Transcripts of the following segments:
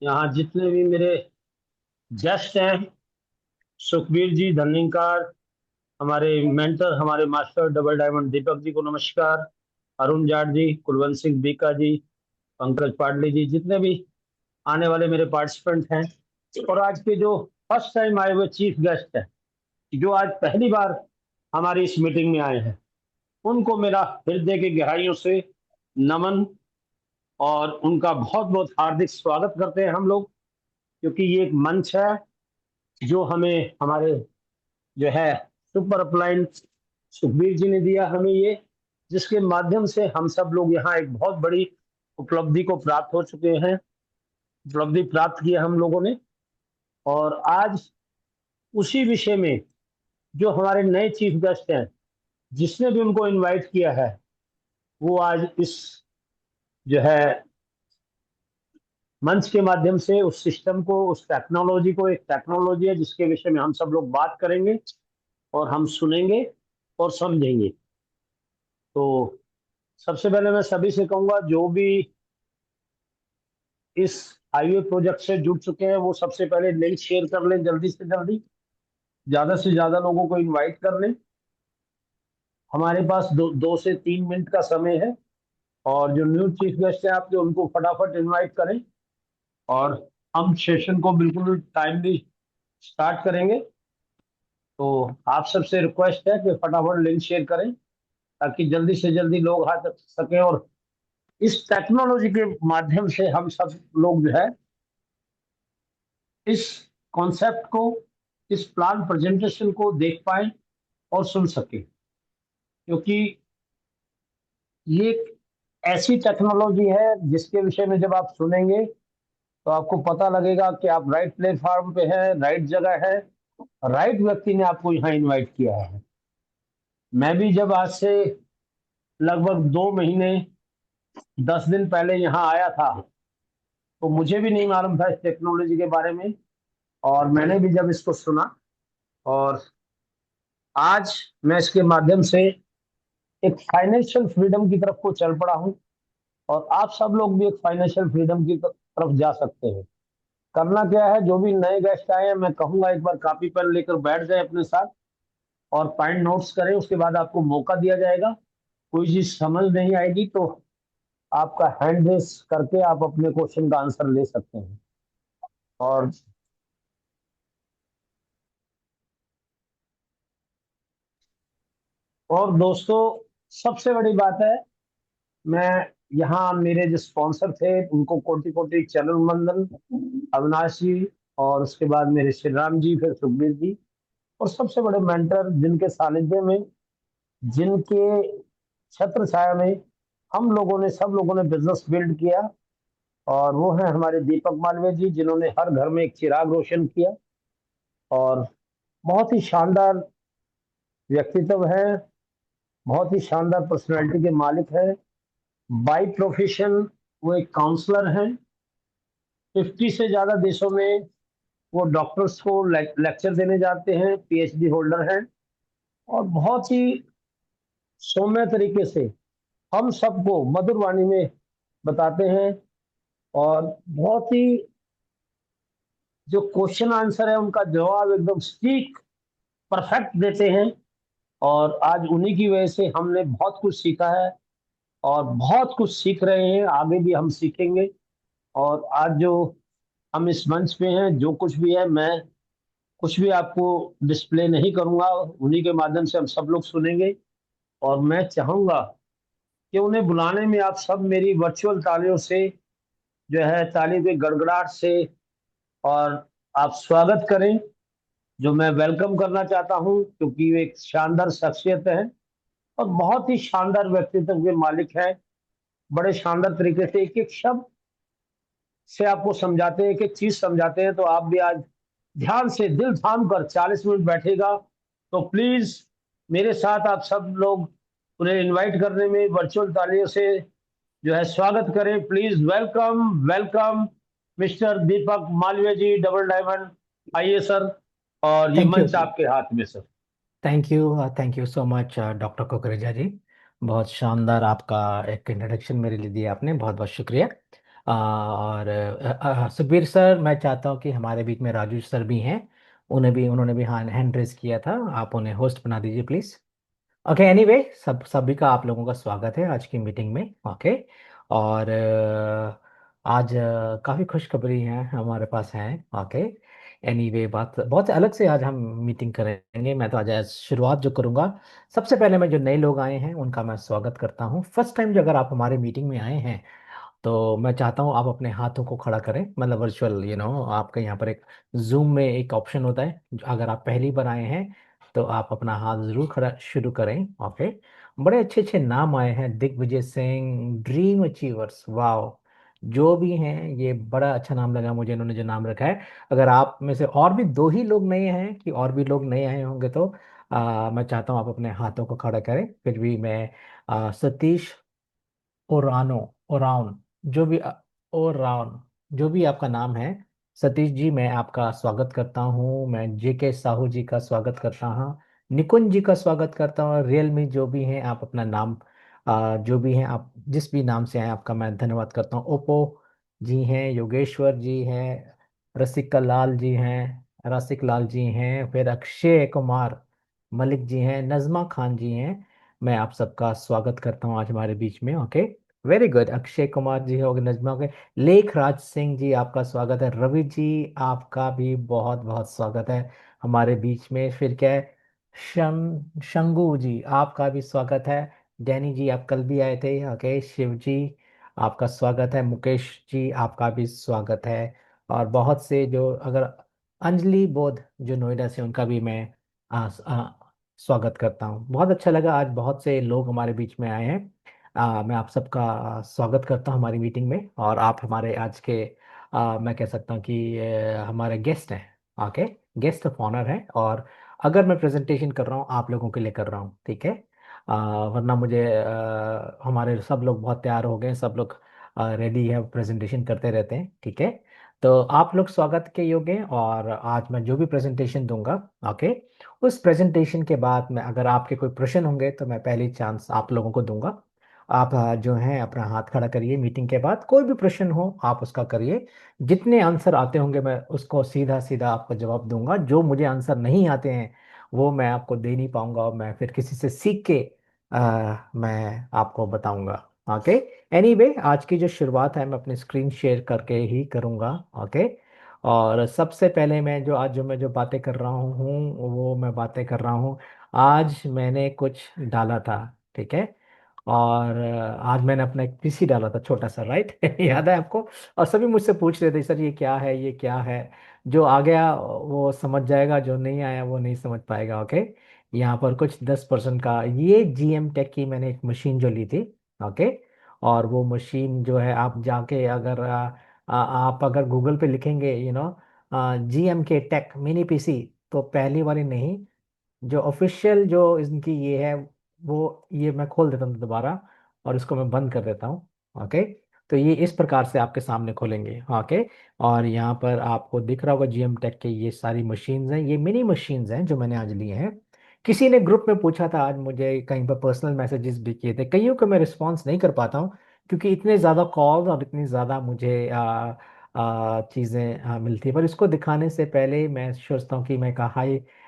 यहाँ जितने भी मेरे गेस्ट हैं, सुखबीर जी धन्यकार, हमारे मेंटर, हमारे master double diamond Deepak ji को नमस्कार, अरुण जाट जी, कुलवंत सिंह बीका जी, पंकज पाडली जी, जितने भी आने वाले मेरे पार्टिसिपेंट हैं, और आज के जो फर्स्ट टाइम आए हुए चीफ गेस्ट हैं, जो आज पहली बार हमारी इस मीटिंग में आए हैं, उनको मेरा हृदय की गहराइयों से नमन और उनका बहुत बहुत हार्दिक स्वागत करते हैं हम लोग। क्योंकि ये एक मंच है जो हमें हमारे जो है सुपर अपलाइन सुखबीर जी ने दिया हमें, ये जिसके माध्यम से हम सब लोग यहाँ एक बहुत बड़ी उपलब्धि को प्राप्त हो चुके हैं, उपलब्धि प्राप्त की है हम लोगों ने। और आज उसी विषय में जो हमारे नए चीफ गेस्ट हैं, जिसने भी उनको इनवाइट किया है, वो आज इस जो है मंच के माध्यम से उस सिस्टम को, उस टेक्नोलॉजी को, एक टेक्नोलॉजी है जिसके विषय में हम सब लोग बात करेंगे और हम सुनेंगे और समझेंगे। तो सबसे पहले मैं सभी से कहूंगा, जो भी इस हाईवे प्रोजेक्ट से जुड़ चुके हैं, वो सबसे पहले लिंक शेयर कर लें, जल्दी से ज्यादा लोगों को इनवाइट कर लें। हमारे पास 2 से 3 मिनट का समय है, और जो न्यू चीफ गेस्ट हैं आपके, उनको फटाफट इनवाइट करें और हम सेशन को बिल्कुल टाइमली स्टार्ट करेंगे। तो आप सबसे रिक्वेस्ट है कि फटाफट लिंक शेयर करें, ताकि जल्दी से जल्दी लोग आ सकें, और इस टेक्नोलॉजी के माध्यम से हम सब लोग जो है इस कॉन्सेप्ट को, इस प्लान प्रेजेंटेशन को देख पाए और सुन सके। क्योंकि ये एक ऐसी टेक्नोलॉजी है जिसके विषय में जब आप सुनेंगे तो आपको पता लगेगा कि आप राइट प्लेटफॉर्म पे हैं, राइट जगह है, राइट व्यक्ति ने आपको यहाँ इनवाइट किया है। मैं भी जब आज से लगभग 2 महीने 10 दिन पहले यहाँ आया था, तो मुझे भी नहीं मालूम था इस टेक्नोलॉजी के बारे में, और मैंने भी जब इसको सुना, और आज मैं इसके माध्यम से एक फाइनेंशियल फ्रीडम की तरफ को चल पड़ा हूँ। और आप सब लोग भी एक फाइनेंशियल फ्रीडम की तरफ जा सकते हैं। करना क्या है, जो भी नए गेस्ट आए हैं, मैं कहूंगा एक बार कॉपी पेन लेकर बैठ जाए अपने साथ और पॉइंट नोट्स करें। उसके बाद आपको मौका दिया जाएगा, कोई चीज समझ नहीं आएगी तो आपका हैंड रेस करके आप अपने क्वेश्चन का आंसर ले सकते हैं। और दोस्तों, सबसे बड़ी बात है, मैं यहाँ मेरे जो स्पॉन्सर थे उनको कोटि कोटि चरण वंदन, अविनाश जी, और उसके बाद मेरे श्री राम जी, फिर सुखबीर जी, और सबसे बड़े मेंटर जिनके सानिध्य में, जिनके छत्र छाया में हम लोगों ने, सब लोगों ने बिजनेस बिल्ड किया, और वो है हमारे दीपक मालवीय जी, जिन्होंने हर घर में एक चिराग रोशन किया। और बहुत ही शानदार व्यक्तित्व है, बहुत ही शानदार पर्सनालिटी के मालिक है। बाई प्रोफेशन वो एक काउंसलर हैं। 50 से ज्यादा देशों में वो डॉक्टर्स को लेक्चर देने जाते हैं, पीएचडी होल्डर हैं, और बहुत ही सौम्य तरीके से हम सबको मधुर वाणी में बताते हैं, और बहुत ही जो क्वेश्चन आंसर है उनका जवाब एकदम सटीक परफेक्ट देते हैं। और आज उन्हीं की वजह से हमने बहुत कुछ सीखा है, और बहुत कुछ सीख रहे हैं, आगे भी हम सीखेंगे। और आज जो हम इस मंच पे हैं, जो कुछ भी है, मैं कुछ भी आपको डिस्प्ले नहीं करूंगा, उन्हीं के माध्यम से हम सब लोग सुनेंगे। और मैं चाहूंगा कि उन्हें बुलाने में आप सब मेरी वर्चुअल तालियों से जो है, ताली के गड़गड़ाहट से, और आप स्वागत करें, जो मैं वेलकम करना चाहता हूं। क्योंकि वे एक शानदार शख्सियत है और बहुत ही शानदार व्यक्तित्व के मालिक हैं। बड़े शानदार तरीके से एक एक शब्द से आपको समझाते हैं, एक एक चीज समझाते हैं। तो आप भी आज ध्यान से दिल थाम कर 40 मिनट बैठेगा, तो प्लीज मेरे साथ आप सब लोग उन्हें इनवाइट करने में वर्चुअल तालियों से जो है स्वागत करें। Please welcome welcome mister Deepak Malviya ji, double diamond. आइए सर, और ये थैंक यू मंच आपके हाथ में sir. Thank you so much doctor Kukreja ji. बहुत शानदार आपका एक इंट्रोडक्शन मेरे लिए दिया आपने, बहुत बहुत शुक्रिया। और सुखबीर सर, मैं चाहता हूँ कि हमारे बीच में राजू सर भी हैं। उन्होंने भी हैंड रेज किया था। आप उन्हें होस्ट बना दीजिए प्लीज। ओके, एनीवे, सभी का आप लोगों का स्वागत है आज की मीटिंग में। ओके। और आज काफ़ी खुशखबरी है हमारे पास है। ओके। एनीवे, बात बहुत अलग से आज हम मीटिंग करेंगे। मैं तो आज शुरुआत जो करूंगा, सबसे पहले मैं जो नए लोग आए हैं उनका मैं स्वागत करता हूँ। फर्स्ट टाइम जो अगर आप हमारे मीटिंग में आए हैं, तो मैं चाहता हूँ आप अपने हाथों को खड़ा करें, मतलब वर्चुअल, आपके यहाँ पर एक जूम में एक ऑप्शन होता है। अगर आप पहली बार आए हैं तो आप अपना हाथ जरूर खड़ा शुरू करें। ओके। बड़े अच्छे अच्छे नाम आए हैं, दिग्विजय सिंह, ड्रीम अचीवर्स, वाह। जो भी हैं, ये बड़ा अच्छा नाम लगा मुझे, इन्होंने जो नाम रखा है। अगर आप में से और भी दो ही लोग नए हैं, कि और भी लोग नए आए होंगे, तो मैं चाहता हूँ आप अपने हाथों को खड़ा करें। फिर भी मैं सतीश ओरानो, ओराउन, जो भी ओराउन, जो भी आपका नाम है, सतीश जी, मैं आपका स्वागत करता हूँ। मैं जेके साहू जी का स्वागत करता हूँ। निकुंज जी का स्वागत करता हूँ। रियल में जो भी हैं, आप अपना नाम, जो भी हैं, आप जिस भी नाम से आए, आपका मैं धन्यवाद करता हूँ। ओप्पो जी हैं, योगेश्वर जी हैं, रसिका लाल जी हैं, रसिक लाल जी हैं, फिर अक्षय कुमार मलिक जी हैं, नजमा खान जी हैं। मैं आप सबका स्वागत करता हूँ आज हमारे बीच में। Okay. Very good, Akshay Kumar ji हो गए, नजमा हो गए, लेख राज सिंह जी, आपका स्वागत है। रवि जी, आपका भी बहुत बहुत स्वागत है हमारे बीच में। फिर क्या है, शंगू जी, आपका भी स्वागत है। डैनी जी, आप कल भी आए थे। ओके। शिव जी, आपका स्वागत है। मुकेश जी, आपका भी स्वागत है। और बहुत से जो, अगर अंजलि बोध जो नोएडा से, उनका भी मैं स्वागत करता हूँ। बहुत अच्छा लगा, आज बहुत से लोग हमारे बीच में आए हैं। मैं आप सबका स्वागत करता हूँ हमारी मीटिंग में। और आप हमारे आज के, मैं कह सकता हूँ कि हमारे गेस्ट हैं। ओके। गेस्ट ऑफ ऑनर हैं। और अगर मैं प्रेजेंटेशन कर रहा हूँ, आप लोगों के लिए कर रहा हूँ, ठीक है। वरना मुझे, हमारे सब लोग बहुत तैयार हो गए, सब लोग रेडी है, प्रेजेंटेशन करते रहते हैं, ठीक है। तो आप लोग स्वागत के योग्य हैं। और आज मैं जो भी प्रेजेंटेशन दूंगा, ओके, उस प्रेजेंटेशन के बाद में अगर आपके कोई प्रश्न होंगे, तो मैं पहली चांस आप लोगों को दूंगा। आप जो हैं अपना हाथ खड़ा करिए। मीटिंग के बाद कोई भी प्रश्न हो, आप उसका करिए। जितने आंसर आते होंगे, मैं उसको सीधा सीधा आपको जवाब दूंगा। जो मुझे आंसर नहीं आते हैं, वो मैं आपको दे नहीं पाऊंगा, और मैं फिर किसी से सीख के मैं आपको बताऊंगा। ओके। एनीवे, आज की जो शुरुआत है, मैं अपनी स्क्रीन शेयर करके ही करूंगा। ओके। और सबसे पहले मैं जो बातें कर रहा हूँ, वो मैं बातें कर रहा हूँ। आज मैंने कुछ डाला था, ठीक है। और आज मैंने अपना एक पीसी डाला था, छोटा सा, राइट। याद है आपको। और सभी मुझसे पूछ रहे थे, सर ये क्या है, ये क्या है। जो आ गया वो समझ जाएगा, जो नहीं आया वो नहीं समझ पाएगा। ओके। यहाँ पर कुछ 10% का, ये जीएम टेक की मैंने एक मशीन जो ली थी। ओके। और वो मशीन जो है, आप जाके अगर आप अगर गूगल पे लिखेंगे, जीएम के टेक मिनी पीसी, तो पहली वाली नहीं, जो ऑफिशियल जो इनकी ये है, वो ये मैं खोल देता हूँ दोबारा, और इसको मैं बंद कर देता हूँ। ओके। तो ये इस प्रकार से आपके सामने खोलेंगे। ओके। और यहाँ पर आपको दिख रहा होगा जीएम टेक के ये सारी मशीन्स हैं, ये मिनी मशीन्स हैं जो मैंने आज लिए हैं। किसी ने ग्रुप में पूछा था आज मुझे, कहीं पर पर्सनल मैसेजेस भी किए थे, कईयों को मैं रिस्पॉन्स नहीं कर पाता हूँ, क्योंकि इतने ज़्यादा कॉल्स और इतनी ज़्यादा मुझे चीज़ें मिलती है। पर इसको दिखाने से पहले मैं सोचता हूँ कि मैं कहा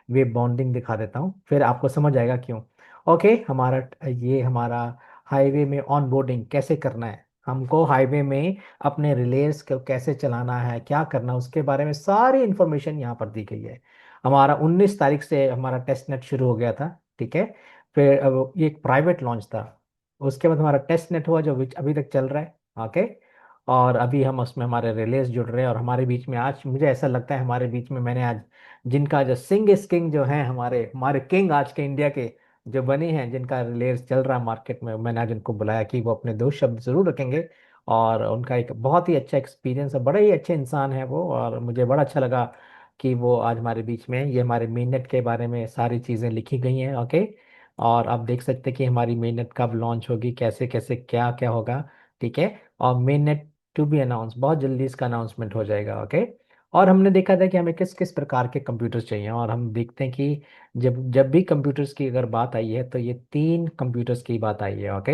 वे बॉन्डिंग दिखा देता हूँ, फिर आपको समझ आएगा क्यों। ओके। हमारा हाईवे में ऑन बोर्डिंग कैसे करना है, हमको हाईवे में अपने रिलेज को कैसे चलाना है, क्या करना है, उसके बारे में सारी इंफॉर्मेशन यहाँ पर दी गई है। हमारा 19 तारीख से हमारा टेस्ट नेट शुरू हो गया था, ठीक है। फिर अब ये एक प्राइवेट लॉन्च था। उसके बाद हमारा टेस्ट नेट हुआ, जो अभी तक चल रहा है। ओके। और अभी हम उसमें हमारे रिलेज जुड़ रहे हैं, और हमारे बीच में आज मुझे ऐसा लगता है, हमारे बीच में मैंने आज जिनका जो सिंग इज किंग जो है, हमारे हमारे किंग आज के इंडिया के जो बने हैं, जिनका रिलेज चल रहा है मार्केट में, मैंने आज उनको बुलाया कि वो अपने दो शब्द जरूर रखेंगे। और उनका एक बहुत ही अच्छा एक्सपीरियंस है, बड़े ही अच्छे इंसान है वो, और मुझे बड़ा अच्छा लगा कि वो आज हमारे बीच में हैं। ये हमारे मेननेट के बारे में सारी चीज़ें लिखी गई हैं। ओके। और आप देख सकते हैं कि हमारी मेननेट कब लॉन्च होगी, कैसे कैसे क्या क्या होगा, ठीक है। और मेननेट टू बी अनाउंस, बहुत जल्दी इसका अनाउंसमेंट हो जाएगा। ओके। और हमने देखा था कि हमें किस किस प्रकार के कंप्यूटर्स चाहिए, और हम देखते हैं कि जब जब भी कंप्यूटर्स की अगर बात आई है, तो ये तीन कंप्यूटर्स की बात आई है। ओके।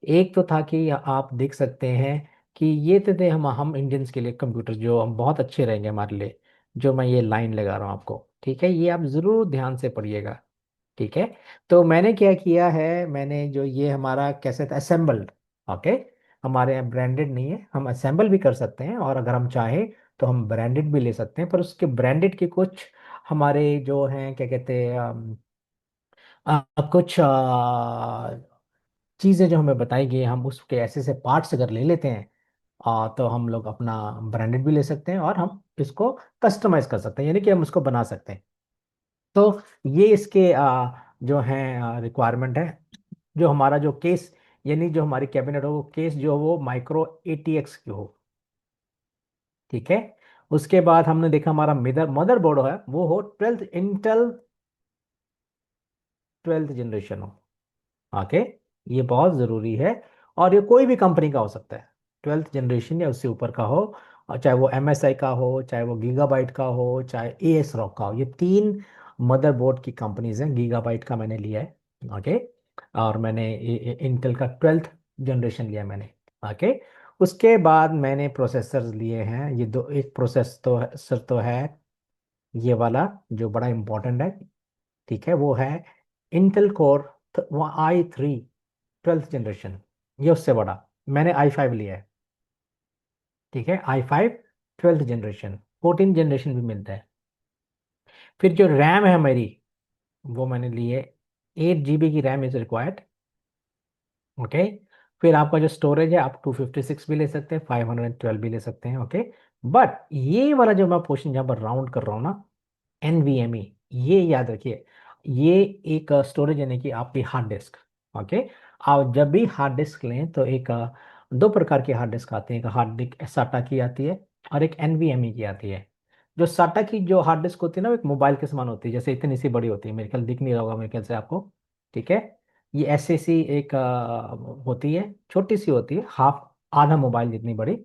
एक तो था कि आप देख सकते हैं, कि ये तो थे हम इंडियंस के लिए कंप्यूटर जो हम बहुत अच्छे रहेंगे हमारे लिए, जो मैं ये लाइन लगा रहा हूँ आपको, ठीक है, ये आप ज़रूर ध्यान से पढ़िएगा। ठीक है। तो मैंने क्या किया है, मैंने जो ये हमारा कैसे था असेंबल्ड, ओके, हमारे यहाँ ब्रांडेड नहीं है, हम असेंबल भी कर सकते हैं, और अगर हम चाहें तो हम ब्रांडेड भी ले सकते हैं, पर उसके ब्रांडेड के कुछ हमारे जो हैं क्या कहते हैं कुछ चीज़ें जो हमें बताई गई, हम उसके ऐसे ऐसे पार्ट्स अगर ले लेते हैं तो हम लोग अपना ब्रांडेड भी ले सकते हैं, और हम इसको कस्टमाइज कर सकते हैं, यानी कि हम उसको बना सकते हैं। तो ये इसके जो हैं रिक्वायरमेंट है, जो हमारा जो केस, यानी जो हमारी कैबिनेट हो वो केस जो हो वो माइक्रो ATX की हो। ठीक है। उसके बाद हमने देखा हमारा मदरबोर्ड है वो हो 12th इंटेल 12th जनरेशन हो। ओके। ये बहुत ज़रूरी है, और ये कोई भी कंपनी का हो सकता है, 12th जनरेशन या उससे ऊपर का हो, और चाहे वो MSI का हो, चाहे वो गीगाबाइट का हो, चाहे ASRock का हो, ये तीन मदरबोर्ड की कंपनीज हैं। गीगाबाइट का मैंने लिया है, ओके, और मैंने इंटेल का 12th जनरेशन लिया मैंने, ओके। उसके बाद मैंने प्रोसेसर्स लिए हैं, ये दो, एक प्रोसेस तो सर तो है ये वाला जो बड़ा इंपॉर्टेंट है, ठीक है, वो है Intel core i3 12th generation, ये उससे बड़ा, मैंने i5 लिया है। ठीक है, i5 12th जनरेशन, 14 जनरेशन भी मिलता है। फिर जो रैम है मेरी, वो मैंने ली है, 8 GB की रैम इज रिक्वायर्ड, ओके। फिर आपका जो स्टोरेज है आप 256 भी ले सकते हैं, 512 भी ले सकते हैं, ओके। बट ये वाला जो मैं पोर्शन जहाँ पर राउंड कर रहा हूँ ना, NVMe, ये याद रखिए, ये एक स्टोरेज यानी कि आपकी हार्ड डिस्क, ओके। आप जब भी हार्ड डिस्क लें तो एक दो प्रकार की हार्ड डिस्क आती है, एक हार्ड डिस्क साटा की आती है, और एक NVMe की आती है। जो साटा की जो हार्ड डिस्क होती है ना, वो एक मोबाइल के समान होती है, जैसे इतनी सी बड़ी होती है, मेरे ख्याल दिख नहीं रहा होगा मेरे ख्याल से आपको। ठीक है। ये ऐसे सी एक होती है, छोटी सी होती है, हाफ आधा मोबाइल जितनी बड़ी।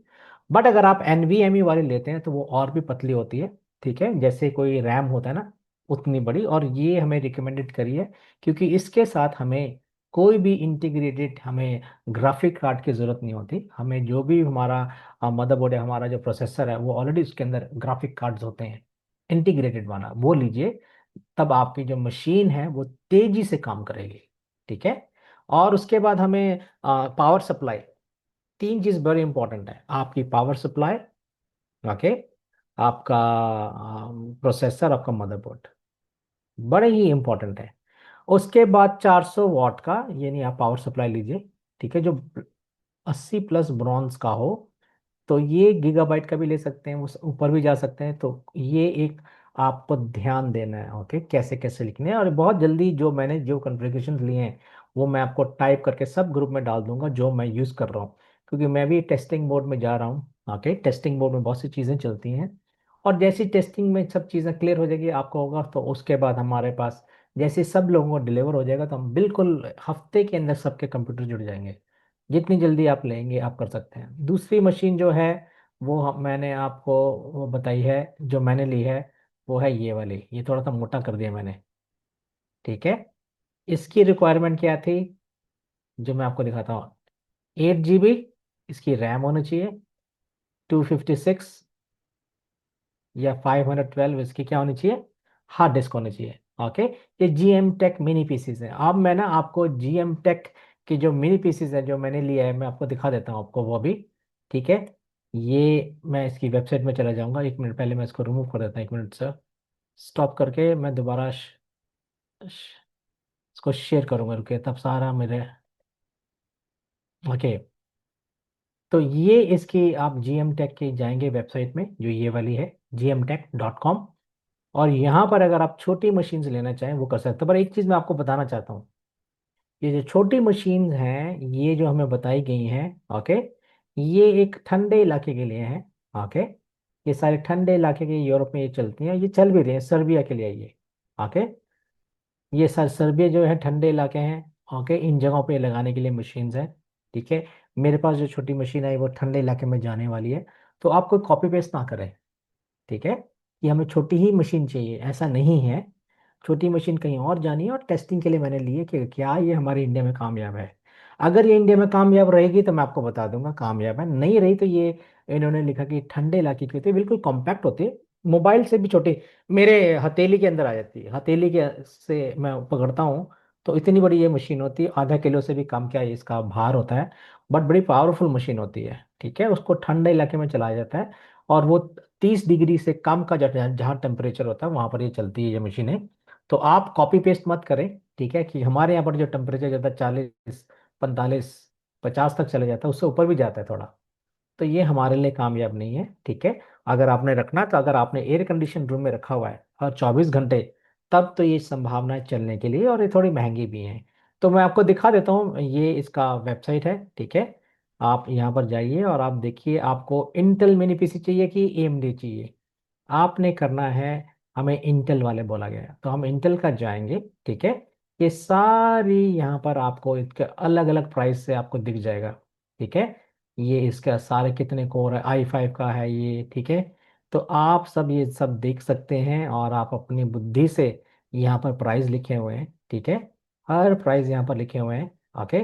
बट अगर आप NVMe वाली लेते हैं तो वो और भी पतली होती है, ठीक है, जैसे कोई रैम होता है ना उतनी बड़ी, और ये हमें रिकमेंडेड करी है, क्योंकि इसके साथ हमें कोई भी इंटीग्रेटेड हमें ग्राफिक कार्ड की ज़रूरत नहीं होती, हमें जो भी हमारा मदरबोर्ड है, हमारा जो प्रोसेसर है, वो ऑलरेडी उसके अंदर ग्राफिक कार्ड्स होते हैं, इंटीग्रेटेड वाला वो लीजिए, तब आपकी जो मशीन है वो तेजी से काम करेगी। ठीक है। और उसके बाद हमें पावर सप्लाई, तीन चीज़ बड़ी इंपॉर्टेंट है, आपकी पावर सप्लाई, ओके, आपका प्रोसेसर, आपका मदरबोर्ड, बड़े ही इंपॉर्टेंट है। उसके बाद 400 वाट का, यानी आप पावर सप्लाई लीजिए, ठीक है, जो 80+ ब्रॉन्ज का हो, तो ये गीगाबाइट का भी ले सकते हैं, उस ऊपर भी जा सकते हैं, तो ये एक आपको ध्यान देना है, ओके, कैसे कैसे लिखने हैं, और बहुत जल्दी जो मैंने जो कॉन्फ़िगरेशन लिए हैं वो मैं आपको टाइप करके सब ग्रुप में डाल दूंगा जो मैं यूज़ कर रहा हूँ, क्योंकि मैं भी टेस्टिंग मोड में जा रहा हूँ, ओके। टेस्टिंग मोड में बहुत सी चीज़ें चलती हैं, और जैसी टेस्टिंग में सब चीज़ें क्लियर हो जाएगी आपको होगा, तो उसके बाद हमारे पास जैसे सब लोगों को डिलीवर हो जाएगा, तो हम बिल्कुल हफ्ते के अंदर सबके कंप्यूटर जुड़ जाएंगे। जितनी जल्दी आप लेंगे आप कर सकते हैं। दूसरी मशीन जो है वो मैंने आपको वो बताई है, जो मैंने ली है वो है ये वाली, ये थोड़ा सा मोटा कर दिया मैंने। ठीक है। इसकी रिक्वायरमेंट क्या थी, जो मैं आपको दिखाता हूँ, 8 GB इसकी रैम होनी चाहिए, 256 या 512 इसकी क्या होनी चाहिए, हार्ड डिस्क होनी चाहिए, ओके। ये GM Tech मिनी पीसीज है। अब मैं ना आपको GM Tech की जो मिनी पीसीज है जो मैंने लिया है, मैं आपको दिखा देता हूँ आपको वो भी। ठीक है। ये मैं इसकी वेबसाइट में चला जाऊंगा, एक मिनट पहले मैं इसको रिमूव कर देता हूँ, एक मिनट से स्टॉप करके मैं दोबारा इसको शेयर करूंगा, रुके तब सारा मेरे, ओके। तो ये इसकी आप GM Tech के जाएंगे वेबसाइट में, जो ये वाली है gmtech.com, और यहाँ पर अगर आप छोटी मशीन्स लेना चाहें वो कर सकते हैं, पर एक चीज़ मैं आपको बताना चाहता हूँ, ये जो छोटी मशीन्स हैं ये जो हमें बताई गई हैं, ओके, ये एक ठंडे इलाके के लिए हैं, ओके। ये सारे ठंडे इलाके के यूरोप में ये चलती हैं, ये चल भी रही हैं सर्बिया के लिए ये, ओके। ये सर सर्बिया जो है ठंडे इलाके हैं, ओके, इन जगहों पे लगाने के लिए मशीन्स हैं। ठीक है। मेरे पास जो छोटी मशीन है वो ठंडे इलाके में जाने वाली है, तो आप कोई कॉपी पेस्ट ना करें, ठीक है, कि हमें छोटी ही मशीन चाहिए, ऐसा नहीं है। छोटी मशीन कहीं और जानी है, और टेस्टिंग के लिए मैंने ली है कि क्या ये हमारे इंडिया में कामयाब है। अगर ये इंडिया में कामयाब रहेगी तो मैं आपको बता दूंगा कामयाब है, नहीं रही तो ये इन्होंने लिखा कि ठंडे इलाके की होती है, बिल्कुल कॉम्पैक्ट होती है, मोबाइल से भी छोटी, मेरे हथेली के अंदर आ जाती है, हथेली के से मैं पकड़ता हूँ तो इतनी बड़ी ये मशीन होती है, आधा किलो से भी कम क्या इसका भार होता है, बट बड़ी पावरफुल मशीन होती है, ठीक है। उसको ठंडे इलाके में चलाया जाता है और वो 30 डिग्री से कम का जहाँ जहाँ टेम्परेचर होता है वहां पर ये चलती है ये मशीनें। तो आप कॉपी पेस्ट मत करें, ठीक है, कि हमारे यहाँ पर जो टेम्परेचर जाता है 40, 45, 50 तक चले जाता है, उससे ऊपर भी जाता है थोड़ा, तो ये हमारे लिए कामयाब नहीं है, ठीक है। अगर आपने रखना तो अगर आपने एयर कंडीशन रूम में रखा हुआ है और 24 घंटे, तब तो ये संभावना है चलने के लिए, और ये थोड़ी महंगी भी है। तो मैं आपको दिखा देता हूँ, ये इसका वेबसाइट है, ठीक है। आप यहाँ पर जाइए और आप देखिए आपको इंटेल मिनी पीसी चाहिए कि एएमडी चाहिए। आपने करना है, हमें इंटेल वाले बोला गया है, तो हम इंटेल का जाएंगे, ठीक है। ये सारी यहाँ पर आपको इसके अलग अलग प्राइस से आपको दिख जाएगा, ठीक है। ये इसका सारे कितने कोर है, i5 का है ये, ठीक है। तो आप सब ये सब देख सकते हैं और आप अपनी बुद्धि से यहाँ पर प्राइस लिखे हुए हैं, ठीक है। हर प्राइस यहाँ पर लिखे हुए हैं, ओके।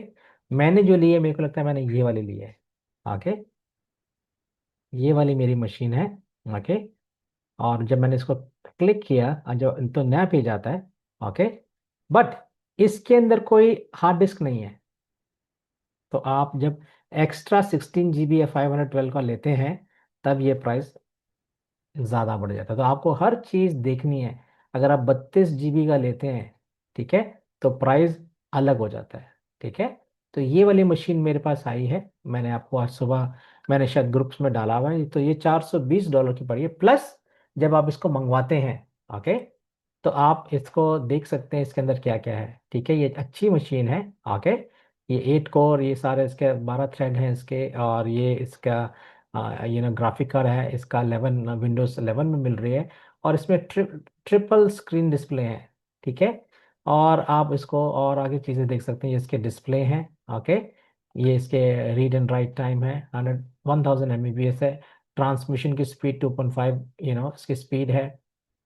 मैंने जो लिए मेरे को लगता है मैंने ये वाली ली है, ओके। ये वाली मेरी मशीन है, ओके। और जब मैंने इसको क्लिक किया जो तो नया पेज आता है, ओके। बट इसके अंदर कोई हार्ड डिस्क नहीं है, तो आप जब एक्स्ट्रा 16 GB या 512 का लेते हैं तब ये प्राइस ज़्यादा बढ़ जाता है, तो आपको हर चीज़ देखनी है। अगर आप 32 GB का लेते हैं, ठीक है, तो प्राइस अलग हो जाता है, ठीक है। तो ये वाली मशीन मेरे पास आई है, मैंने आपको आज सुबह, मैंने शायद ग्रुप्स में डाला हुआ है, तो ये $420 की पड़ी है, प्लस जब आप इसको मंगवाते हैं, ओके, तो आप इसको देख सकते हैं इसके अंदर क्या क्या है, ठीक है। ये अच्छी मशीन है, ओके। ये 8 कोर, ये सारे इसके 12 थ्रेड हैं इसके, और ये इसका ये ना ग्राफिक कार्ड है इसका 11, विंडोज 11 में मिल रही है, और इसमें ट्रिपल स्क्रीन डिस्प्ले है, ठीक है। और आप इसको और आगे चीज़ें देख सकते हैं, ये इसके डिस्प्ले हैं, ओके। ये इसके रीड एंड राइट टाइम है 1000 MBps है, ट्रांसमिशन की स्पीड 2.5 इसकी स्पीड है,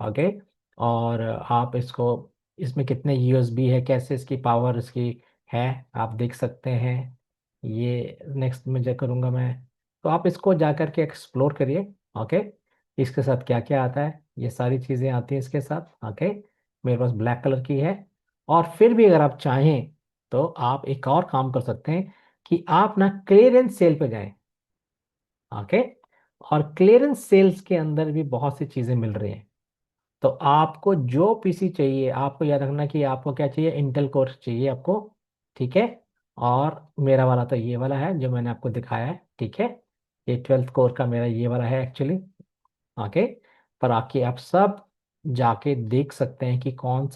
ओके। और आप इसको, इसमें कितने यूएसबी है, कैसे इसकी पावर इसकी है, आप देख सकते हैं। ये नेक्स्ट में जो करूँगा मैं, तो आप इसको जा करके एक्सप्लोर करिए, ओके। इसके साथ क्या क्या आता है, ये सारी चीज़ें आती हैं इसके साथ, ओके। मेरे पास ब्लैक कलर की है। और फिर भी अगर आप चाहें तो आप एक और काम कर सकते हैं कि आप ना क्लियरेंस सेल पे जाएं, ओके। और क्लियरेंस सेल्स के अंदर भी बहुत सी चीज़ें मिल रही हैं। तो आपको जो पीसी चाहिए, आपको याद रखना कि आपको क्या चाहिए, इंटेल कोर चाहिए आपको, ठीक है। और मेरा वाला तो ये वाला है जो मैंने आपको दिखाया है, ठीक है। ये 12th कोर का मेरा ये वाला है एक्चुअली, ओके। पर आके आप सब जाके देख सकते हैं कि कौन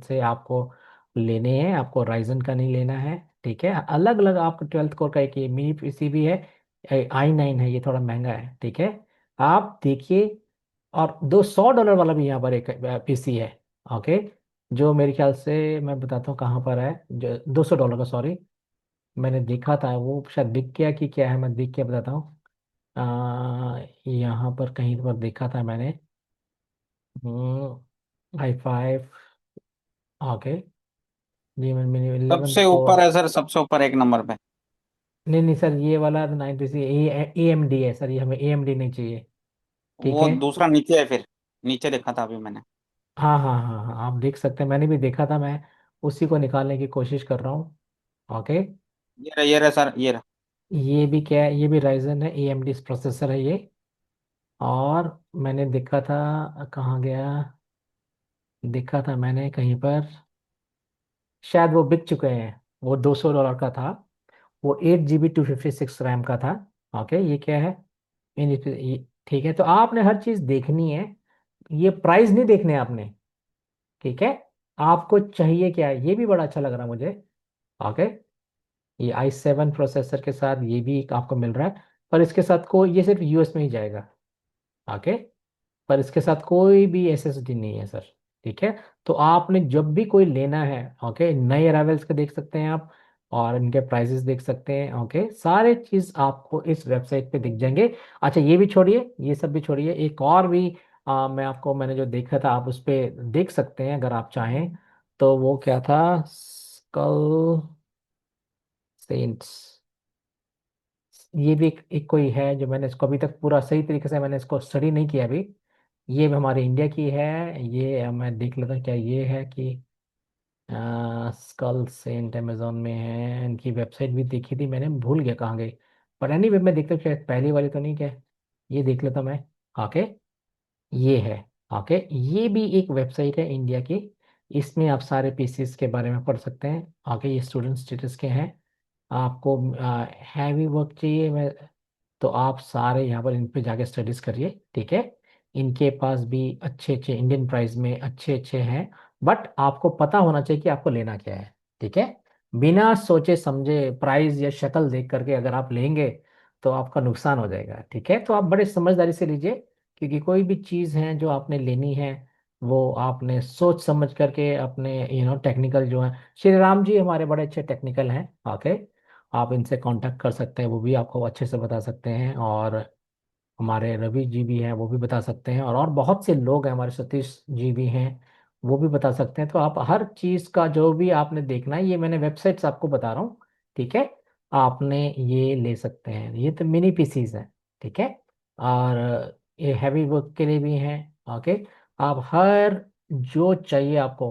से आपको लेने हैं, आपको राइजन का नहीं लेना है, ठीक है। अलग अलग आपको 12th कोर का एक ये मिनी पीसी भी है, i9 है, ये थोड़ा महंगा है, ठीक है। आप देखिए, और $200 वाला भी यहाँ पर एक पीसी है, ओके। जो मेरे ख्याल से मैं बताता हूँ कहाँ पर है, जो $200 का, सॉरी, मैंने देखा था वो शायद बिक गया कि क्या है, मैं देख के बताता हूँ। यहाँ पर कहीं पर देखा था मैंने, i5, ओके, जी मैं मिनी 11 सबसे कोर। ऊपर है सर, सबसे ऊपर एक नंबर पे। नहीं नहीं सर, ये वाला 9 पीसी ए एम डी है सर, ये हमें ए एम डी नहीं चाहिए, ठीक वो है। दूसरा नीचे है फिर, नीचे देखा था अभी मैंने। हाँ हाँ हाँ हाँ, आप देख सकते हैं, मैंने भी देखा था, मैं उसी को निकालने की कोशिश कर रहा हूँ, ओके। ये रहा सर, ये रहा। ये भी क्या है, ये भी राइजन है, ए एम डी प्रोसेसर है ये। और मैंने देखा था, कहाँ गया, देखा था मैंने कहीं पर, शायद वो बिक चुके हैं, वो $200 का था, वो 8 GB 256 रैम का था, ओके। ये क्या है, ठीक है। तो आपने हर चीज देखनी है, ये प्राइस नहीं देखने आपने, ठीक है। आपको चाहिए क्या है, ये भी बड़ा अच्छा लग रहा है मुझे, ओके। ये i7 प्रोसेसर के साथ ये भी आपको मिल रहा है, पर इसके साथ कोई, ये सिर्फ यूएस में ही जाएगा, ओके। पर इसके साथ कोई भी एसएसडी नहीं है सर, ठीक है। तो आपने जब भी कोई लेना है, ओके, नए अराइवल्स के देख सकते हैं आप, और इनके प्राइसेस देख सकते हैं, ओके। सारे चीज आपको इस वेबसाइट पे दिख जाएंगे। अच्छा ये भी छोड़िए, ये सब भी छोड़िए, एक और भी मैं आपको, मैंने जो देखा था आप उस पे देख सकते हैं अगर आप चाहें, तो वो क्या था, कल सेंट्स, ये भी एक कोई है जो मैंने इसको अभी तक पूरा सही तरीके से मैंने इसको स्टडी नहीं किया अभी। ये भी हमारे इंडिया की है। ये मैं देख लेता हूँ क्या ये है कि स्कल सेंट अमेजोन में है। इनकी वेबसाइट भी देखी थी मैंने, भूल गया कहाँ गई। पर एनीवे मैं देखता हूँ शायद पहली वाली तो नहीं क्या। ये देख लेता हूँ मैं। ओके, ये है। ओके, ये भी एक वेबसाइट है इंडिया की। इसमें आप सारे पीसीस के बारे में पढ़ सकते हैं। ओके, ये स्टूडेंट स्टेटस के हैं। आपको हैवी वर्क चाहिए मैं, तो आप सारे यहाँ पर इन पे जाके स्टडीज करिए, ठीक है। इनके पास भी अच्छे अच्छे इंडियन प्राइस में अच्छे अच्छे हैं। बट आपको पता होना चाहिए कि आपको लेना क्या है, ठीक है। बिना सोचे समझे प्राइस या शक्ल देख करके अगर आप लेंगे तो आपका नुकसान हो जाएगा, ठीक है। तो आप बड़े समझदारी से लीजिए, क्योंकि कोई भी चीज़ है जो आपने लेनी है वो आपने सोच समझ करके अपने टेक्निकल जो है, श्री राम जी हमारे बड़े अच्छे टेक्निकल हैं। ओके, आप इनसे कांटेक्ट कर सकते हैं, वो भी आपको अच्छे से बता सकते हैं। और हमारे रवि जी भी हैं, वो भी बता सकते हैं। और बहुत से लोग हैं, हमारे सतीश जी भी हैं, वो भी बता सकते हैं। तो आप हर चीज़ का जो भी आपने देखना है, ये मैंने वेबसाइट्स आपको बता रहा हूँ, ठीक है। आपने ये ले सकते हैं, ये तो मिनी पीसीज हैं, ठीक है। और ये हैवी वर्क के लिए भी हैं। ओके, आप हर जो चाहिए आपको,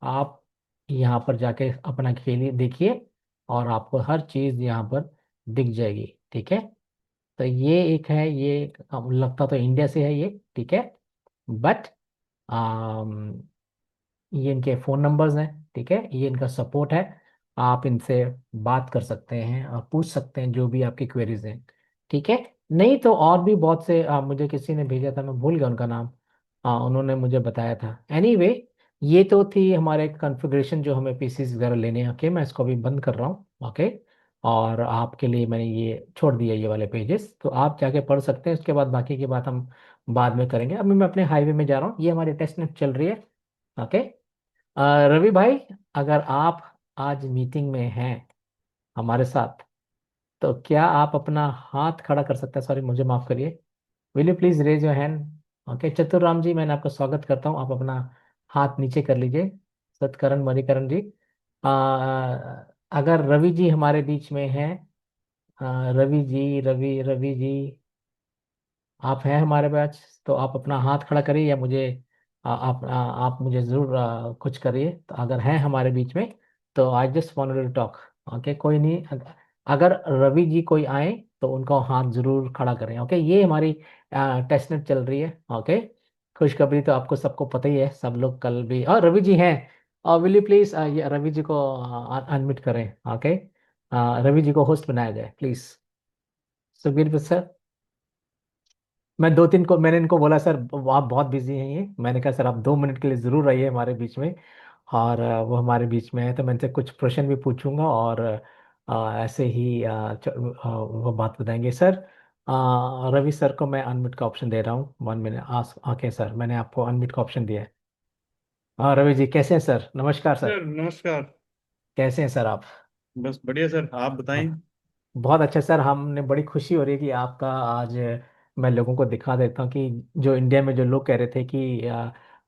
आप यहाँ पर जाके अपना खेलिए, देखिए, और आपको हर चीज़ यहाँ पर दिख जाएगी, ठीक है। तो ये एक है, ये लगता तो इंडिया से है ये, ठीक है। बट ये इनके फ़ोन नंबर्स हैं, ठीक है। ये इनका सपोर्ट है, आप इनसे बात कर सकते हैं और पूछ सकते हैं जो भी आपकी क्वेरीज हैं, ठीक है। नहीं तो और भी बहुत से मुझे किसी ने भेजा था, मैं भूल गया उनका नाम। उन्होंने मुझे बताया था। एनीवे, ये तो थी हमारे कॉन्फ़िगरेशन जो हमें पीसीस वगैरह लेने हैं। ओके, मैं इसको अभी बंद कर रहा हूँ। ओके, और आपके लिए मैंने ये छोड़ दिया ये वाले पेजेस, तो आप जाके पढ़ सकते हैं। उसके बाद बाकी की बात हम बाद में करेंगे। अभी मैं अपने हाईवे में जा रहा हूँ, ये हमारी टेस्ट नेट चल रही है। ओके, रवि भाई, अगर आप आज मीटिंग में हैं हमारे साथ, तो क्या आप अपना हाथ खड़ा कर सकते हैं? सॉरी, मुझे माफ करिए। Will you please raise your hand? Okay, Chatur ji, मैंने आपका स्वागत करता हूँ। आप अपना हाथ नीचे कर लीजिए। सतकरण मणिकरण जी, आ, अगर रवि जी हमारे बीच में हैं, रवि जी, रवि रवि जी, आप हैं हमारे बैच, तो आप अपना हाथ खड़ा करिए, या मुझे आप मुझे ज़रूर कुछ करिए। तो अगर हैं हमारे बीच में, तो I just wanted to talk. Okay, कोई नहीं, अगर रवि जी कोई आए तो उनको हाथ जरूर खड़ा करें। ओके, ये हमारी टेस्ट नेट चल रही है। ओके, खुशखबरी तो आपको सबको पता ही है, सब लोग कल भी, और रवि जी हैं। और विल यू प्लीज ये रवि जी को अनम्यूट करें? ओके, रवि जी को होस्ट बनाया जाए प्लीज। सुखबीर सर, मैं दो तीन को मैंने इनको बोला सर आप बहुत बिजी हैं, ये मैंने कहा सर आप 2 मिनट के लिए ज़रूर आइए हमारे बीच में। और वो हमारे बीच में है तो मैं इनसे कुछ प्रश्न भी पूछूंगा, और ऐसे ही वो बात बताएंगे सर। रवि सर को मैं अनम्यूट का ऑप्शन दे रहा हूँ, 1 मिनट। आस ओके सर, मैंने आपको अनम्यूट का ऑप्शन दिया है। रवि जी कैसे हैं सर? नमस्कार सर। सर नमस्कार। कैसे हैं सर आप? बस बढ़िया सर, आप बताएं। बहुत अच्छा सर, हमने बड़ी खुशी हो रही है कि आपका आज मैं लोगों को दिखा देता हूँ कि जो इंडिया में जो लोग कह रहे थे कि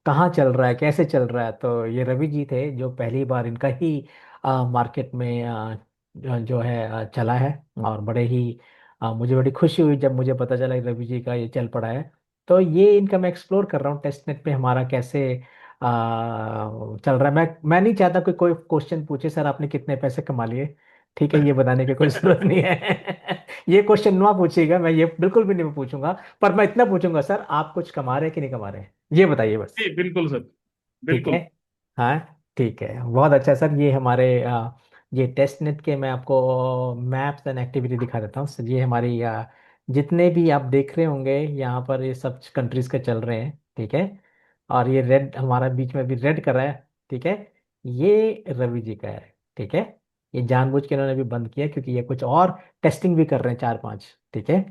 कहाँ चल रहा है, कैसे चल रहा है, तो ये रवि जी थे जो पहली बार इनका ही मार्केट में जो है चला है। और बड़े ही मुझे बड़ी खुशी हुई जब मुझे पता चला कि रवि जी का ये चल पड़ा है। तो ये इनका मैं एक्सप्लोर कर रहा हूँ टेस्ट नेट पे हमारा कैसे चल रहा है। मैं नहीं चाहता कि कोई क्वेश्चन पूछे सर आपने कितने पैसे कमा लिए, ठीक है, ये बताने की कोई जरूरत नहीं है। ये क्वेश्चन ना पूछिएगा, मैं ये बिल्कुल भी नहीं पूछूंगा। पर मैं इतना पूछूंगा सर, आप कुछ कमा रहे हैं कि नहीं कमा रहे हैं, ये बताइए बस। जी बिल्कुल सर, ठीक है, बिल्कुल। हाँ, ठीक है, बहुत अच्छा सर। ये हमारे ये टेस्ट नेट के मैं आपको मैप्स एंड एक्टिविटी दिखा देता हूँ सर। ये हमारी जितने भी आप देख रहे होंगे यहाँ पर, ये सब कंट्रीज के चल रहे हैं, ठीक है। और ये रेड हमारा बीच में भी रेड कर रहा है, ठीक है। ये रवि जी का है, ठीक है। ये जानबूझ के इन्होंने भी बंद किया क्योंकि ये कुछ और टेस्टिंग भी कर रहे हैं 4-5, ठीक है।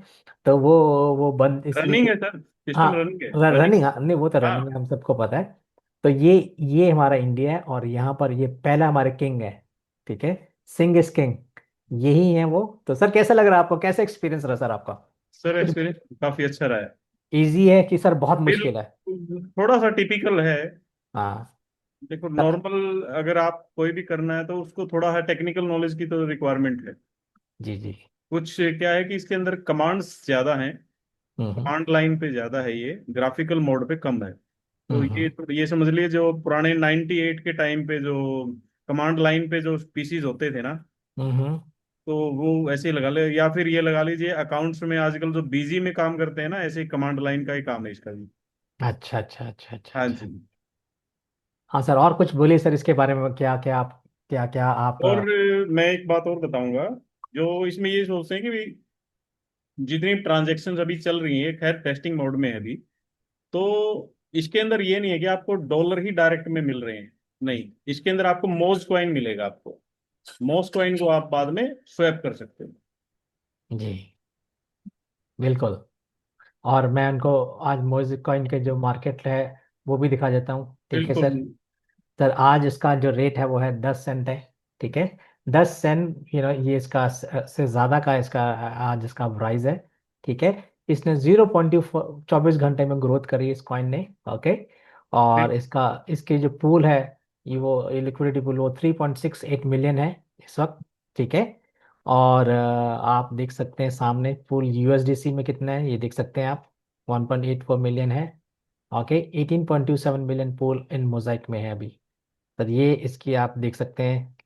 तो वो बंद रनिंग इसलिए। है सर, हाँ, सिस्टम रनिंग है, रनिंग। रनिंग, हाँ नहीं वो तो हाँ। रनिंग है, हम सबको पता है। तो ये हमारा इंडिया है, और यहाँ पर ये पहला हमारे किंग है, ठीक है। सिंह इज किंग, यही है वो। तो सर कैसा लग रहा है आपको, कैसा एक्सपीरियंस रहा सर आपका? सर कुछ एक्सपीरियंस काफी अच्छा रहा है। इजी है कि सर बहुत मुश्किल है? बिल्कुल थोड़ा सा टिपिकल है। हाँ, देखो, त- नॉर्मल अगर आप कोई भी करना है तो उसको थोड़ा है टेक्निकल नॉलेज की तो रिक्वायरमेंट है। जी जी। कुछ क्या है कि इसके अंदर कमांड्स ज्यादा हैं, हम्म। कमांड लाइन पे ज्यादा है, ये ग्राफिकल मोड पे कम है। तो हम्म। ये समझ लिए जो पुराने 98 के टाइम पे जो कमांड लाइन पे जो पीसीज होते थे ना, हम्म। तो वो ऐसे ही लगा ले, या फिर ये लगा लीजिए अकाउंट्स में आजकल जो बीजी में काम करते हैं ना, ऐसे कमांड लाइन का ही काम है इसका भी। अच्छा अच्छा अच्छा अच्छा हाँ अच्छा। जी। हाँ सर, और कुछ बोलिए सर इसके बारे में, क्या क्या आप, क्या क्या आप और मैं एक बात और बताऊंगा, जो इसमें ये सोचते हैं कि भी जितनी ट्रांजेक्शन अभी चल रही है, खैर टेस्टिंग मोड में है अभी, तो इसके अंदर ये नहीं है कि आपको डॉलर ही डायरेक्ट में मिल रहे हैं। नहीं, इसके अंदर आपको मोज कॉइन मिलेगा। आपको मोज कॉइन को आप बाद में स्वैप कर सकते हो। जी बिल्कुल। और मैं उनको आज मोज़ कॉइन के जो मार्केट है वो भी दिखा देता हूँ, ठीक है बिल्कुल। सर। सर आज इसका जो रेट है वो है 10 सेंट है, ठीक है। 10 सेंट, ये इसका से ज़्यादा का इसका आज इसका प्राइस है, ठीक है। इसने 0.24 घंटे में ग्रोथ करी इस कॉइन ने, ओके। और बिल- इसका इसकी जो पूल है, ये लिक्विडिटी पूल वो 3.68 मिलियन है इस वक्त, ठीक है। और आप देख सकते हैं सामने पूल यूएसडीसी में कितना है, ये देख सकते हैं आप, 1.84 मिलियन है, ओके। 18.27 मिलियन पूल इन मोजाइक में है अभी। सर ये इसकी आप देख सकते हैं,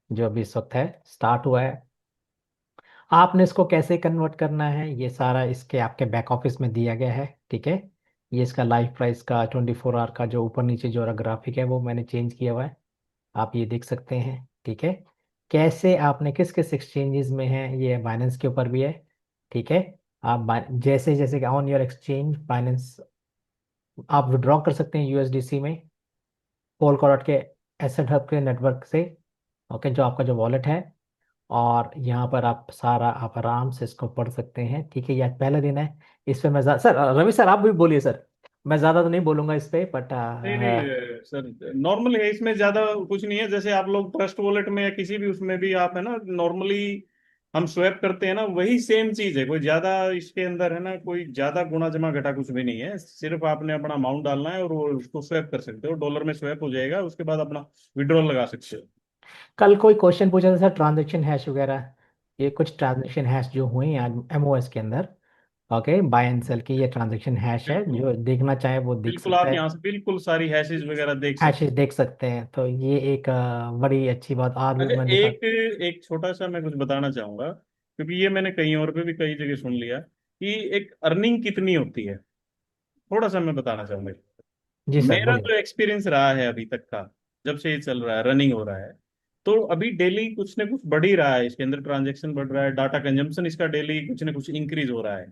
जो अभी इस वक्त है, स्टार्ट हुआ है। आपने इसको कैसे कन्वर्ट करना है ये सारा इसके आपके बैक ऑफिस में दिया गया है, ठीक है। ये इसका लाइव प्राइस का 24 आवर का जो ऊपर नीचे जो ग्राफिक है वो मैंने चेंज किया हुआ है, आप ये देख सकते हैं, ठीक है। कैसे आपने किस किस एक्सचेंजेस में है, ये बाइनेंस के ऊपर भी है, ठीक है। आप जैसे जैसे कि ऑन योर एक्सचेंज बाइनेंस आप विड्रॉ कर सकते हैं यूएसडीसी में पोलकॉडॉट के एसेट हब के नेटवर्क से, ओके, जो आपका जो वॉलेट है। और यहाँ पर आप सारा आप आराम से इसको पढ़ सकते हैं, ठीक है। ये आज पहला दिन है इस पे मैं सर रवि सर आप भी बोलिए सर, मैं ज़्यादा तो नहीं बोलूंगा इस पे बट नहीं नहीं सर, नॉर्मल है, इसमें ज्यादा कुछ नहीं है। जैसे आप लोग ट्रस्ट वॉलेट में या किसी भी उसमें भी आप है ना, नॉर्मली हम स्वैप करते हैं ना, वही सेम चीज है। कोई ज्यादा इसके अंदर है ना, कोई ज्यादा गुणा जमा घटा कुछ भी नहीं है। सिर्फ आपने अपना अमाउंट डालना है और वो उसको स्वैप कर सकते हो, डॉलर में स्वैप हो जाएगा, उसके बाद अपना विड्रॉल लगा सकते हो। कल कोई क्वेश्चन पूछा था सर ट्रांजैक्शन हैश वगैरह, ये कुछ ट्रांजैक्शन हैश जो हुए हैं आज एमओएस के अंदर, ओके, बाय एंड सेल की ये ट्रांजैक्शन हैश है, बिल्कुल। जो देखना चाहे वो देख बिल्कुल, सकता आप है, यहाँ से बिल्कुल सारी हैशेज वगैरह देख सकते हैशेस देख सकते हैं। तो ये एक बड़ी अच्छी बात आज हैं। भी अच्छा, मैं दिखा। एक एक छोटा सा मैं कुछ बताना चाहूंगा, क्योंकि ये मैंने कहीं और पे भी कई जगह सुन लिया कि एक अर्निंग कितनी होती है। थोड़ा सा मैं बताना चाहूंगा। जी सर मेरा बोलिए। जो एक्सपीरियंस रहा है अभी तक का, जब से ये चल रहा है, रनिंग हो रहा है, तो अभी डेली कुछ ना कुछ बढ़ ही रहा है। इसके अंदर ट्रांजैक्शन बढ़ रहा है, डाटा कंजम्पशन इसका डेली कुछ ना कुछ इंक्रीज हो रहा है,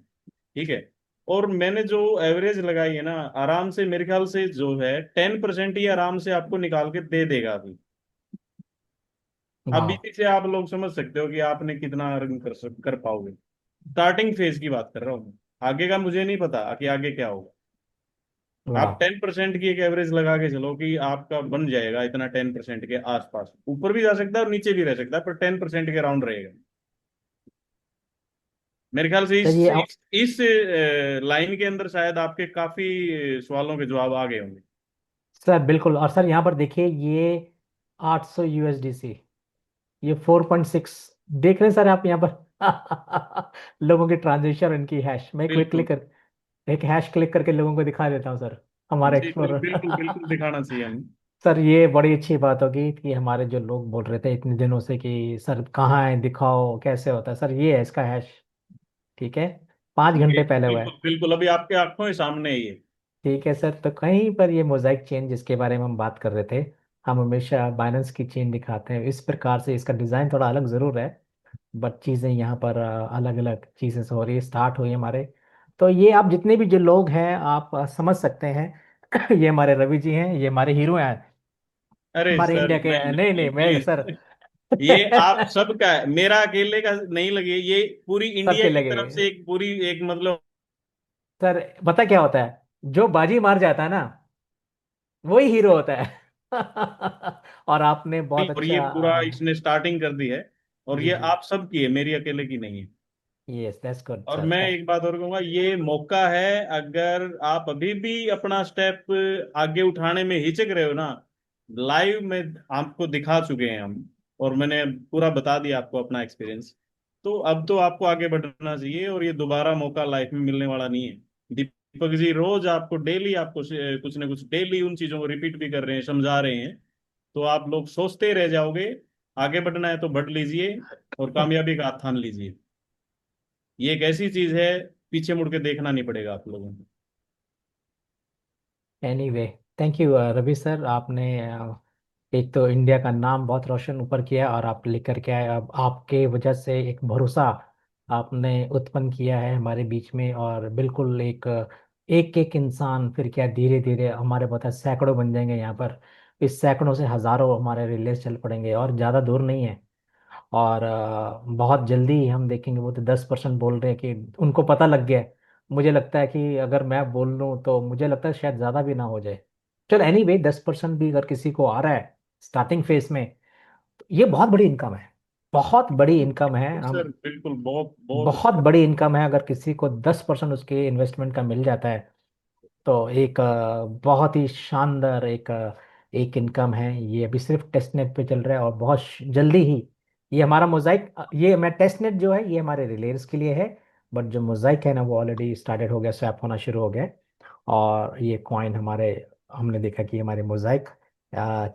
ठीक है। और मैंने जो एवरेज लगाई है ना, आराम से मेरे ख्याल से जो है 10% ही आराम से आपको निकाल के दे देगा अभी। अभी वाह। से आप लोग समझ सकते हो कि आपने कितना अर्न कर पाओगे। स्टार्टिंग फेज की बात कर रहा हूँ मैं। आगे का मुझे नहीं पता कि आगे क्या होगा। आप वाह। 10% की एक एवरेज लगा के चलो कि आपका बन जाएगा इतना, 10% के आसपास। ऊपर भी जा सकता है और नीचे भी रह सकता है, पर 10% के अराउंड रहेगा। मेरे ख्याल से सर ये इस लाइन के अंदर शायद आपके काफी सवालों के जवाब आ गए होंगे। सर बिल्कुल, और सर यहाँ पर देखिए ये 800 यूएसडीसी, ये 4.6, देख रहे हैं सर आप यहाँ पर लोगों की ट्रांजेक्शन, इनकी हैश मैं क्विकली बिल्कुल। कर एक हैश क्लिक करके लोगों को दिखा देता हूँ सर, हमारे जी बिल्कुल बिल्कुल एक्सप्लोरर। दिखाना चाहिए हमें। सर ये बड़ी अच्छी बात होगी कि हमारे जो लोग बोल रहे थे इतने दिनों से कि सर कहाँ है, दिखाओ कैसे होता है, सर ये है इसका हैश, ठीक है। 5 घंटे पहले हुआ बिल्कुल है, बिल्कुल, अभी आपके आंखों के सामने है ये। ठीक है सर। तो कहीं पर ये मोजाइक चेन जिसके बारे में हम बात कर रहे थे, हम हमेशा बाइनेंस की चेन दिखाते हैं इस प्रकार से, इसका डिज़ाइन थोड़ा अलग ज़रूर है बट चीज़ें यहाँ पर अलग अलग चीज़ें से हो रही है, स्टार्ट हुई है हमारे। तो ये आप जितने भी जो लोग हैं आप समझ सकते हैं ये हमारे रवि जी हैं, ये हमारे हीरो हैं अरे हमारे सर, इंडिया के। नहीं नहीं नहीं नहीं नहीं मैं सर प्लीज, ये आप सबका है, मेरा अकेले का नहीं लगे। ये पूरी इंडिया सबके की लगे। तरफ से एक पूरी एक मतलब। सर पता क्या होता है, जो बाजी मार जाता है ना वही हीरो होता है और आपने बहुत और ये अच्छा पूरा इसने स्टार्टिंग कर दी है, और जी ये जी। आप सबकी है, मेरी अकेले की नहीं है। यस दैट्स गुड और सर। मैं एक बात और कहूंगा, ये मौका है, अगर आप अभी भी अपना स्टेप आगे उठाने में हिचक रहे हो ना, लाइव में आपको दिखा चुके हैं हम, और मैंने पूरा बता दिया आपको अपना एक्सपीरियंस। तो अब तो आपको आगे बढ़ना चाहिए, और ये दोबारा मौका लाइफ में मिलने वाला नहीं है। दीपक जी रोज आपको डेली आपको कुछ ना कुछ डेली उन चीजों को रिपीट भी कर रहे हैं, समझा रहे हैं। तो आप लोग सोचते रह जाओगे। आगे बढ़ना है तो बढ़ लीजिए, और कामयाबी का हाथ थाम लीजिए। ये एक ऐसी चीज है, पीछे मुड़ के देखना नहीं पड़ेगा आप लोगों को। Anyway, thank you Ravi sir. आपने एक तो इंडिया का नाम बहुत रोशन ऊपर किया और आप लेकर के आए। अब आपके वजह से एक भरोसा आपने उत्पन्न किया है हमारे बीच में, और बिल्कुल एक एक एक इंसान फिर क्या धीरे धीरे हमारे पता सैकड़ों बन जाएंगे यहाँ पर। इस सैकड़ों से हजारों हमारे रिले चल पड़ेंगे और ज़्यादा दूर नहीं है। और बहुत जल्दी ही हम देखेंगे। वो तो 10% बोल रहे हैं कि उनको पता लग गया है। मुझे लगता है कि अगर मैं बोल लूँ तो मुझे लगता है शायद ज़्यादा भी ना हो जाए। चल एनीवे, 10% भी अगर किसी को आ रहा है स्टार्टिंग फेज में, तो ये बहुत बड़ी इनकम है। बहुत बड़ी इनकम है। बिल्कुल हम सर, बिल्कुल, बहुत बहुत बहुत बड़ी इनकम है अगर किसी को 10% उसके इन्वेस्टमेंट का मिल जाता है। तो एक बहुत ही शानदार एक इनकम है। ये अभी सिर्फ टेस्ट नेट पे चल रहा है और बहुत जल्दी ही ये हमारा मोजाइक, ये मैं टेस्ट नेट जो है ये हमारे रिलेयर्स के लिए है। बट जो मोजाइक है ना वो ऑलरेडी स्टार्टेड हो गया, स्वैप होना शुरू हो गया है। और ये कॉइन हमारे, हमने देखा कि हमारे मोजाइक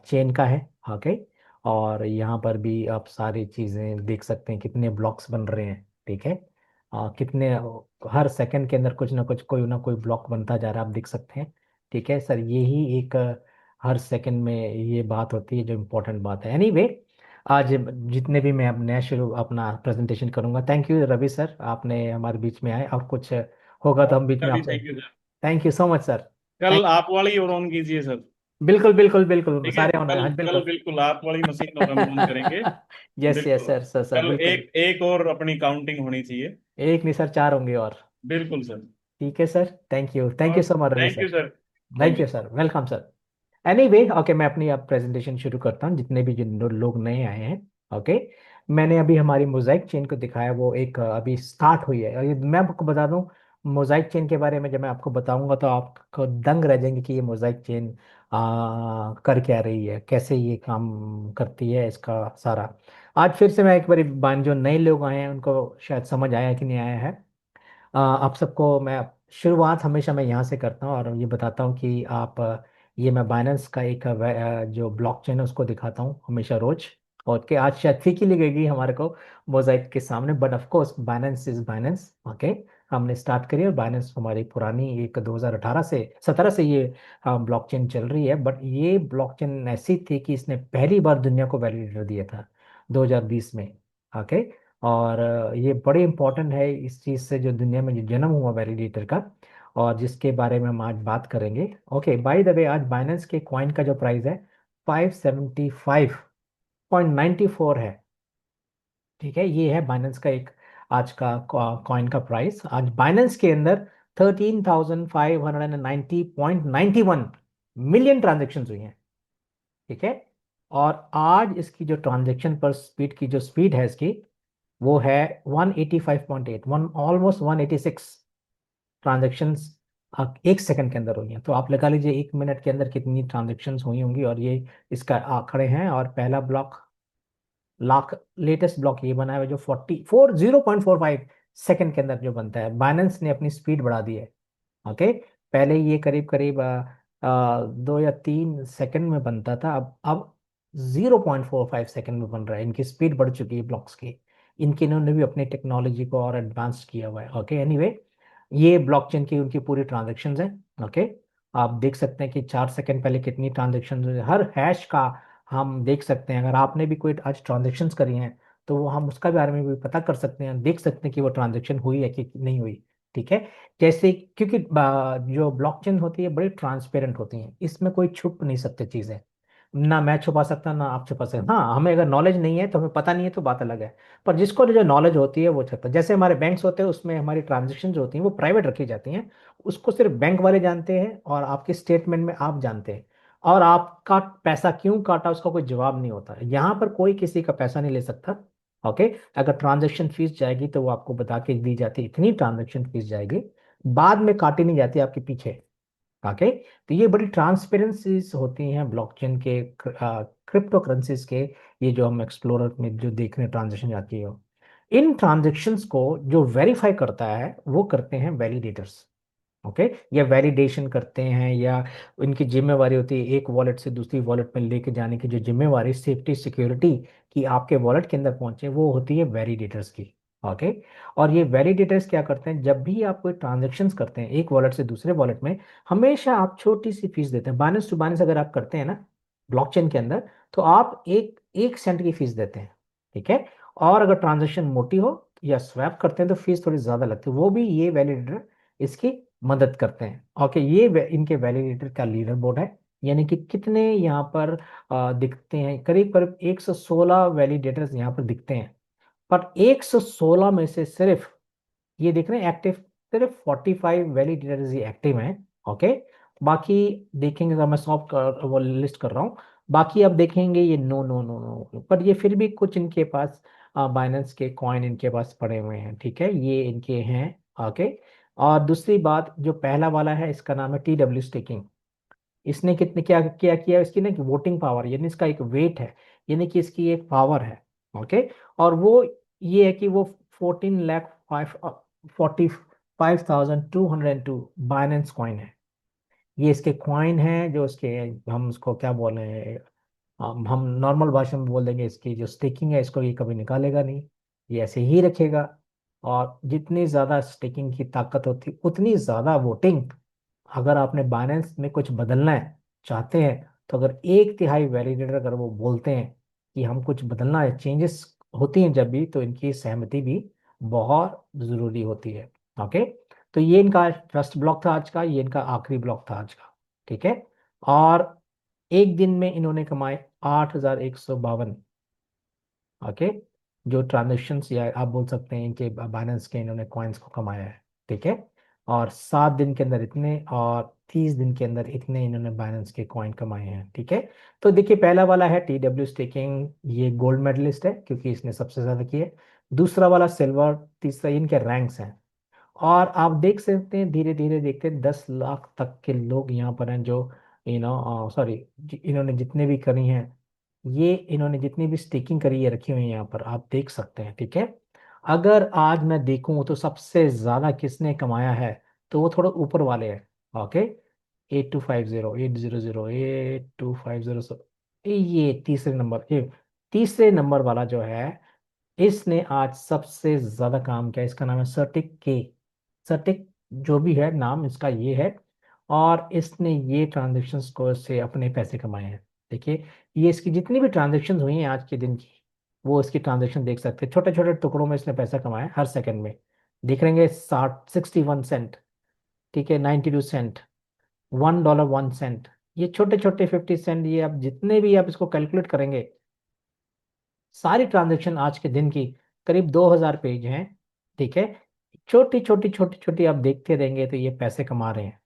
चेन का है। ओके। और यहाँ पर भी आप सारी चीज़ें देख सकते हैं, कितने ब्लॉक्स बन रहे हैं। ठीक है। कितने हर सेकंड के अंदर कुछ ना कुछ कोई ना कोई ब्लॉक बनता जा रहा है, आप देख सकते हैं। ठीक है सर, यही एक हर सेकंड में ये बात होती है जो इम्पोर्टेंट बात है। एनीवे, आज जितने भी मैं अब नया शुरू अपना प्रेजेंटेशन करूंगा। थैंक यू रवि सर, आपने हमारे बीच में आए। और कुछ होगा तो हम बीच में भी आपसे। Thank you sir. Thank you so much sir. कल थैंक आप वाली और ऑन कीजिए सर। बिल्कुल बिल्कुल बिल्कुल, ठीक है, सारे होना कल हाँ कल बिल्कुल। बिल्कुल आप वाली मशीन और हम ऑन करेंगे। यस यस बिल्कुल। सर, सर सर कल बिल्कुल। एक एक और अपनी काउंटिंग होनी चाहिए। एक नहीं सर, चार होंगे और। बिल्कुल सर। ठीक है सर, थैंक यू और so much Ravi thank sir. You sir. Thank thank you you. Sir, welcome sir. Anyway okay, मैं अपनी अब प्रेजेंटेशन शुरू करता हूँ। जितने भी जिन लोग नए आए हैं, ओके। मैंने अभी हमारी मोजाइक चेन को दिखाया, वो एक अभी स्टार्ट हुई है। और ये मैं आपको बता दूं, मोजाइक चेन के बारे में जब मैं आपको बताऊंगा तो आपको दंग रह जाएंगे कि ये मोजाइक चेन कर क्या रही है, कैसे ये काम करती है, इसका सारा। आज फिर से मैं एक बार जो नए लोग आए हैं उनको शायद समझ आया कि नहीं आया है। आप सबको मैं शुरुआत हमेशा मैं यहाँ से करता हूँ और ये बताता हूँ कि आप ये मैं बाइनेंस का एक जो ब्लॉकचेन है उसको दिखाता हूँ हमेशा रोज। और कि आज शायद फीकी लगेगी हमारे को मोजाइक के सामने, but of course Binance is Binance. Okay. हमने स्टार्ट करी और बाइनेंस हमारी पुरानी एक 2018 से 17 से ये ब्लॉकचेन चल रही है। बट ये ब्लॉकचेन ऐसी थी कि इसने पहली बार दुनिया को वैलिडेटर दिया था 2020 में। ओके। और ये बड़े इंपॉर्टेंट है इस चीज़ से, जो दुनिया में जो जन्म हुआ वैलिडेटर का, और जिसके बारे में हम आज बात करेंगे। ओके, बाय द वे, आज बाइनेंस के कॉइन का जो प्राइस है 575.94 है। ठीक है, ये है बाइनेंस का एक आज का कॉइन का प्राइस। आज बाइनेंस के अंदर 13,590.91 मिलियन ट्रांजेक्शन हुई हैं। ठीक है। और आज इसकी जो ट्रांजेक्शन पर स्पीड की जो स्पीड है इसकी, वो है 185.8, ऑलमोस्ट 186 ट्रांजेक्शंस एक सेकंड के अंदर हुई हैं। तो आप लगा लीजिए एक मिनट के अंदर कितनी ट्रांजेक्शन्स हुई होंगी। और ये इसका आंकड़े हैं। और पहला ब्लॉक लाख लेटेस्ट ब्लॉक ये बना है जो 0.45 सेकंड के अंदर जो बनता है। बाइनेंस ने अपनी स्पीड बढ़ा दी है। ओके। पहले ये करीब करीब 2 या 3 सेकंड में बनता था, अब 0.45 सेकंड में बन रहा है। इनकी स्पीड बढ़ चुकी है ब्लॉक्स की। इनके इन्होंने भी अपनी टेक्नोलॉजी को और एडवांस किया हुआ है। ओके। एनीवे, ये ब्लॉकचेन की उनकी पूरी ट्रांजेक्शन्स है। ओके। आप देख सकते हैं कि 4 सेकंड पहले कितनी ट्रांजेक्शन, हर हैश का हम देख सकते हैं। अगर आपने भी कोई आज ट्रांजेक्शन्स करी हैं तो वो हम उसका बारे में भी पता कर सकते हैं, देख सकते हैं कि वो ट्रांजेक्शन हुई है कि नहीं हुई। ठीक है। जैसे क्योंकि जो ब्लॉकचेन होती है बड़ी ट्रांसपेरेंट होती हैं, इसमें कोई छुप नहीं सकते चीज़ें। ना मैं छुपा सकता ना आप छुपा सकते। हाँ, हमें अगर नॉलेज नहीं है तो हमें पता नहीं है तो बात अलग है। पर जिसको जो नॉलेज होती है वो छुपता है। जैसे हमारे बैंक्स होते हैं उसमें हमारी ट्रांजेक्शन जो होती हैं वो प्राइवेट रखी जाती हैं। उसको सिर्फ बैंक वाले जानते हैं और आपके स्टेटमेंट में आप जानते हैं। और आपका पैसा क्यों काटा उसका कोई जवाब नहीं होता। यहाँ पर कोई किसी का पैसा नहीं ले सकता। ओके। अगर ट्रांजेक्शन फीस जाएगी तो वो आपको बता के दी जाती है, इतनी ट्रांजेक्शन फीस जाएगी, बाद में काटी नहीं जाती आपके पीछे। ओके। तो ये बड़ी ट्रांसपेरेंसीज होती हैं ब्लॉकचेन के, क्रिप्टो करेंसीज के। ये जो हम एक्सप्लोरर में जो देख रहे हैं ट्रांजेक्शन जाती है, इन ट्रांजेक्शन्स को जो वेरीफाई करता है वो करते हैं वैलिडेटर्स। ओके, या वैलिडेशन करते हैं, या उनकी जिम्मेवारी होती है एक वॉलेट से दूसरी वॉलेट में लेके जाने की जो जिम्मेवारी सेफ्टी सिक्योरिटी की आपके वॉलेट के अंदर पहुंचे, वो होती है वैलिडेटर्स की। ओके। और ये वैलिडेटर्स क्या करते हैं, जब भी आप कोई ट्रांजेक्शन्स करते हैं एक वॉलेट से दूसरे वॉलेट में, हमेशा आप छोटी सी फीस देते हैं। बाइनेंस टू बाइनेंस अगर आप करते हैं ना ब्लॉकचेन के अंदर, तो आप एक एक सेंट की फीस देते हैं, ठीक है। और अगर ट्रांजेक्शन मोटी हो या स्वैप करते हैं तो फीस थोड़ी ज्यादा लगती है, वो भी ये वैलिडेटर इसकी मदद करते हैं। ओके, ये इनके वैलिडेटर का लीडर बोर्ड है, यानी कि कितने यहाँ पर दिखते हैं, करीब करीब 116 वैलिडेटर्स यहाँ पर दिखते हैं। पर 116 में से सिर्फ ये देख रहे हैं एक्टिव, सिर्फ 45 वैलिडेटर्स ये एक्टिव हैं। ओके। बाकी देखेंगे, अगर मैं सॉफ्ट वो लिस्ट कर रहा हूँ, बाकी आप देखेंगे ये नो नो नो नो, पर ये फिर भी कुछ इनके पास बाइनेंस के कॉइन इनके पास पड़े हुए हैं, ठीक है, ये इनके हैं। ओके। और दूसरी बात, जो पहला वाला है इसका नाम है TW स्टेकिंग। इसने कितने क्या क्या किया, इसकी ना वोटिंग पावर, यानी इसका एक वेट है, यानी कि इसकी एक पावर है। ओके। और वो ये है कि वो 14,45,202 बाइनेंस कॉइन है। ये इसके कॉइन है, जो इसके, हम उसको क्या बोल रहे हैं, हम नॉर्मल भाषा में बोल देंगे, इसकी जो स्टेकिंग है इसको ये कभी निकालेगा नहीं, ये ऐसे ही रखेगा। और जितनी ज़्यादा स्टेकिंग की ताकत होती उतनी ज़्यादा वोटिंग। अगर आपने बाइनेंस में कुछ बदलना है चाहते हैं, तो अगर 1/3 वैलिडेटर अगर वो बोलते हैं कि हम कुछ बदलना है, चेंजेस होती हैं जब भी, तो इनकी सहमति भी बहुत ज़रूरी होती है। ओके। तो ये इनका फर्स्ट ब्लॉक था आज का, ये इनका आखिरी ब्लॉक था आज का, ठीक है। और एक दिन में इन्होंने कमाए 8,152। ओके, जो ट्रांजेक्शन्स या आप बोल सकते हैं इनके बाइनेंस के, इन्होंने कॉइन्स को कमाया है, ठीक है। और 7 दिन के अंदर इतने, और 30 दिन के अंदर इतने इन्होंने बाइनेंस के कॉइन कमाए हैं, ठीक है। तो देखिए, पहला वाला है TW स्टेकिंग, ये गोल्ड मेडलिस्ट है क्योंकि इसने सबसे ज्यादा किए। दूसरा वाला सिल्वर, तीसरा, इनके रैंक्स हैं। और आप देख सकते हैं धीरे धीरे देखते हैं 10 लाख तक के लोग यहाँ पर हैं, जो सॉरी, इन्होंने जितने भी करी हैं, ये इन्होंने जितनी भी स्टेकिंग करी है रखी हुई है यहाँ पर, आप देख सकते हैं, ठीक है। अगर आज मैं देखूं तो सबसे ज्यादा किसने कमाया है, तो वो थोड़ा ऊपर वाले हैं। ओके, 8250, 800, 8250, ये तीसरे नंबर वाला जो है, इसने आज सबसे ज्यादा काम किया। इसका नाम है सर्टिक, जो भी है नाम इसका ये है। और इसने ये ट्रांजेक्शन्स को से अपने पैसे कमाए हैं। देखिए, ये इसकी जितनी भी ट्रांजेक्शन्स हुई हैं आज के दिन की, वो इसकी ट्रांजेक्शन देख सकते हैं, छोटे छोटे टुकड़ों में इसने पैसा कमाया हर सेकंड में। देख रहेंगे 61 सेंट, ठीक है, 92 सेंट, $1, 1 सेंट, ये छोटे छोटे 50 सेंट, ये आप जितने भी आप इसको कैलकुलेट करेंगे, सारी ट्रांजेक्शन आज के दिन की करीब 2,000 पेज हैं, ठीक है। छोटी छोटी छोटी छोटी आप देखते रहेंगे तो ये पैसे कमा रहे हैं,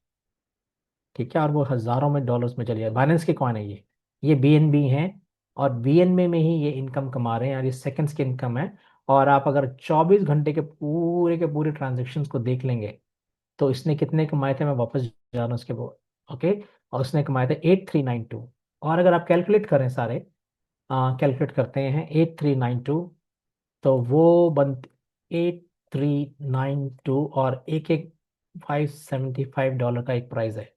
ठीक है। और वो हजारों में डॉलर्स में चली जाए, बाइनेंस के कॉइन है ये BNB हैं। और BNB में ही ये इनकम कमा रहे हैं, और ये सेकंड्स की इनकम है। और आप अगर 24 घंटे के पूरे ट्रांजेक्शन्स को देख लेंगे, तो इसने कितने कमाए थे, मैं वापस जा रहा हूँ उसके वो। ओके, और उसने कमाए थे 8392। और अगर आप कैलकुलेट करें सारे, कैलकुलेट करते हैं 8392, तो वो बन $8392, और एक एक $575 का एक प्राइस है।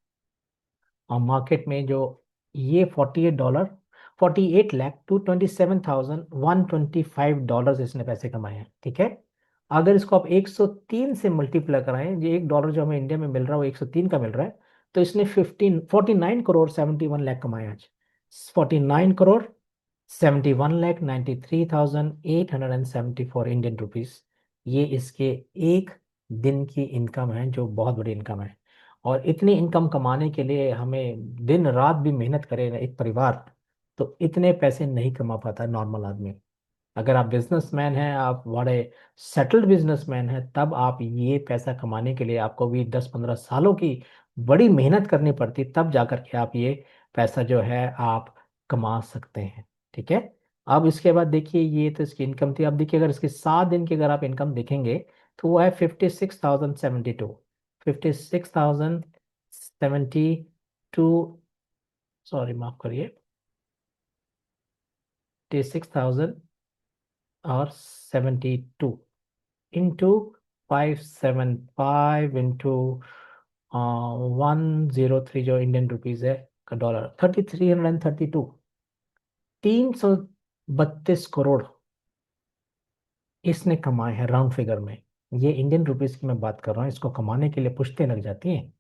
और मार्केट में जो ये $48, 48,227,125 इसने पैसे कमाए हैं, ठीक है। अगर इसको आप 103 से मल्टीप्लाई कराएं, ये $1 जो हमें इंडिया में मिल रहा है वो 103 का मिल रहा है, तो इसने 49 करोड़ 71 लाख कमाए आज। 49 करोड़ 71 लाख 93,874 इंडियन रुपीस, ये इसके एक दिन की इनकम है, जो बहुत बड़ी इनकम है। और इतनी इनकम कमाने के लिए हमें दिन रात भी मेहनत करे ना एक परिवार, तो इतने पैसे नहीं कमा पाता नॉर्मल आदमी। अगर आप बिजनेसमैन हैं, आप बड़े सेटल्ड बिजनेसमैन हैं, तब आप ये पैसा कमाने के लिए आपको भी 10-15 सालों की बड़ी मेहनत करनी पड़ती, तब जाकर के आप ये पैसा जो है आप कमा सकते हैं, ठीक है। अब इसके बाद देखिए, ये तो इसकी इनकम थी। अब देखिए, अगर इसके 7 दिन की अगर आप इनकम देखेंगे, तो वो है 56,072, 56,000 72, सॉरी माफ करिए, 86,000 और 72 इंटू 575 इंटू 103 जो इंडियन रुपीज है का डॉलर, 3,332, 332 करोड़ इसने कमाए हैं राउंड फिगर में। ये इंडियन रुपीस की मैं बात कर रहा हूँ, इसको कमाने के लिए पुश्तें लग जाती हैं।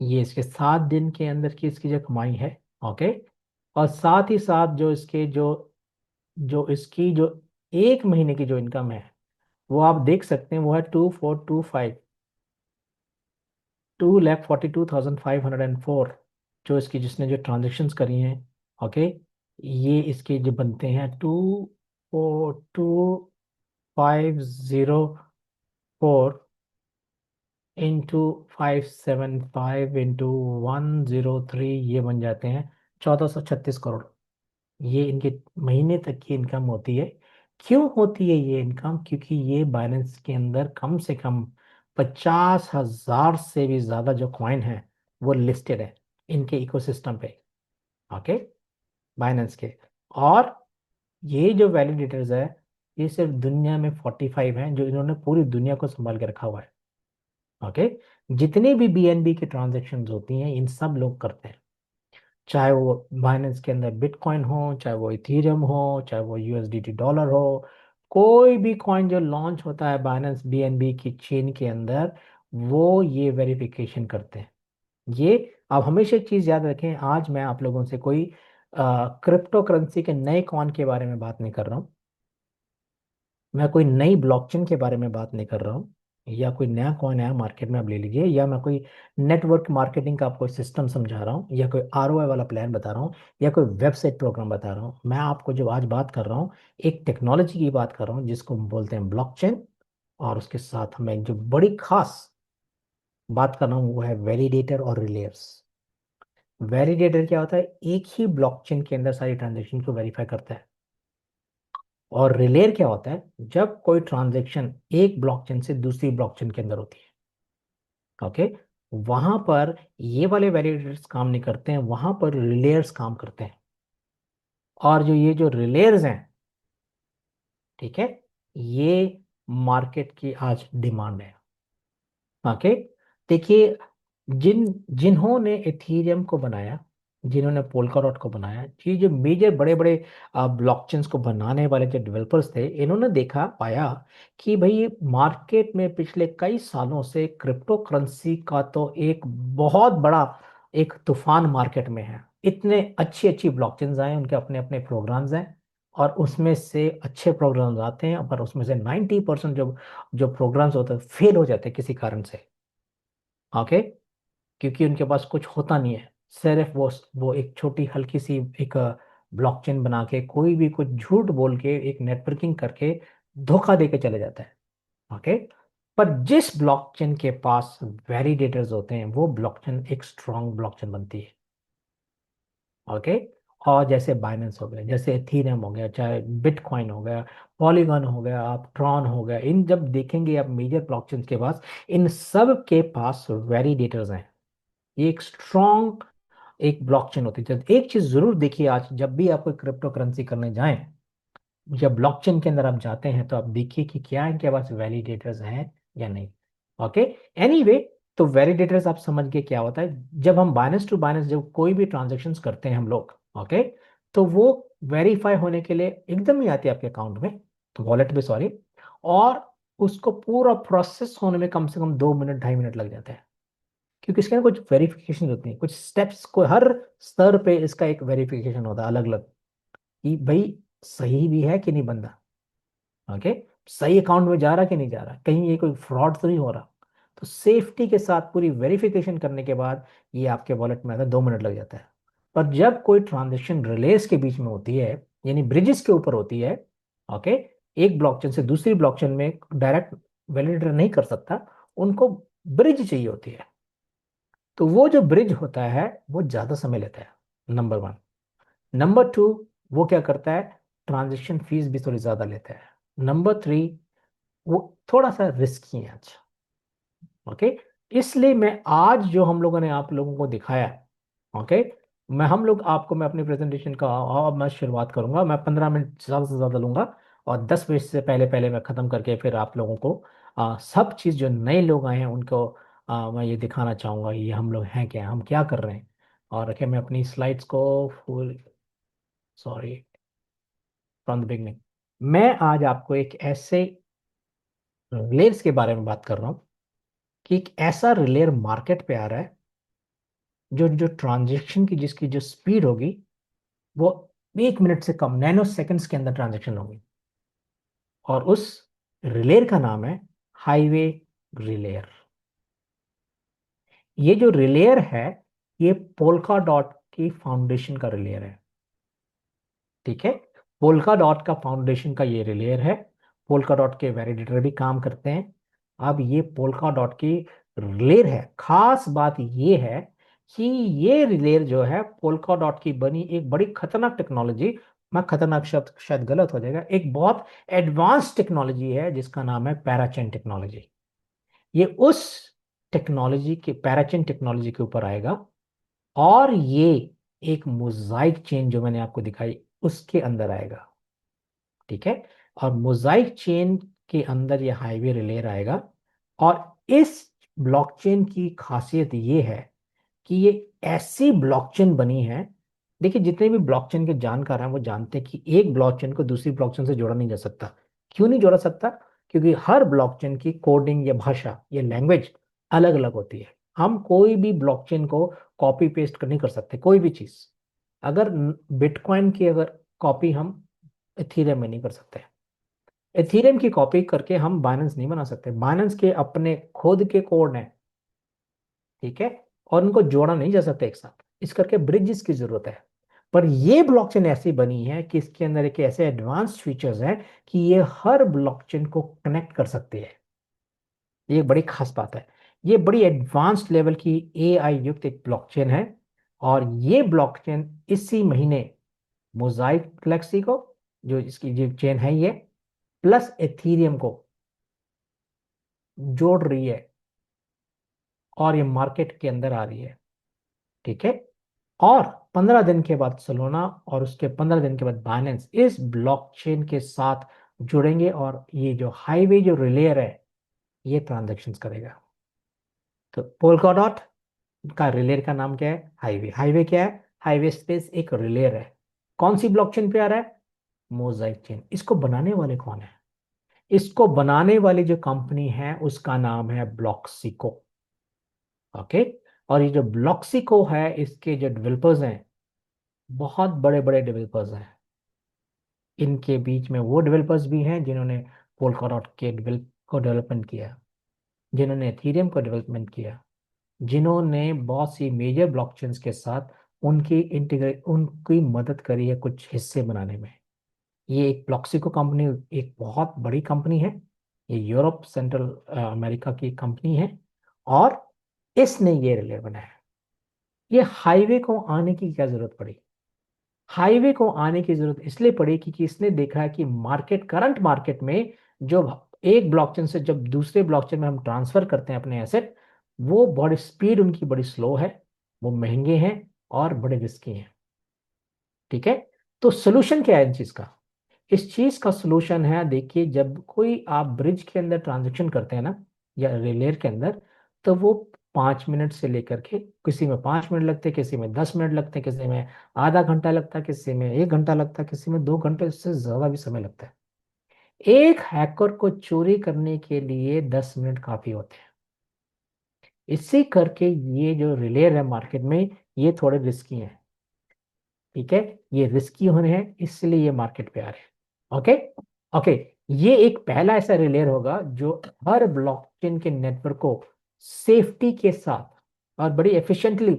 ये इसके 7 दिन के अंदर की इसकी जो कमाई है, ओके। और साथ ही साथ जो इसके जो जो इसकी जो 1 महीने की जो इनकम है वो आप देख सकते हैं, वो है 2425, 2,42,504 जो इसकी जिसने जो ट्रांजेक्शन्स करी हैं, ओके। ये इसके जो बनते हैं 242,504 इंटू 575 इंटू 103, ये बन जाते हैं 1,436 करोड़। ये इनके महीने तक की इनकम होती है। क्यों होती है ये इनकम? क्योंकि ये बाइनेंस के अंदर कम से कम 50,000 से भी ज़्यादा जो कॉइन है वो लिस्टेड है इनके इकोसिस्टम पे, ओके, बाइनेंस के। और ये जो वैलिडेटर्स है ये सिर्फ दुनिया में 45 हैं जो इन्होंने पूरी दुनिया को संभाल के रखा हुआ है, ओके। जितनी भी बीएनबी की ट्रांजेक्शन्स होती हैं इन सब लोग करते हैं, चाहे वो बाइनेंस के अंदर बिटकॉइन हो, चाहे वो इथेरियम हो, चाहे वो यूएसडीटी डॉलर हो, कोई भी कॉइन जो लॉन्च होता है बाइनेंस बीएनबी की चेन के अंदर, वो ये वेरिफिकेशन करते हैं। ये आप हमेशा एक चीज याद रखें, आज मैं आप लोगों से कोई क्रिप्टो करेंसी के नए कॉइन के बारे में बात नहीं कर रहा हूँ, मैं कोई नई ब्लॉकचेन के बारे में बात नहीं कर रहा हूँ, या कोई नया कॉइन आया मार्केट में आप ले लीजिए, या मैं कोई नेटवर्क मार्केटिंग का आपको सिस्टम समझा रहा हूँ, या कोई आरओआई वाला प्लान बता रहा हूँ, या कोई वेबसाइट प्रोग्राम बता रहा हूँ। मैं आपको जो आज बात कर रहा हूँ एक टेक्नोलॉजी की बात कर रहा हूँ जिसको हम बोलते हैं ब्लॉकचेन। और उसके साथ हमें जो बड़ी खास बात कर रहा हूँ वो है वैलिडेटर और रिलेयर्स। वैलिडेटर क्या होता है? एक ही ब्लॉकचेन के अंदर सारी ट्रांजेक्शन को वेरीफाई करता है। और रिलेयर क्या होता है? जब कोई ट्रांजैक्शन एक ब्लॉकचेन से दूसरी ब्लॉकचेन के अंदर होती है, ओके, वहां पर ये वाले वैलिडेटर्स काम नहीं करते हैं, वहां पर रिलेयर्स काम करते हैं। और जो ये जो रिलेयर्स हैं, ठीक है, ये मार्केट की आज डिमांड है, ओके। देखिए, जिन्होंने एथीरियम को बनाया, जिन्होंने पोल्काडॉट को बनाया, ये जो मेजर बड़े बड़े ब्लॉकचेन्स को बनाने वाले जो डेवलपर्स थे, इन्होंने देखा पाया कि भाई मार्केट में पिछले कई सालों से क्रिप्टो करेंसी का तो एक बहुत बड़ा एक तूफान मार्केट में है। इतने अच्छी अच्छी ब्लॉकचेन्स आए, उनके अपने अपने प्रोग्राम्स हैं, और उसमें से अच्छे प्रोग्राम्स आते हैं, पर उसमें से 90% जो जो प्रोग्राम्स होते हैं फेल हो जाते हैं किसी कारण से, ओके। क्योंकि उनके पास कुछ होता नहीं है, सिर्फ वो एक छोटी हल्की सी एक ब्लॉकचेन बना के कोई भी कुछ झूठ बोल के एक नेटवर्किंग करके धोखा दे के चले जाता है, ओके। पर जिस ब्लॉकचेन के पास वैलिडेटर्स होते हैं वो ब्लॉकचेन एक स्ट्रांग ब्लॉकचेन बनती है, ओके। और जैसे बाइनेंस हो गया, जैसे एथीरियम हो गया, चाहे बिटकॉइन हो गया, पॉलीगन हो गया, आप ट्रॉन हो गया, इन जब देखेंगे आप मेजर ब्लॉकचेन के पास, इन सब के पास वैलिडेटर्स हैं। ये एक स्ट्रॉन्ग एक ब्लॉकचेन होती है। तो एक चीज जरूर देखिए, आज जब भी आप कोई क्रिप्टो करेंसी करने जाएं, जब ब्लॉकचेन के अंदर आप जाते हैं तो आप देखिए कि क्या इनके पास वैलिडेटर्स हैं या नहीं, ओके। एनीवे, तो वैलिडेटर्स आप समझ गए क्या होता है। जब हम बाइनेंस टू बाइनेंस जब कोई भी ट्रांजेक्शन करते हैं हम लोग, ओके, तो वो वेरीफाई होने के लिए एकदम ही आती है आपके अकाउंट में, तो वॉलेट में, सॉरी। और उसको पूरा प्रोसेस होने में कम से कम 2 मिनट 2.5 मिनट लग जाते हैं, क्योंकि इसके अंदर कुछ वेरिफिकेशन होती है, कुछ स्टेप्स को हर स्तर पे इसका एक वेरिफिकेशन होता है अलग अलग, कि भाई सही भी है कि नहीं बंदा, ओके, सही अकाउंट में जा रहा कि नहीं जा रहा, कहीं ये कोई फ्रॉड तो नहीं हो रहा। तो सेफ्टी के साथ पूरी वेरिफिकेशन करने के बाद ये आपके वॉलेट में आता है, 2 मिनट लग जाता है। पर जब कोई ट्रांजेक्शन रिलेस के बीच में होती है, यानी ब्रिजेस के ऊपर होती है, ओके, एक ब्लॉकचेन से दूसरी ब्लॉकचेन में डायरेक्ट वैलिडेटर नहीं कर सकता, उनको ब्रिज चाहिए होती है। तो वो जो ब्रिज होता है वो ज्यादा समय लेता है, नंबर वन। नंबर टू, वो क्या करता है, ट्रांजेक्शन फीस भी थोड़ी ज्यादा लेता है। नंबर थ्री, वो थोड़ा सा रिस्की है, अच्छा, ओके। इसलिए मैं आज जो हम लोगों ने आप लोगों को दिखाया, ओके, मैं अपनी प्रेजेंटेशन का अब मैं शुरुआत करूंगा। मैं 15 मिनट ज़्यादा से ज़्यादा लूंगा और 10 मिनट से पहले पहले मैं ख़त्म करके फिर आप लोगों को सब चीज़ जो नए लोग आए हैं उनको मैं ये दिखाना चाहूँगा ये हम लोग हैं क्या, हम क्या कर रहे हैं। और रखे मैं अपनी स्लाइड्स को full, sorry, from the beginning. मैं आज आपको एक ऐसे रिलेयर्स के बारे में बात कर रहा हूँ कि एक ऐसा रिलेयर मार्केट पे आ रहा है जो जो ट्रांजेक्शन की जिसकी जो स्पीड होगी वो 1 मिनट से कम, नैनो सेकंड्स के अंदर ट्रांजेक्शन होगी। और उस रिलेयर का नाम है हाईवे रिलेयर। ये जो रिलेयर है ये पोल्का डॉट की फाउंडेशन का रिलेयर है। ठीक है, पोल्का डॉट का फाउंडेशन का ये रिलेयर है। पोल्का डॉट के वैलिडेटर भी काम करते हैं। अब ये पोल्का डॉट की रिलेयर है। खास बात ये है कि ये रिलेयर जो है पोल्का डॉट की बनी एक बड़ी खतरनाक टेक्नोलॉजी, मैं खतरनाक शब्द शायद गलत हो जाएगा, एक बहुत एडवांस टेक्नोलॉजी है जिसका नाम है पैराचेन टेक्नोलॉजी। ये उस टेक्नोलॉजी के पैराचेन टेक्नोलॉजी के ऊपर आएगा और ये एक मोजाइक चेन जो मैंने आपको दिखाई उसके अंदर आएगा। ठीक है, और मोजाइक चेन के अंदर ये हाईवे रिलेयर आएगा। और इस ब्लॉकचेन की खासियत ये है कि ये ऐसी ब्लॉकचेन बनी है। देखिए, जितने भी ब्लॉकचेन के जानकार हैं वो जानते हैं कि एक ब्लॉकचेन को दूसरी ब्लॉकचेन से जोड़ा नहीं जा सकता। क्यों नहीं जोड़ा सकता? क्योंकि हर ब्लॉकचेन की कोडिंग या भाषा या लैंग्वेज अलग अलग होती है। हम कोई भी ब्लॉकचेन को कॉपी पेस्ट नहीं कर सकते कोई भी चीज। अगर बिटकॉइन की अगर कॉपी हम इथीरियम में नहीं कर सकते, इथीरियम की कॉपी करके हम बाइनेंस नहीं बना सकते। बाइनेंस के अपने खुद के कोड हैं, ठीक है, और उनको जोड़ा नहीं जा सकता एक साथ, इस करके ब्रिजेस की जरूरत है। पर ये ब्लॉकचेन ऐसी बनी है कि इसके अंदर एक ऐसे एडवांस फीचर्स हैं कि ये हर ब्लॉकचेन को कनेक्ट कर सकती है। ये एक बड़ी खास बात है। ये बड़ी एडवांस्ड लेवल की एआई युक्त एक ब्लॉकचेन है। और ये ब्लॉकचेन इसी महीने मोजाइक गैलेक्सी को, जो इसकी जो चेन है ये, प्लस एथीरियम को जोड़ रही है और ये मार्केट के अंदर आ रही है। ठीक है, और 15 दिन के बाद सोलोना और उसके 15 दिन के बाद बाइनेंस इस ब्लॉकचेन के साथ जुड़ेंगे और ये जो हाईवे जो रिलेयर है ये ट्रांजेक्शन्स करेगा। तो पोल्काडॉट का रिलेयर का नाम क्या है? हाईवे। हाईवे क्या है? हाईवे स्पेस एक रिलेयर है। कौन सी ब्लॉकचेन पे आ रहा है? Mosaic chain. इसको बनाने वाले कौन है? इसको बनाने वाली जो कंपनी है उसका नाम है ब्लॉक्सिको। ओके, और ये जो ब्लॉक्सिको है इसके जो डेवलपर्स हैं बहुत बड़े बड़े डेवलपर्स हैं। इनके बीच में वो डेवलपर्स भी हैं जिन्होंने पोल्काडॉट के डेवलपमेंट किया, जिन्होंने एथीरियम को डेवलपमेंट किया, जिन्होंने बहुत सी मेजर ब्लॉकचेन्स के साथ उनकी मदद करी है कुछ हिस्से बनाने में। ये एक ब्लॉक्सिको कंपनी एक बहुत बड़ी कंपनी है। ये यूरोप सेंट्रल अमेरिका की कंपनी है और इसने ये रिले बनाया। ये हाईवे को आने की क्या जरूरत पड़ी? हाईवे को आने की जरूरत इसलिए पड़ी क्योंकि इसने देखा है कि करंट मार्केट में जो एक ब्लॉकचेन से जब दूसरे ब्लॉकचेन में हम ट्रांसफर करते हैं अपने एसेट, वो बड़ी स्पीड उनकी बड़ी स्लो है, वो महंगे हैं और बड़े रिस्की हैं। ठीक है, तो सोल्यूशन क्या है इन चीज का? इस चीज का सोल्यूशन है, देखिए, जब कोई आप ब्रिज के अंदर ट्रांजेक्शन करते हैं ना या रिलेयर के अंदर, तो वो 5 मिनट से लेकर के, किसी में 5 मिनट लगते हैं, किसी में 10 मिनट लगते हैं, किसी में आधा घंटा लगता है, किसी में 1 घंटा लगता है, किसी में 2 घंटे से ज्यादा भी समय लगता है। एक हैकर को चोरी करने के लिए 10 मिनट काफी होते हैं। इसी करके ये जो रिलेयर है मार्केट में ये थोड़े रिस्की हैं। ठीक है, ये रिस्की होने हैं इसलिए ये मार्केट पे आ रहे हैं। ओके, ओके, ये एक पहला ऐसा रिलेयर होगा जो हर ब्लॉकचेन के नेटवर्क को सेफ्टी के साथ और बड़ी एफिशिएंटली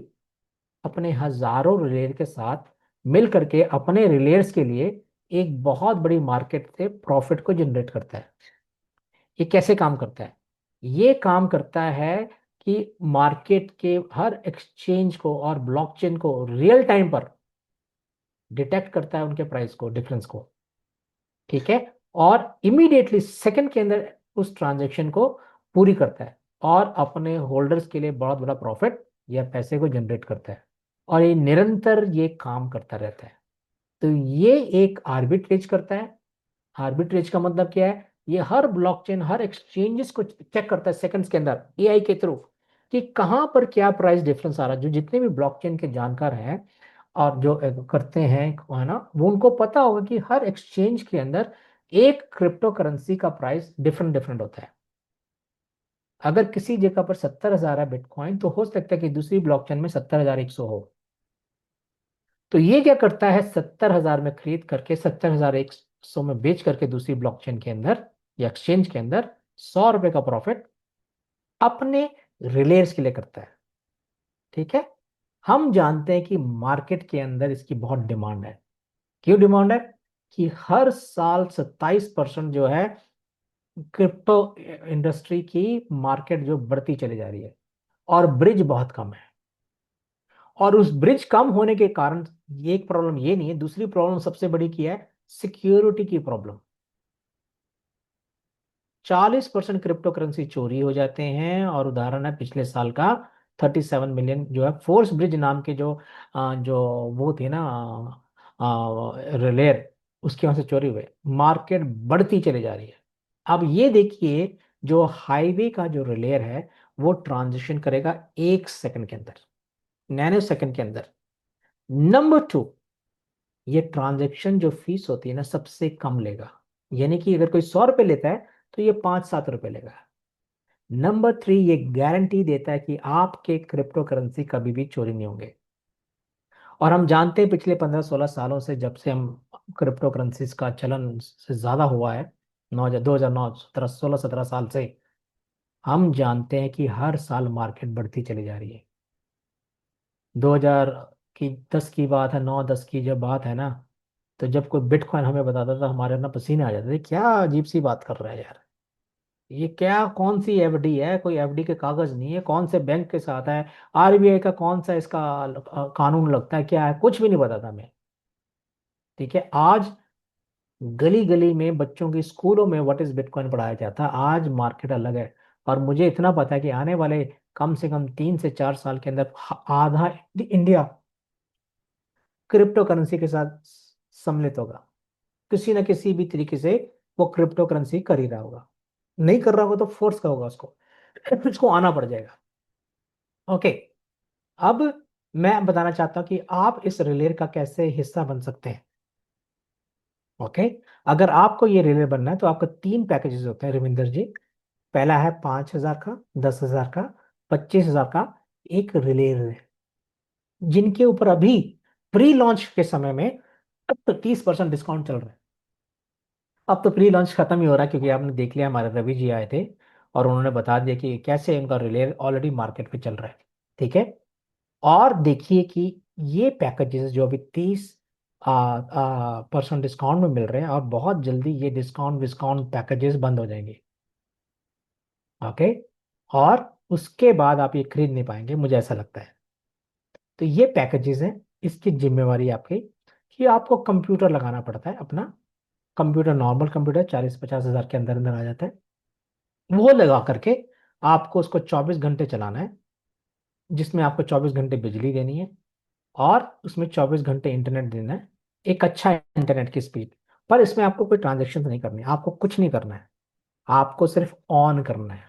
अपने हजारों रिलेयर के साथ मिल करके अपने रिलेयर्स के लिए एक बहुत बड़ी मार्केट से प्रॉफिट को जनरेट करता है। ये कैसे काम करता है? ये काम करता है कि मार्केट के हर एक्सचेंज को और ब्लॉकचेन को रियल टाइम पर डिटेक्ट करता है, उनके प्राइस को, डिफरेंस को। ठीक है, और इमीडिएटली सेकंड के अंदर उस ट्रांजेक्शन को पूरी करता है। और अपने होल्डर्स के लिए बहुत बड़ा प्रॉफिट या पैसे को जनरेट करता है, और ये निरंतर ये काम करता रहता है। तो ये एक आर्बिट्रेज करता है। आर्बिट्रेज का मतलब क्या है? ये हर ब्लॉकचेन, हर एक्सचेंजेस को चेक करता है सेकंड्स के अंदर एआई के थ्रू कि कहाँ पर क्या प्राइस डिफरेंस आ रहा है। जो जितने भी ब्लॉकचेन के जानकार हैं और जो करते हैं, है ना, वो उनको पता होगा कि हर एक्सचेंज के अंदर एक क्रिप्टो करेंसी का प्राइस डिफरेंट डिफरेंट होता है। अगर किसी जगह पर 70,000 है बिटकॉइन, तो हो सकता है कि दूसरी ब्लॉकचेन में 70,100 हो। तो ये क्या करता है, 70,000 में खरीद करके 70,100 में बेच करके दूसरी ब्लॉकचेन के अंदर या एक्सचेंज के अंदर 100 रुपए का प्रॉफिट अपने रिलेयर्स के लिए करता है। ठीक है। हम जानते हैं कि मार्केट के अंदर इसकी बहुत डिमांड है। क्यों डिमांड है? कि हर साल 27% जो है क्रिप्टो इंडस्ट्री की मार्केट जो बढ़ती चली जा रही है, और ब्रिज बहुत कम है। और उस ब्रिज कम होने के कारण ये एक प्रॉब्लम ये नहीं है, दूसरी प्रॉब्लम सबसे बड़ी की है सिक्योरिटी की प्रॉब्लम। 40% क्रिप्टो करेंसी चोरी हो जाते हैं, और उदाहरण है पिछले साल का 37 मिलियन जो है फोर्स ब्रिज नाम के जो वो थे ना रिलेयर, उसके वहां से चोरी हुए। मार्केट बढ़ती चली जा रही है। अब ये देखिए, जो हाईवे का जो रिलेयर है वो ट्रांजिशन करेगा 1 सेकंड के अंदर, नैनो सेकंड के अंदर। नंबर 2, ये ट्रांजैक्शन जो फीस होती है ना सबसे कम लेगा। यानी कि अगर कोई 100 रुपये लेता है तो ये 5-7 रुपये लेगा। नंबर 3, ये गारंटी देता है कि आपके क्रिप्टो करेंसी कभी भी चोरी नहीं होंगे। और हम जानते हैं पिछले 15-16 सालों से, जब से हम क्रिप्टो करेंसीज का चलन से ज्यादा हुआ है, 2009, 16-17 साल से, हम जानते हैं कि हर साल मार्केट बढ़ती चली जा रही है। 2000 की 10 की बात है, 9-10 की जब बात है ना, तो जब कोई बिटकॉइन हमें बताता था, हमारे ना पसीने आ जाते थे, क्या अजीब सी बात कर रहा है यार, ये क्या, कौन सी एफडी है, कोई एफडी के कागज नहीं है, कौन से बैंक के साथ है, आरबीआई का कौन सा इसका कानून लगता है, क्या है, कुछ भी नहीं पता था हमें। ठीक है। आज गली गली में बच्चों की स्कूलों में व्हाट इज बिटकॉइन पढ़ाया जाता है। आज मार्केट अलग है। और मुझे इतना पता है कि आने वाले कम से कम 3 से 4 साल के अंदर आधा इंडिया क्रिप्टो करेंसी के साथ सम्मिलित होगा। किसी ना किसी भी तरीके से वो क्रिप्टो करेंसी कर ही रहा होगा। नहीं कर रहा होगा तो फोर्स का होगा उसको, उसको आना पड़ जाएगा। ओके। अब मैं बताना चाहता हूं कि आप इस रिले का कैसे हिस्सा बन सकते हैं। ओके। अगर आपको ये रिले बनना है तो आपको 3 पैकेजेस होते हैं रविंदर जी। पहला है 5,000 का, 10,000 का, 25,000 का एक रिले, जिनके ऊपर अभी प्री लॉन्च के समय में 30% डिस्काउंट चल रहा है। अब तो प्री लॉन्च खत्म ही हो रहा है, क्योंकि आपने देख लिया हमारे रवि जी आए थे और उन्होंने बता दिया कि कैसे उनका रिले ऑलरेडी मार्केट पे चल रहा है। ठीक है। और देखिए कि ये पैकेजेस जो अभी 30% डिस्काउंट में मिल रहे हैं, और बहुत जल्दी ये डिस्काउंट डिस्काउंट पैकेजेस बंद हो जाएंगे। ओके। और उसके बाद आप ये खरीद नहीं पाएंगे, मुझे ऐसा लगता है। तो ये पैकेजेस हैं, इसकी जिम्मेवारी आपकी, कि आपको कंप्यूटर लगाना पड़ता है अपना। कंप्यूटर, नॉर्मल कंप्यूटर 40-50 हज़ार के अंदर अंदर आ जाता है। वो लगा करके आपको उसको 24 घंटे चलाना है, जिसमें आपको 24 घंटे बिजली देनी है, और उसमें 24 घंटे इंटरनेट देना है, एक अच्छा इंटरनेट की स्पीड। पर इसमें आपको कोई ट्रांजेक्शन नहीं करनी, आपको कुछ नहीं करना है। आपको सिर्फ ऑन करना है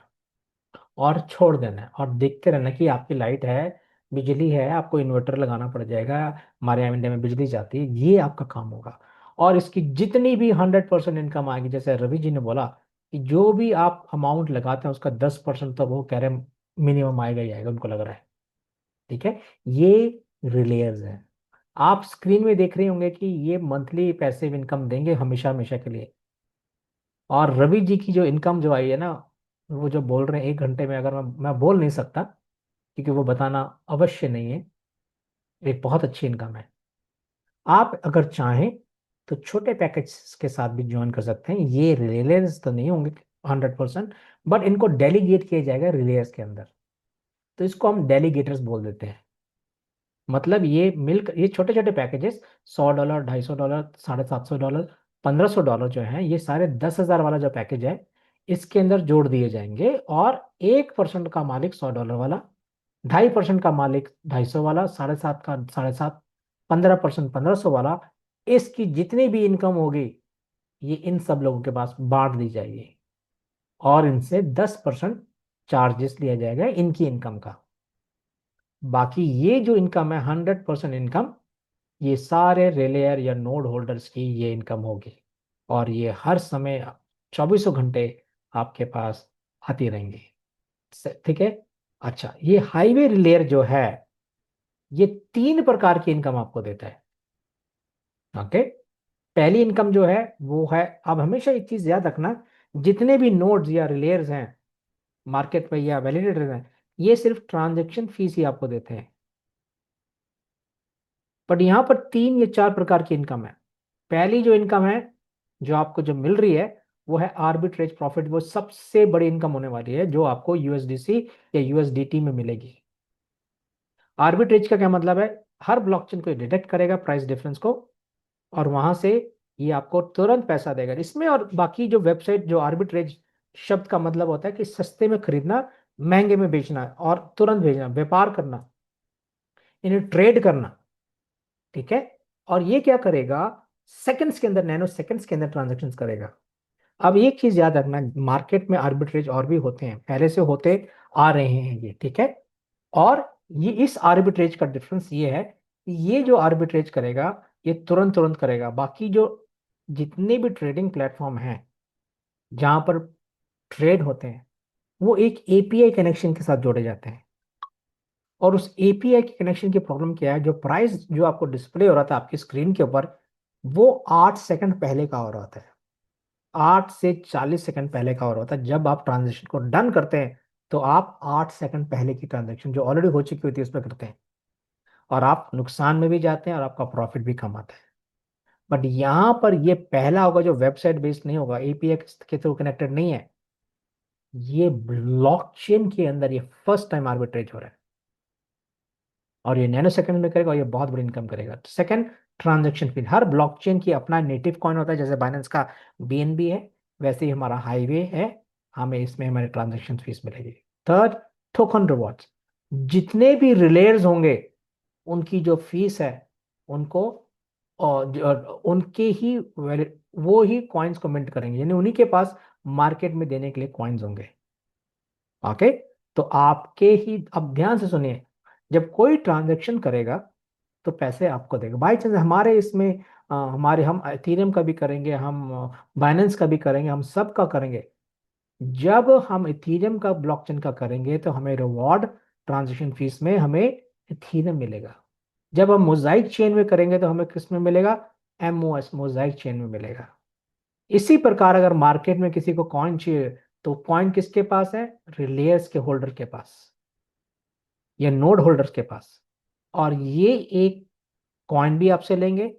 और छोड़ देना है, और देखते रहना कि आपकी लाइट है, बिजली है। आपको इन्वर्टर लगाना पड़ जाएगा, हमारे यहाँ इंडिया में बिजली जाती है, ये आपका काम होगा। और इसकी जितनी भी 100% इनकम आएगी, जैसे रवि जी ने बोला कि जो भी आप अमाउंट लगाते हैं उसका 10% तो वो कह रहे हैं मिनिमम आएगा ही आएगा, उनको लग रहा है। ठीक है। ये रिलेयर्स हैं। आप स्क्रीन में देख रहे होंगे कि ये मंथली पैसिव इनकम देंगे हमेशा हमेशा के लिए। और रवि जी की जो इनकम जो आई है ना, वो जो बोल रहे हैं 1 घंटे में, अगर मैं बोल नहीं सकता, क्योंकि वो बताना अवश्य नहीं है, एक बहुत अच्छी इनकम है। आप अगर चाहें तो छोटे पैकेज के साथ भी ज्वाइन कर सकते हैं। ये रिलेयर्स तो नहीं होंगे 100%, बट इनको डेलीगेट किया जाएगा रिलेयर्स के अंदर, तो इसको हम डेलीगेटर्स बोल देते हैं। मतलब ये छोटे छोटे पैकेजेस, $100, $250, $750, $1,500 जो है, ये सारे 10,000 वाला जो पैकेज है, इसके अंदर जोड़ दिए जाएंगे, और 1% का मालिक $100 वाला, 2.5% का मालिक 250 वाला, 7.5 का 7.5, 15% 1500 वाला, इसकी जितनी भी इनकम होगी ये इन सब लोगों के पास बांट दी जाएगी, और इनसे 10% चार्जेस लिया जाएगा इनकी इनकम का। बाकी ये जो इनकम है 100% इनकम, ये सारे रिलेयर या नोड होल्डर्स की ये इनकम होगी, और ये हर समय 24 घंटे आपके पास आती रहेंगी। ठीक है। अच्छा, ये हाईवे रिलेयर जो है ये 3 प्रकार की इनकम आपको देता है। ओके। पहली इनकम जो है वो है, अब हमेशा एक चीज याद रखना, जितने भी नोड्स या रिलेयर्स हैं मार्केट में या वैलिडेटर्स हैं, ये सिर्फ ट्रांजैक्शन फीस ही आपको देते हैं। बट यहां पर 3 या 4 प्रकार की इनकम है। पहली जो इनकम है जो आपको जो मिल रही है वो है आर्बिट्रेज प्रॉफिट। वो सबसे बड़ी इनकम होने वाली है जो आपको यूएसडीसी या यूएसडीटी में मिलेगी। आर्बिट्रेज का क्या मतलब है? हर ब्लॉकचेन को डिटेक्ट करेगा प्राइस डिफरेंस को, और वहां से ये आपको तुरंत पैसा देगा इसमें। और बाकी जो वेबसाइट, जो आर्बिट्रेज शब्द का मतलब होता है कि सस्ते में खरीदना, महंगे में बेचना और तुरंत भेजना, व्यापार करना, इन्हें ट्रेड करना। ठीक है। और ये क्या करेगा? सेकंड्स के अंदर, नैनो सेकंड्स के अंदर ट्रांजेक्शन करेगा। अब एक चीज याद रखना, मार्केट में आर्बिट्रेज और भी होते हैं, पहले से होते आ रहे हैं ये। ठीक है। और ये इस आर्बिट्रेज का डिफरेंस ये है कि ये जो आर्बिट्रेज करेगा ये तुरंत तुरंत करेगा। बाकी जो जितने भी ट्रेडिंग प्लेटफॉर्म हैं जहां पर ट्रेड होते हैं वो एक एपीआई कनेक्शन के साथ जोड़े जाते हैं, और उस एपीआई के कनेक्शन की प्रॉब्लम क्या है? जो प्राइस जो आपको डिस्प्ले हो रहा था आपकी स्क्रीन के ऊपर, वो 8 सेकंड पहले का हो रहा था। 8 से 40 सेकंड पहले का हो रहा था। जब आप ट्रांजेक्शन को डन करते हैं तो आप 8 सेकंड पहले की ट्रांजेक्शन जो ऑलरेडी हो चुकी होती है उस पर करते हैं, और आप नुकसान में भी जाते हैं और आपका प्रॉफिट भी कम आता है। बट यहां पर ये पहला होगा जो वेबसाइट बेस्ड नहीं होगा, एपीआई के थ्रू कनेक्टेड नहीं है, ये ब्लॉकचेन के अंदर ये फर्स्ट टाइम आर्बिट्रेज हो रहा है, और ये नैनो सेकंड में करेगा और ये बहुत बड़ी इनकम करेगा। सेकंड, ट्रांजैक्शन फी। हर ब्लॉकचेन की अपना नेटिव कॉइन होता है, जैसे बाइनेंस का बीएनबी है, वैसे ही हमारा हाईवे है, हमें इसमें हमारे ट्रांजैक्शन फीस मिलेगी। Third, token rewards. जितने भी रिलेयर्स होंगे उनकी जो फीस है उनको, और उनके ही वो ही कॉइन्स को मिंट करेंगे, यानी उन्हीं के पास मार्केट में देने के लिए कॉइन्स होंगे। ओके। तो आपके ही, अब ध्यान से सुनिए, जब कोई ट्रांजैक्शन करेगा तो पैसे आपको देगा। बाई चांस हमारे इसमें हमारे, हम इथेरियम का भी करेंगे, हम बाइनेंस का भी करेंगे, हम सब का करेंगे। जब हम इथेरियम का ब्लॉकचेन का करेंगे तो हमें रिवॉर्ड ट्रांजैक्शन फीस में हमें इथेरियम मिलेगा। जब हम मोजाइक चेन में करेंगे तो हमें किस में मिलेगा? एमओएस, मोजाइक चेन में मिलेगा। इसी प्रकार अगर मार्केट में किसी को कॉइन चाहिए तो कॉइन किसके पास है? रिलेयर्स के होल्डर के पास या नोड होल्डर्स के पास। और ये एक कॉइन भी आपसे लेंगे,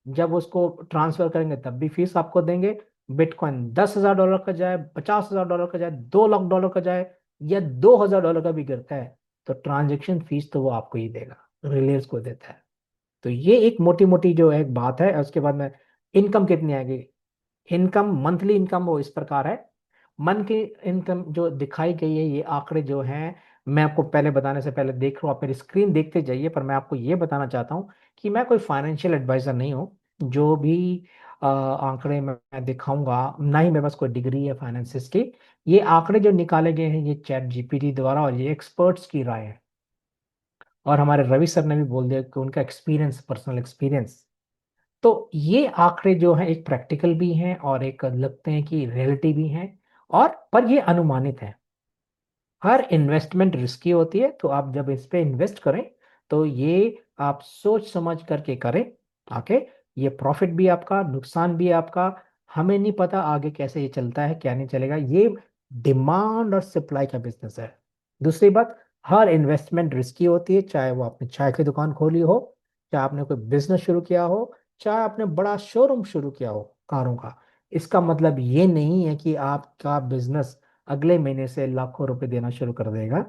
जब उसको ट्रांसफर करेंगे तब भी फीस आपको देंगे। बिटकॉइन $10,000 का जाए, $50,000 का जाए, $2 लाख का जाए, या $2,000 का भी गिरता है, तो ट्रांजेक्शन फीस तो वो आपको ही देगा, रिलेयर्स को देता है। तो ये एक मोटी मोटी जो एक बात है। उसके बाद में इनकम कितनी आएगी? इनकम, मंथली इनकम वो इस प्रकार है। मंथ की इनकम जो दिखाई गई है, ये आंकड़े जो हैं, मैं आपको पहले बताने से पहले देख रहा हूँ, आप मेरी स्क्रीन देखते जाइए, पर मैं आपको ये बताना चाहता हूँ कि मैं कोई फाइनेंशियल एडवाइजर नहीं हूँ। जो भी आंकड़े मैं दिखाऊंगा, ना ही मेरे पास कोई डिग्री है फाइनेंसिस की। ये आंकड़े जो निकाले गए हैं ये चैट जीपीटी द्वारा, और ये एक्सपर्ट्स की राय है, और हमारे रवि सर ने भी बोल दिया कि उनका एक्सपीरियंस, पर्सनल एक्सपीरियंस। तो ये आंकड़े जो हैं एक प्रैक्टिकल भी हैं और एक लगते हैं कि रियलिटी भी हैं, और पर ये अनुमानित है। हर इन्वेस्टमेंट रिस्की होती है, तो आप जब इस पे इन्वेस्ट करें तो ये आप सोच समझ करके करें। आके ये प्रॉफिट भी आपका, नुकसान भी आपका। हमें नहीं पता आगे कैसे ये चलता है, क्या नहीं चलेगा। ये डिमांड और सप्लाई का बिजनेस है। दूसरी बात, हर इन्वेस्टमेंट रिस्की होती है, चाहे वो आपने चाय की दुकान खोली हो, चाहे आपने कोई बिजनेस शुरू किया हो, चाहे आपने बड़ा शोरूम शुरू किया हो कारों का। इसका मतलब ये नहीं है कि आपका बिजनेस अगले महीने से लाखों रुपए देना शुरू कर देगा।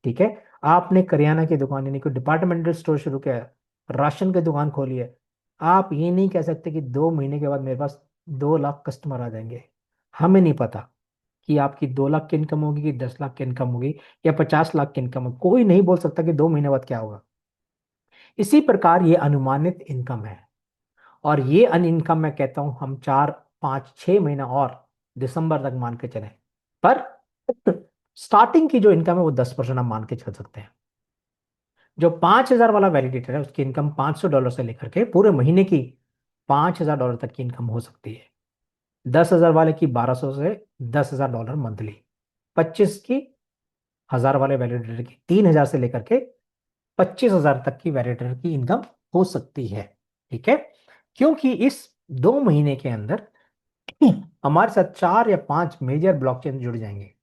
ठीक है। आपने करियाना की दुकान, यानी कोई डिपार्टमेंटल स्टोर शुरू किया है, राशन की दुकान खोली है, आप ये नहीं कह सकते कि 2 महीने के बाद मेरे पास 2 लाख कस्टमर आ जाएंगे। हमें नहीं पता। कि आपकी 2 लाख की इनकम होगी कि 10 लाख की इनकम होगी या 50 लाख की इनकम होगी, कोई नहीं बोल सकता कि 2 महीने बाद क्या होगा। इसी प्रकार ये अनुमानित इनकम है, और ये अन इनकम मैं कहता हूं हम 4 5 6 महीना और दिसंबर तक मान के चलें, पर स्टार्टिंग की जो इनकम है वो 10% हम मान के चल सकते हैं। जो 5,000 वाला वैलिडेटर है उसकी इनकम $500 से लेकर के पूरे महीने की $5,000 तक की इनकम हो सकती है। 10,000 वाले की 1200 से $10,000 मंथली, 25 की 1,000 वाले वैलिडेटर की 3,000 से लेकर के 25,000 तक की वैलिडेटर की इनकम हो सकती है। ठीक है, क्योंकि इस 2 महीने के अंदर हमारे साथ 4 या 5 मेजर ब्लॉकचेन जुड़ जाएंगे।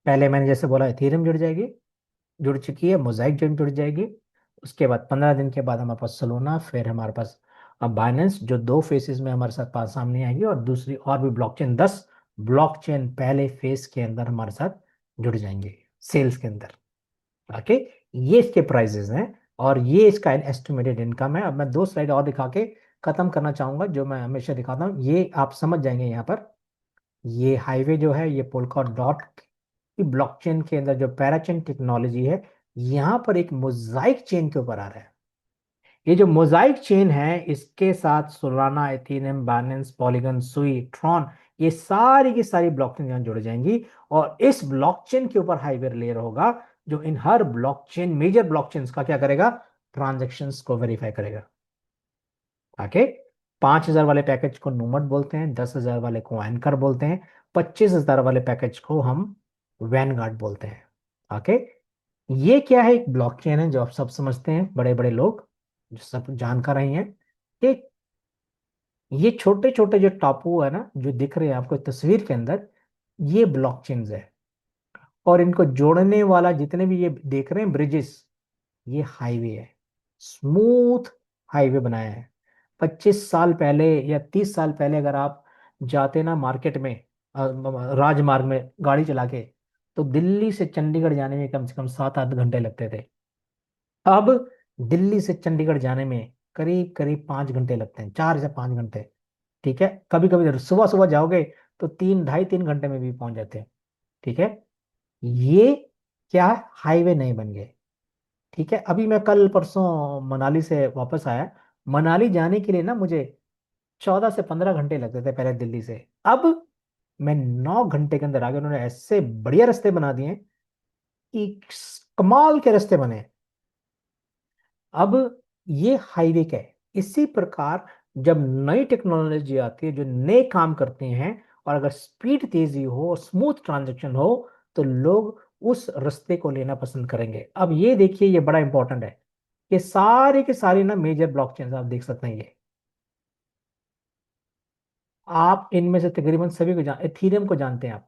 पहले मैंने जैसे बोला इथेरियम जुड़ जाएगी, जुड़ चुकी है, मोजाइक जुड़ जाएगी। उसके बाद 15 दिन के बाद हमारे पास सोलोना, फिर हमारे पास अब बाइनेंस, जो 2 फेसेस में हमारे साथ पास सामने आएगी, और दूसरी और भी ब्लॉकचेन 10 ब्लॉकचेन पहले फेस के अंदर हमारे साथ जुड़ जाएंगे सेल्स के अंदर। ओके, ये इसके प्राइजेस हैं और ये इसका एस्टिमेटेड इनकम है। अब मैं 2 स्लाइड और दिखा के खत्म करना चाहूंगा, जो मैं हमेशा दिखाता हूँ, ये आप समझ जाएंगे। यहाँ पर ये हाईवे जो है ये पोलका डॉट की ब्लॉकचेन के अंदर जो पैराचेन टेक्नोलॉजी है, यहाँ पर एक मोजाइक चेन के ऊपर आ रहा है। ये जो मोजाइक चेन है इसके साथ सोलाना, एथेरियम, बाइनेंस, पॉलीगन, सुई, ट्रॉन, ये सारी की सारी ब्लॉकचेन यहाँ जुड़ जाएंगी, और इस ब्लॉकचेन के ऊपर हाईवे लेयर होगा जो इन हर ब्लॉकचेन, मेजर ब्लॉकचेन का क्या करेगा, ट्रांजेक्शन्स को वेरीफाई करेगा। ओके, 5,000 वाले पैकेज को नूमट बोलते हैं, 10,000 वाले को एंकर बोलते हैं, 25,000 वाले पैकेज को हम वैनगार्ड बोलते हैं। ओके, ये क्या है, एक ब्लॉकचेन है जो आप सब समझते हैं, बड़े बड़े लोग जो सब जानकार रहे हैं। एक ये छोटे छोटे जो टापू है ना जो दिख रहे हैं आपको तस्वीर के अंदर, ये ब्लॉकचेन है, और इनको जोड़ने वाला जितने भी ये देख रहे हैं ब्रिजेस, ये हाईवे है, स्मूथ हाईवे बनाया है। 25 साल पहले या 30 साल पहले अगर आप जाते ना मार्केट में, राजमार्ग में गाड़ी चला के, तो दिल्ली से चंडीगढ़ जाने में कम से कम 7 8 घंटे लगते थे। अब दिल्ली से चंडीगढ़ जाने में करीब करीब 5 घंटे लगते हैं, 4 से 5 घंटे। ठीक है, कभी कभी सुबह सुबह जाओगे तो 3 ढाई 3 घंटे में भी पहुंच जाते हैं। ठीक है, ये क्या है, हाईवे नहीं बन गए। ठीक है, अभी मैं कल परसों मनाली से वापस आया। मनाली जाने के लिए ना मुझे 14 से 15 घंटे लगते थे पहले दिल्ली से, अब मैं 9 घंटे के अंदर आ गया। उन्होंने ऐसे बढ़िया रास्ते बना दिए कि कमाल के रास्ते बने। अब ये हाईवे का है। इसी प्रकार जब नई टेक्नोलॉजी आती है जो नए काम करते हैं, और अगर स्पीड तेजी हो, स्मूथ ट्रांजेक्शन हो, तो लोग उस रास्ते को लेना पसंद करेंगे। अब ये देखिए, ये बड़ा इंपॉर्टेंट है, ये सारे के सारे ना मेजर ब्लॉकचेन आप देख सकते हैं। ये आप इनमें से तकरीबन सभी को एथीरियम को जानते हैं आप।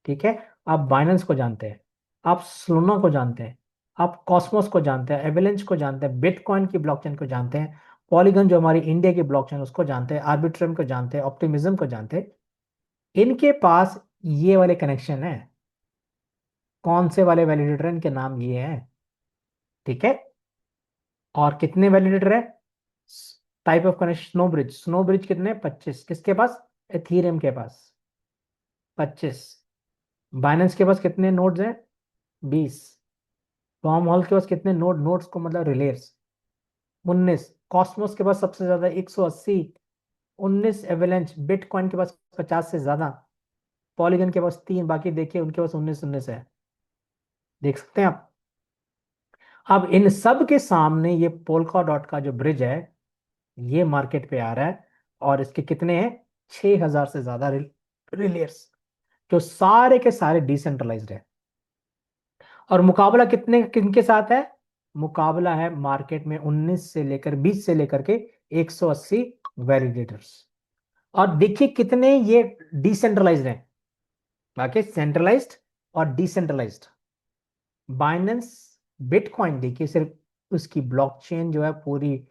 ठीक है, आप बाइनेंस को जानते हैं, आप सोलोना को जानते हैं, आप कॉस्मोस को जानते हैं, एवेलेंच को जानते हैं, बिटकॉइन की ब्लॉकचेन को जानते हैं, पॉलीगन जो हमारी इंडिया की ब्लॉकचेन उसको जानते हैं, आर्बिट्रम को जानते हैं, ऑप्टिमिज्म को जानते हैं। इनके पास ये वाले कनेक्शन है। कौन से वाले वैलिडेटर इनके नाम ये हैं। ठीक है, और कितने वैलिडेटर है, type of connection, snow bridge कितने, 25, किसके पास, एथीरियम के पास 25, बाइनेंस के पास कितने नोड्स हैं, 20, टॉम हॉल के पास कितने नोड्स को मतलब रिलेयर्स, 19, कॉस्मोस के पास सबसे ज्यादा 180, 19 एवेलेंच, बिटकॉइन के पास 50 से ज्यादा, पॉलीगन के पास 3, बाकी देखिए उनके पास 19 है। देख सकते हैं आप। अब इन सब के सामने ये पोलका डॉट का जो ब्रिज है ये मार्केट पे आ रहा है, और इसके कितने हैं, 6,000 से ज्यादा रिलेयर्स, जो सारे के सारे डिसेंट्रलाइज्ड है। और मुकाबला कितने किनके साथ है, मुकाबला है मार्केट में 20 से लेकर के 180 वैलिडेटर्स। और देखिए कितने ये डिसेंट्रलाइज्ड हैं, बाकी सेंट्रलाइज्ड और डिसेंट्रलाइज्ड। बाइनेंस, बिटकॉइन देखिए सिर्फ उसकी ब्लॉकचेन जो है पूरी,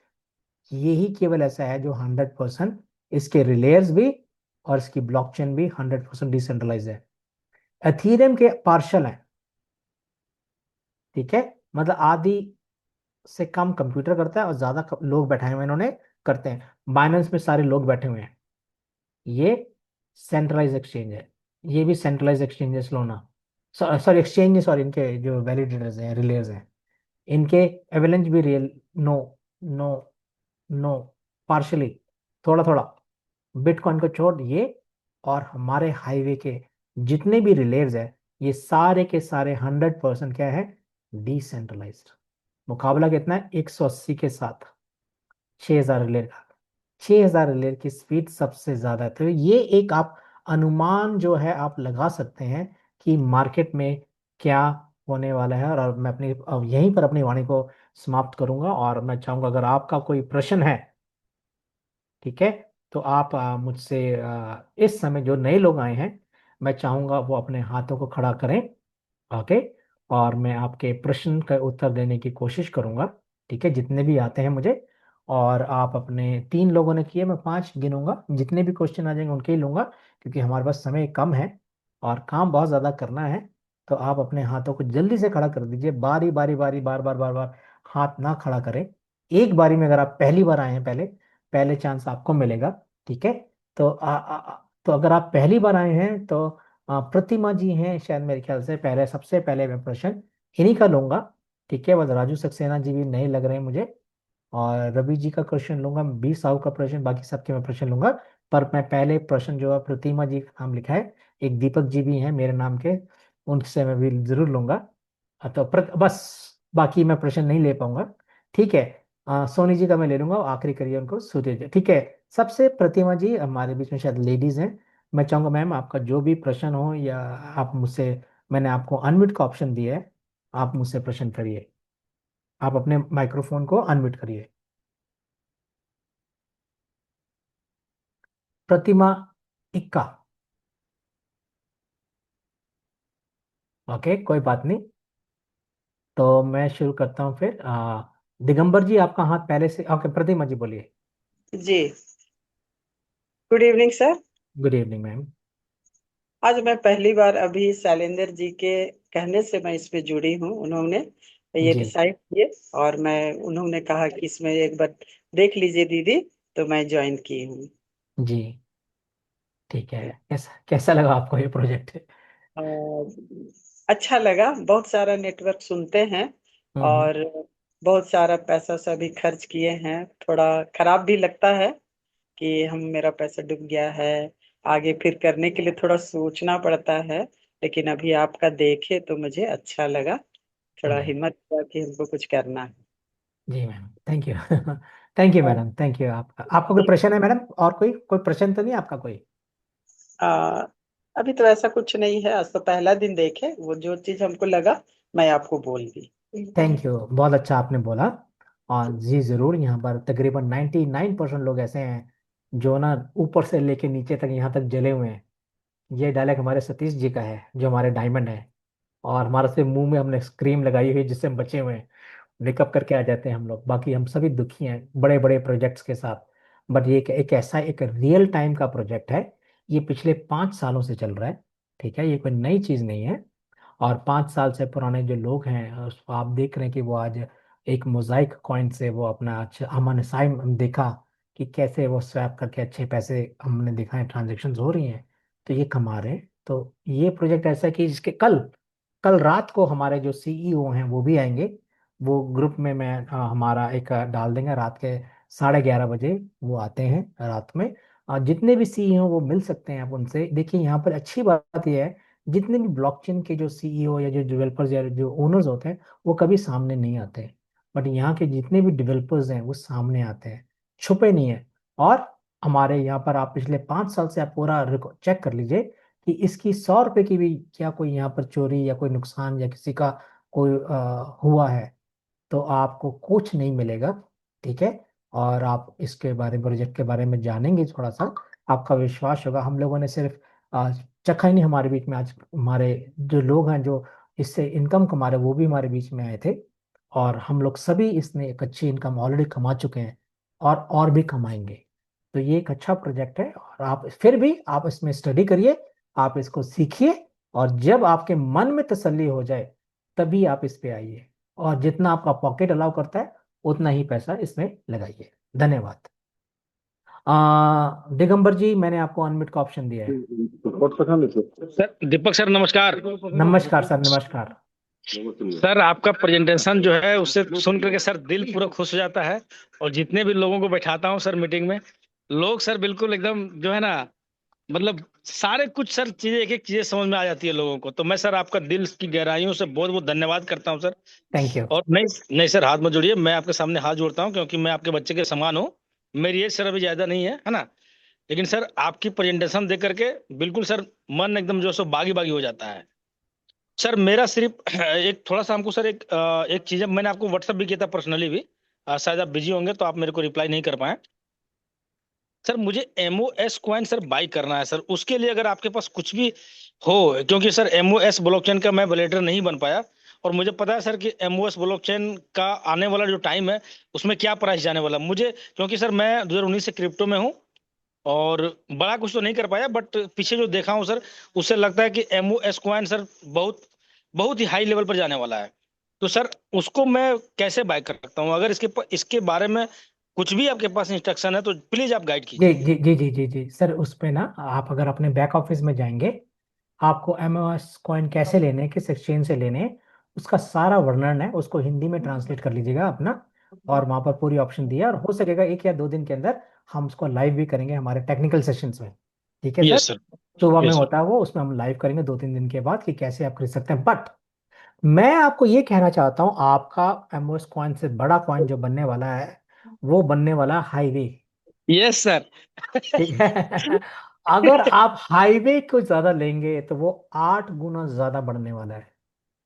यही केवल ऐसा है जो 100% इसके रिलेयर्स भी और इसकी ब्लॉकचेन भी 100% डिसेंट्रलाइज है। एथीरियम के पार्शल हैं। ठीक है, मतलब आधी से कम कंप्यूटर करता है और ज्यादा लोग बैठे हुए हैं, इन्होंने करते हैं। बाइनेंस में सारे लोग बैठे हुए हैं, ये सेंट्रलाइज एक्सचेंज है, ये भी सेंट्रलाइज एक्सचेंजेस लोना, सॉरी एक्सचेंज, सॉरी इनके जो वैलिडेटर्स हैं, रिलेज हैं, इनके एवेलेंस भी real, no, no, no, partially, थोड़ा थोड़ा, बिटकॉइन को छोड़ ये, और हमारे हाईवे के जितने भी रिलेज है, ये सारे के सारे 100% क्या है, डिसेंट्रलाइज्ड। मुकाबला कितना है, 180 के साथ 6000 रिले का, 6000 रिले की स्पीड सबसे ज्यादा है। तो ये एक आप अनुमान जो है आप लगा सकते हैं कि मार्केट में क्या होने वाला है। और मैं अपनी अब यहीं पर अपनी वाणी को समाप्त करूंगा, और मैं चाहूंगा अगर आपका कोई प्रश्न है, ठीक है, तो आप मुझसे इस समय जो नए लोग आए हैं, मैं चाहूंगा वो अपने हाथों को खड़ा करें, ओके, और मैं आपके प्रश्न का उत्तर देने की कोशिश करूंगा, ठीक है, जितने भी आते हैं मुझे। और आप अपने 3 लोगों ने किए, मैं 5 गिनूंगा, जितने भी क्वेश्चन आ जाएंगे उनके ही लूंगा, क्योंकि हमारे पास समय कम है और काम बहुत ज़्यादा करना है। तो आप अपने हाथों को जल्दी से खड़ा कर दीजिए, बारी बारी बारी, बार बार बार बार हाथ ना खड़ा करें। एक बारी में, अगर आप पहली बार आए हैं, पहले पहले चांस आपको मिलेगा, ठीक है। तो तो अगर आप पहली बार आए हैं तो प्रतिमा जी हैं शायद, मेरे ख्याल से पहले, सबसे पहले मैं प्रश्न इन्हीं का लूंगा, ठीक है। बस राजू सक्सेना जी भी नहीं लग रहे हैं मुझे, और रवि जी का क्वेश्चन लूंगा, 20 साहु का प्रश्न, बाकी सबके मैं प्रश्न लूंगा। पर मैं पहले प्रश्न जो है प्रतिमा जी का नाम लिखा है, एक दीपक जी भी हैं मेरे नाम के, उनसे मैं भी जरूर लूंगा। तो बस बाकी मैं प्रश्न नहीं ले पाऊंगा, ठीक है। सोनी जी का मैं ले लूंगा, आखिरी करिए उनको, सूर्य जी, ठीक है। सबसे प्रतिमा जी हमारे बीच में शायद लेडीज हैं, मैं चाहूंगा मैम आपका जो भी प्रश्न हो, या आप मुझसे, मैंने आपको अनम्यूट का ऑप्शन दिया है, आप मुझसे प्रश्न करिए, आप अपने माइक्रोफोन को अनम्यूट करिए। प्रतिमा इक्का, ओके, कोई बात नहीं। तो मैं शुरू करता हूँ फिर। दिगंबर जी आपका हाथ पहले से, ओके, प्रतिमा जी बोलिए। जी, good evening sir. Good evening ma'am. आज मैं पहली बार अभी शैलेंद्र जी के कहने से मैं इसमें जुड़ी हूँ। उन्होंने ये जी डिसाइड किए और मैं, उन्होंने कहा कि इसमें एक बार देख लीजिए दीदी, तो मैं ज्वाइन की हूँ। जी, ठीक है, कैसा कैसा लगा आपको ये प्रोजेक्ट? अच्छा लगा, बहुत सारा नेटवर्क सुनते हैं हम्म। और बहुत सारा पैसा सभी खर्च किए हैं। थोड़ा खराब भी लगता है कि हम, मेरा पैसा डूब गया है। आगे फिर करने के लिए थोड़ा सोचना पड़ता है, लेकिन अभी आपका देखे तो मुझे अच्छा लगा। थोड़ा जी हिम्मत हुआ कि हमको कुछ करना है। जी ma'am, thank you. Thank you madam, thank you. आपका कोई प्रश्न है मैडम, और कोई कोई प्रश्न तो नहीं आपका कोई? आ, अभी तो ऐसा कुछ नहीं है, आज तो पहला दिन देखे, वो जो चीज हमको लगा मैं आपको बोल दी। थैंक यू, बहुत अच्छा आपने बोला। और जी ज़रूर, यहाँ पर तकरीबन 99% लोग ऐसे हैं जो ना ऊपर से लेके नीचे तक, यहाँ तक जले हुए हैं। ये डायलॉग हमारे सतीश जी का है, जो हमारे डायमंड है, और हमारे से मुंह में हमने क्रीम लगाई हुई है, जिससे हम बचे हुए हैं, मेकअप करके आ जाते हैं हम लोग। बाकी हम सभी दुखी हैं बड़े बड़े प्रोजेक्ट्स के साथ। बट ये एक ऐसा एक रियल टाइम का प्रोजेक्ट है, ये पिछले 5 सालों से चल रहा है, ठीक है, ये कोई नई चीज़ नहीं है। और 5 साल से पुराने जो लोग हैं, उसको आप देख रहे हैं कि वो आज एक मोजाइक कॉइन से वो अपना अच्छा, हमने साइम देखा कि कैसे वो स्वैप करके अच्छे पैसे हमने देखा है, ट्रांजेक्शन हो रही हैं, तो ये कमा रहे हैं। तो ये प्रोजेक्ट ऐसा है कि जिसके कल कल रात को हमारे जो सीईओ हैं वो भी आएंगे, वो ग्रुप में मैं हमारा एक डाल देंगे, रात के 11:30 बजे वो आते हैं रात में। जितने भी सीईओ वो मिल सकते हैं आप उनसे। देखिए यहाँ पर अच्छी बात यह है, जितने भी ब्लॉकचेन के जो सीईओ या जो डेवलपर्स या जो ओनर्स होते हैं, वो कभी सामने नहीं आते हैं। बट यहाँ के जितने भी डेवलपर्स हैं वो सामने आते हैं, छुपे नहीं है। और हमारे यहाँ पर आप पिछले 5 साल से आप पूरा चेक कर लीजिए कि इसकी 100 रुपए की भी क्या कोई यहाँ पर चोरी या कोई नुकसान या किसी का कोई हुआ है, तो आपको कुछ नहीं मिलेगा, ठीक है। और आप इसके बारे में, प्रोजेक्ट के बारे में जानेंगे थोड़ा सा, आपका विश्वास होगा। हम लोगों ने सिर्फ चखा ही नहीं, हमारे बीच में आज हमारे जो लोग हैं जो इससे इनकम कमा रहे, वो भी हमारे बीच में आए थे, और हम लोग सभी इसने एक अच्छी इनकम ऑलरेडी कमा चुके हैं, और भी कमाएंगे। तो ये एक अच्छा प्रोजेक्ट है, और आप फिर भी आप इसमें स्टडी करिए, आप इसको सीखिए, और जब आपके मन में तसल्ली हो जाए तभी आप इस पे आइए, और जितना आपका पॉकेट अलाउ करता है उतना ही पैसा इसमें लगाइए। धन्यवाद। दिगंबर जी, मैंने आपको अनम्यूट का ऑप्शन दिया है। सर दीपक सर नमस्कार। नमस्कार सर, नमस्कार। सर आपका प्रेजेंटेशन जो है उससे सुन करके सर दिल पूरा खुश हो जाता है। और जितने भी लोगों को बैठाता हूँ सर मीटिंग में, लोग सर बिल्कुल एकदम जो है ना, मतलब सारे कुछ सर चीजें एक एक चीजें समझ में आ जाती है लोगों को। तो मैं सर आपका दिल की गहराइयों से बहुत बहुत धन्यवाद करता हूँ सर। Thank you. और नहीं नहीं सर, हाथ मत जोड़िए, मैं आपके सामने हाथ जोड़ता हूँ क्योंकि मैं आपके बच्चे के समान हूँ। मेरी एज सर अभी ज्यादा नहीं है ना। लेकिन सर आपकी प्रेजेंटेशन देख करके बिल्कुल सर मन एकदम जो सो बागी बागी हो जाता है। सर मेरा सिर्फ एक थोड़ा सा हमको सर एक चीज मैंने आपको व्हाट्सअप भी किया था पर्सनली भी। शायद आप बिजी होंगे तो आप मेरे को रिप्लाई नहीं कर पाए। सर मुझे एमओएस कॉइन सर बाई करना है सर, उसके लिए अगर आपके पास कुछ भी हो, क्योंकि सर एमओएस ब्लॉकचेन का मैं वैलिडेटर नहीं बन पाया। और मुझे पता है सर कि एमओएस ब्लॉकचेन का आने वाला जो टाइम है उसमें क्या प्राइस जाने वाला मुझे, क्योंकि सर मैं 2019 से क्रिप्टो में हूँ। और बड़ा कुछ तो नहीं कर पाया, बट पीछे जो देखा हूँ सर उससे लगता है कि एमओएस कॉइन सर बहुत बहुत ही हाई लेवल पर जाने वाला है। तो सर उसको मैं कैसे बाय कर सकता हूँ? अगर इसके बारे में कुछ भी आपके पास इंस्ट्रक्शन है तो प्लीज आप गाइड जी कीजिए। जी जी जी जी जी सर, उस पे ना आप अगर अपने बैक ऑफिस में जाएंगे, आपको एमओएस कॉइन कैसे लेने हैं, किस एक्सचेंज से लेने हैं, उसका सारा वर्णन है। उसको हिंदी में ट्रांसलेट कर लीजिएगा अपना, और वहां पर पूरी ऑप्शन दिया है। और हो सकेगा 1 या 2 दिन के अंदर हम उसको लाइव भी करेंगे हमारे टेक्निकल सेशंस में। ठीक है सर, यस सर। सुबह में यस सर। होता है वो, उसमें हम लाइव करेंगे 2-3 दिन के बाद कि कैसे आप खरीद सकते हैं। बट मैं आपको ये कहना चाहता हूँ, आपका एमओएस कॉइन से बड़ा कॉइन जो बनने वाला है, वो बनने वाला हाईवे। Yes sir. ठीक है। अगर आप हाईवे को ज्यादा लेंगे तो वो 8 गुना ज्यादा बढ़ने वाला है।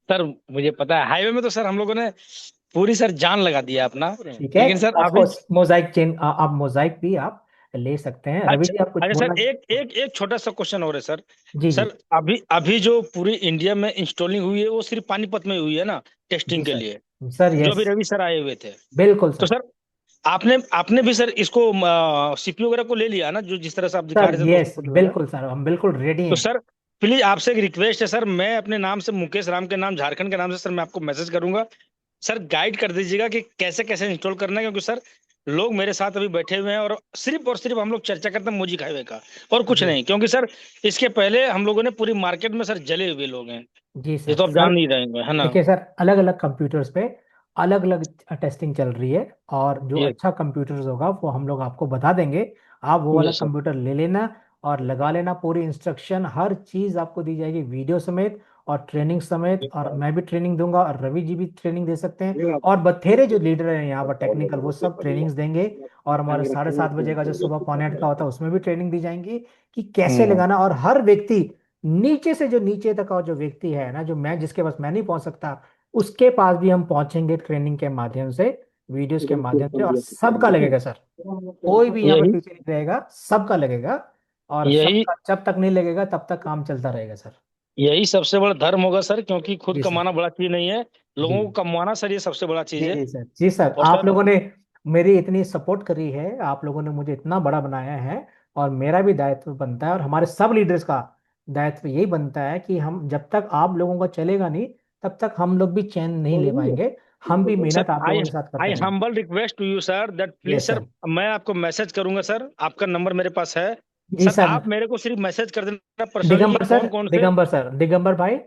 सर मुझे पता है, हाईवे में तो सर हम लोगों ने पूरी सर जान लगा दिया अपना। ठीक है, लेकिन सर ऑफ अभी, कोर्स मोजाइक चेन, आप मोजाइक भी आप ले सकते हैं। रवि अच्छा जी, आप कुछ अच्छा बोलना? सर, एक एक एक छोटा सा क्वेश्चन और है सर। जी जी सर अभी अभी जो पूरी इंडिया में इंस्टॉलिंग हुई है वो सिर्फ पानीपत में हुई है ना, जी टेस्टिंग के सर। लिए, सर जो यस, अभी रवि सर आए हुए थे। बिल्कुल तो सर। सर आपने आपने भी सर इसको सीपीयू वगैरह को ले लिया ना, जो जिस तरह से आप दिखा सर रहे थे तो यस, उसको लगा। बिल्कुल सर, हम बिल्कुल रेडी तो हैं। सर प्लीज आपसे एक रिक्वेस्ट है सर, मैं अपने नाम से मुकेश राम के नाम झारखंड के नाम से सर मैं आपको मैसेज करूंगा। सर गाइड कर दीजिएगा कि कैसे कैसे इंस्टॉल करना है, क्योंकि सर लोग मेरे साथ अभी बैठे हुए हैं और सिर्फ हम लोग चर्चा करते हैं मोजी हाईवे का, और कुछ जी नहीं। क्योंकि सर इसके पहले हम लोगों ने पूरी मार्केट में सर जले हुए लोग हैं। जी ये सर। तो आप सर जान नहीं रहे होंगे, है ना। देखिए सर, अलग अलग कंप्यूटर्स पे अलग अलग टेस्टिंग चल रही है, और जो ये अच्छा कंप्यूटर्स होगा वो हम लोग आपको बता देंगे। आप वो वाला ये सर। कंप्यूटर ले लेना और लगा लेना। पूरी इंस्ट्रक्शन हर चीज़ आपको दी जाएगी, वीडियो समेत और ट्रेनिंग समेत। और मैं भी ट्रेनिंग दूंगा और रवि जी भी ट्रेनिंग दे सकते हैं, और बथेरे जो लीडर हैं यहाँ पर टेक्निकल, वो सब ट्रेनिंग्स देंगे। और हमारे 7:30 बजे का जो सुबह 6:45 का होता है उसमें भी ट्रेनिंग दी जाएंगी कि कैसे हम्म। लगाना। और हर व्यक्ति, नीचे से जो नीचे तक का जो व्यक्ति है ना, जो मैं जिसके पास मैं नहीं पहुंच सकता, उसके पास भी हम पहुंचेंगे ट्रेनिंग के माध्यम से, वीडियोस के माध्यम से। और सबका लगेगा सर, कोई भी यहाँ पर यही पीछे नहीं रहेगा, सबका लगेगा। और यही सबका जब तक नहीं लगेगा तब तक काम चलता रहेगा सर। यही सबसे बड़ा धर्म होगा सर, क्योंकि खुद जी सर। कमाना बड़ा चीज नहीं है, जी लोगों को कमाना सर ये सबसे बड़ा चीज जी है। जी सर। जी सर, और आप सर लोगों ने मेरी इतनी सपोर्ट करी है, आप लोगों ने मुझे इतना बड़ा बनाया है। और मेरा भी दायित्व बनता है, और हमारे सब लीडर्स का दायित्व यही बनता है कि हम, जब तक आप लोगों का चलेगा नहीं तब तक हम लोग भी चैन नहीं ले पाएंगे। हम भी सर मेहनत आप आई लोगों के साथ आई करते रहेंगे। Humble request to you sir that please yes sir, sir. मैं आपको मैसेज करूंगा सर, आपका नंबर मेरे पास है। जी सर सर। आप मेरे को सिर्फ मैसेज कर देना पर्सनली कि दिगंबर सर, कौन कौन से। दिगंबर भाई,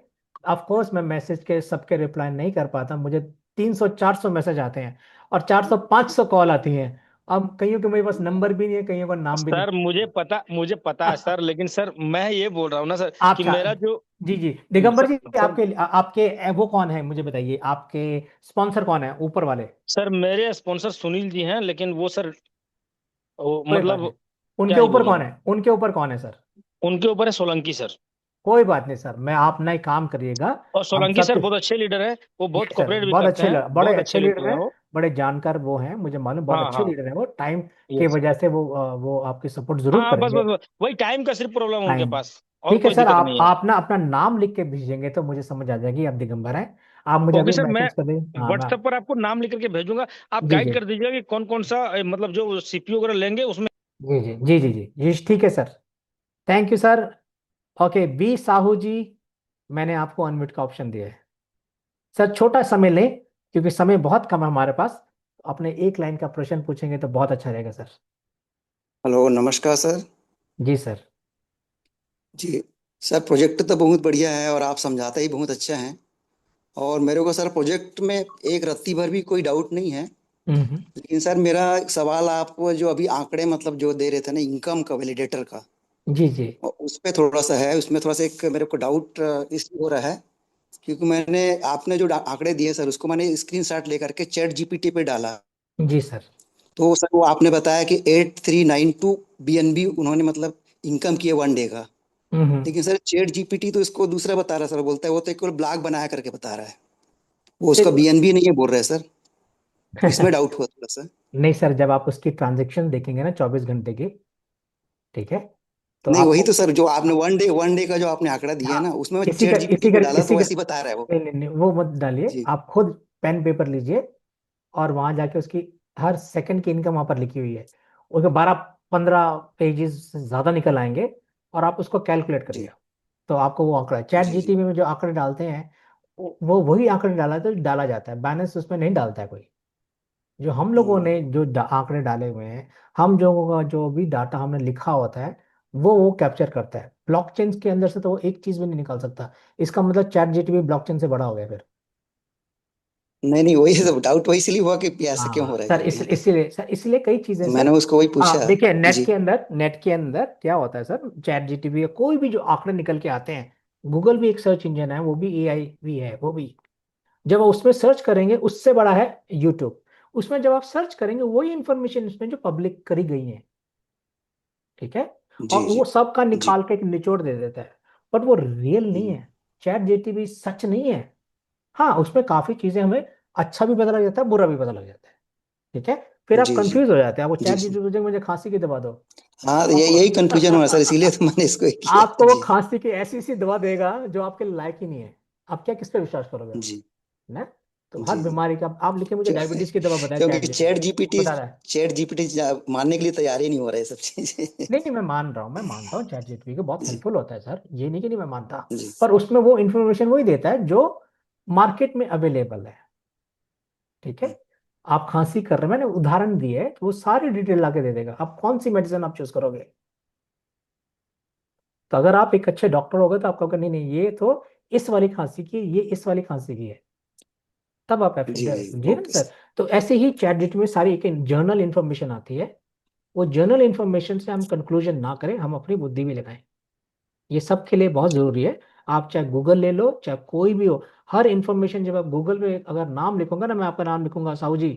ऑफ कोर्स मैं मैसेज के सबके रिप्लाई नहीं कर पाता। मुझे 300-400 मैसेज आते हैं और 400-500 कॉल आती हैं। अब कईयों के मेरे पास नंबर भी नहीं है, कईयों का नाम भी नहीं सर मुझे पता है है। सर, लेकिन सर मैं ये बोल रहा हूँ ना सर कि अच्छा। मेरा जो जी जी, दिगंबर सर जी, सर आपके आपके वो कौन है मुझे बताइए, आपके स्पॉन्सर कौन है ऊपर वाले? सर मेरे स्पॉन्सर सुनील जी हैं, लेकिन वो सर वो कोई बात मतलब नहीं। क्या उनके ही ऊपर बोलूं। कौन है, उनके ऊपर कौन है सर? उनके ऊपर है सोलंकी सर। कोई बात नहीं सर, मैं आप ना ही काम करिएगा। और हम सोलंकी सर सबके, बहुत अच्छे लीडर हैं, वो जी बहुत सर, कोऑपरेट भी बहुत करते अच्छे हैं, बड़े बहुत अच्छे अच्छे लीडर लीडर हैं हैं। वो। बड़े जानकार वो हैं, मुझे मालूम, बहुत हाँ अच्छे हाँ। लीडर हैं वो। टाइम की यस। वजह से वो आपकी सपोर्ट जरूर हाँ बस करेंगे। बस बस वही टाइम का सिर्फ प्रॉब्लम है उनके टाइम। पास, और ठीक है कोई सर, दिक्कत आप नहीं है। आप ना अपना नाम लिख के भेजेंगे तो मुझे समझ आ जाएगी आप दिगंबर हैं। आप मुझे ओके अभी सर, मैं मैसेज कर दें, हाँ मैं। व्हाट्सएप पर आपको नाम लिख करके भेजूंगा। आप जी गाइड जी कर दीजिएगा कि कौन कौन सा मतलब जो सीपीयू वगैरह लेंगे उसमें। जी जी जी जी जी जी, ठीक है sir. Thank you sir. Okay, B Sahu ji, मैंने आपको अनम्यूट का ऑप्शन दिया है। सर छोटा समय लें, क्योंकि समय बहुत कम है हमारे पास। अपने एक लाइन का प्रश्न पूछेंगे तो बहुत अच्छा रहेगा सर। हेलो, नमस्कार सर। जी सर। जी सर, प्रोजेक्ट तो बहुत बढ़िया है और आप समझाते ही बहुत अच्छा हैं। और मेरे को सर प्रोजेक्ट में एक रत्ती भर भी कोई डाउट नहीं है। हम्म। लेकिन सर मेरा एक सवाल आपको, जो अभी आंकड़े मतलब जो दे रहे थे ना इनकम का, वैलिडेटर का, जी जी। और उस पे थोड़ा सा है, उसमें थोड़ा सा एक मेरे को डाउट इसलिए हो रहा है क्योंकि मैंने, आपने जो आंकड़े दिए सर उसको मैंने स्क्रीनशॉट लेकर के चैट जीपीटी पे डाला। जी सर। तो सर वो आपने बताया कि 8392 बीएनबी उन्होंने मतलब इनकम किए 1 डे का। हम्म। लेकिन सर चैट जीपीटी तो इसको दूसरा बता रहा है सर, बोलता है वो तो एक ब्लॉग बनाया करके बता रहा है, वो उसका फिर बीएनबी नहीं है बोल रहा है सर। तो इसमें डाउट हुआ थोड़ा सा। नहीं सर, जब आप उसकी ट्रांजेक्शन देखेंगे ना 24 घंटे की, ठीक है, तो नहीं वही आपको, तो सर, जो आपने 1 डे का जो आपने आंकड़ा दिया है हाँ, ना, उसमें मैं इसी का चैट जीपीटी पे डाला तो इसी का वैसे ही बता रहा है वो। नहीं नहीं नहीं, वो मत डालिए, जी आप खुद पेन पेपर लीजिए और वहां जाके उसकी हर सेकंड की इनकम वहां पर लिखी हुई है, उसके 12-15 पेजेस से ज्यादा निकल आएंगे, और आप उसको कैलकुलेट करिए। जी तो आपको वो आंकड़ा, चैट जी। जी जीटीपी में जो आंकड़े डालते हैं, वो वही आंकड़े डाला तो डाला जाता है, बैलेंस उसमें नहीं डालता है कोई। जो हम लोगों ने जो आंकड़े डाले हुए हैं, हम लोगों का जो भी डाटा हमने लिखा होता है, वो कैप्चर करता है। ब्लॉकचेन के अंदर से तो वो एक चीज भी नहीं निकाल सकता। इसका मतलब चैट जीटीपी ब्लॉकचेन से बड़ा हो गया फिर। नहीं नहीं, वही सब डाउट वही इसलिए हुआ कि ऐसा क्यों हो हाँ रहा है सर, करके। इसीलिए सर, इसलिए कई चीजें मैंने सर। उसको वही हाँ पूछा। देखिए, जी नेट के अंदर क्या होता है सर, चैट जीटीपी या कोई भी जो आंकड़े निकल के आते हैं, गूगल भी एक सर्च इंजन है, वो भी एआई भी है, वो भी जब आप उसमें सर्च करेंगे, उससे बड़ा है यूट्यूब। उसमें जब आप सर्च करेंगे, वही इंफॉर्मेशन उसमें जो पब्लिक करी गई है, ठीक है, और जी जी वो सबका जी निकाल के एक निचोड़ दे देता है, बट वो रियल नहीं हम्म, है। चैट जीटीपी सच नहीं है। हाँ, उसमें काफी चीजें हमें अच्छा भी पता लग जाता है, बुरा भी पता लग जाता है, ठीक है। फिर आप जी जी कंफ्यूज हो जाते हैं, आपको जी चैट जी। जीटीपी मुझे खांसी की दवा दो, हाँ तो तो आपको यही कंफ्यूजन हो रहा है सर, इसीलिए तो मैंने इसको किया। आपको वो जी खांसी की ऐसी सी दवा देगा जो आपके लायक ही नहीं है। आप क्या, किस पे विश्वास करोगे आप? जी ना, तो हर जी जी। बीमारी का आप लिखे, मुझे क्यों- डायबिटीज की दवा बताए, क्योंकि चैट जीटीपी बता रहा है। चैट जीपीटी मानने के लिए तैयार ही नहीं हो रहा है सब चीजें। नहीं नहीं, मैं मान रहा हूँ, मैं मानता हूँ चैट जीपीटी को बहुत जी हेल्पफुल होता है सर, ये नहीं कि नहीं मैं मानता, जी पर उसमें वो इंफॉर्मेशन वही देता है जो मार्केट में अवेलेबल है, ठीक है। आप खांसी कर रहे हैं, मैंने उदाहरण दिए है, तो वो सारी डिटेल लाके दे देगा, आप कौन सी मेडिसिन आप चूज करोगे। तो अगर आप एक अच्छे डॉक्टर हो गए, तो आप कहोगे नहीं नहीं, ये तो इस वाली खांसी की, ये इस वाली खांसी की है, तब आप जी एफिडेविट जी जी ना ओके सर। तो ऐसे ही चैट जीपीटी में सारी एक जर्नल इंफॉर्मेशन आती है, वो जर्नल इंफॉर्मेशन से हम कंक्लूजन ना करें, हम अपनी बुद्धि भी लगाएं। ये सब के लिए बहुत जरूरी है। आप चाहे गूगल ले लो, चाहे कोई भी हो, हर इंफॉर्मेशन जब आप गूगल पे अगर नाम लिखूंगा ना, मैं आपका नाम लिखूंगा साहू जी,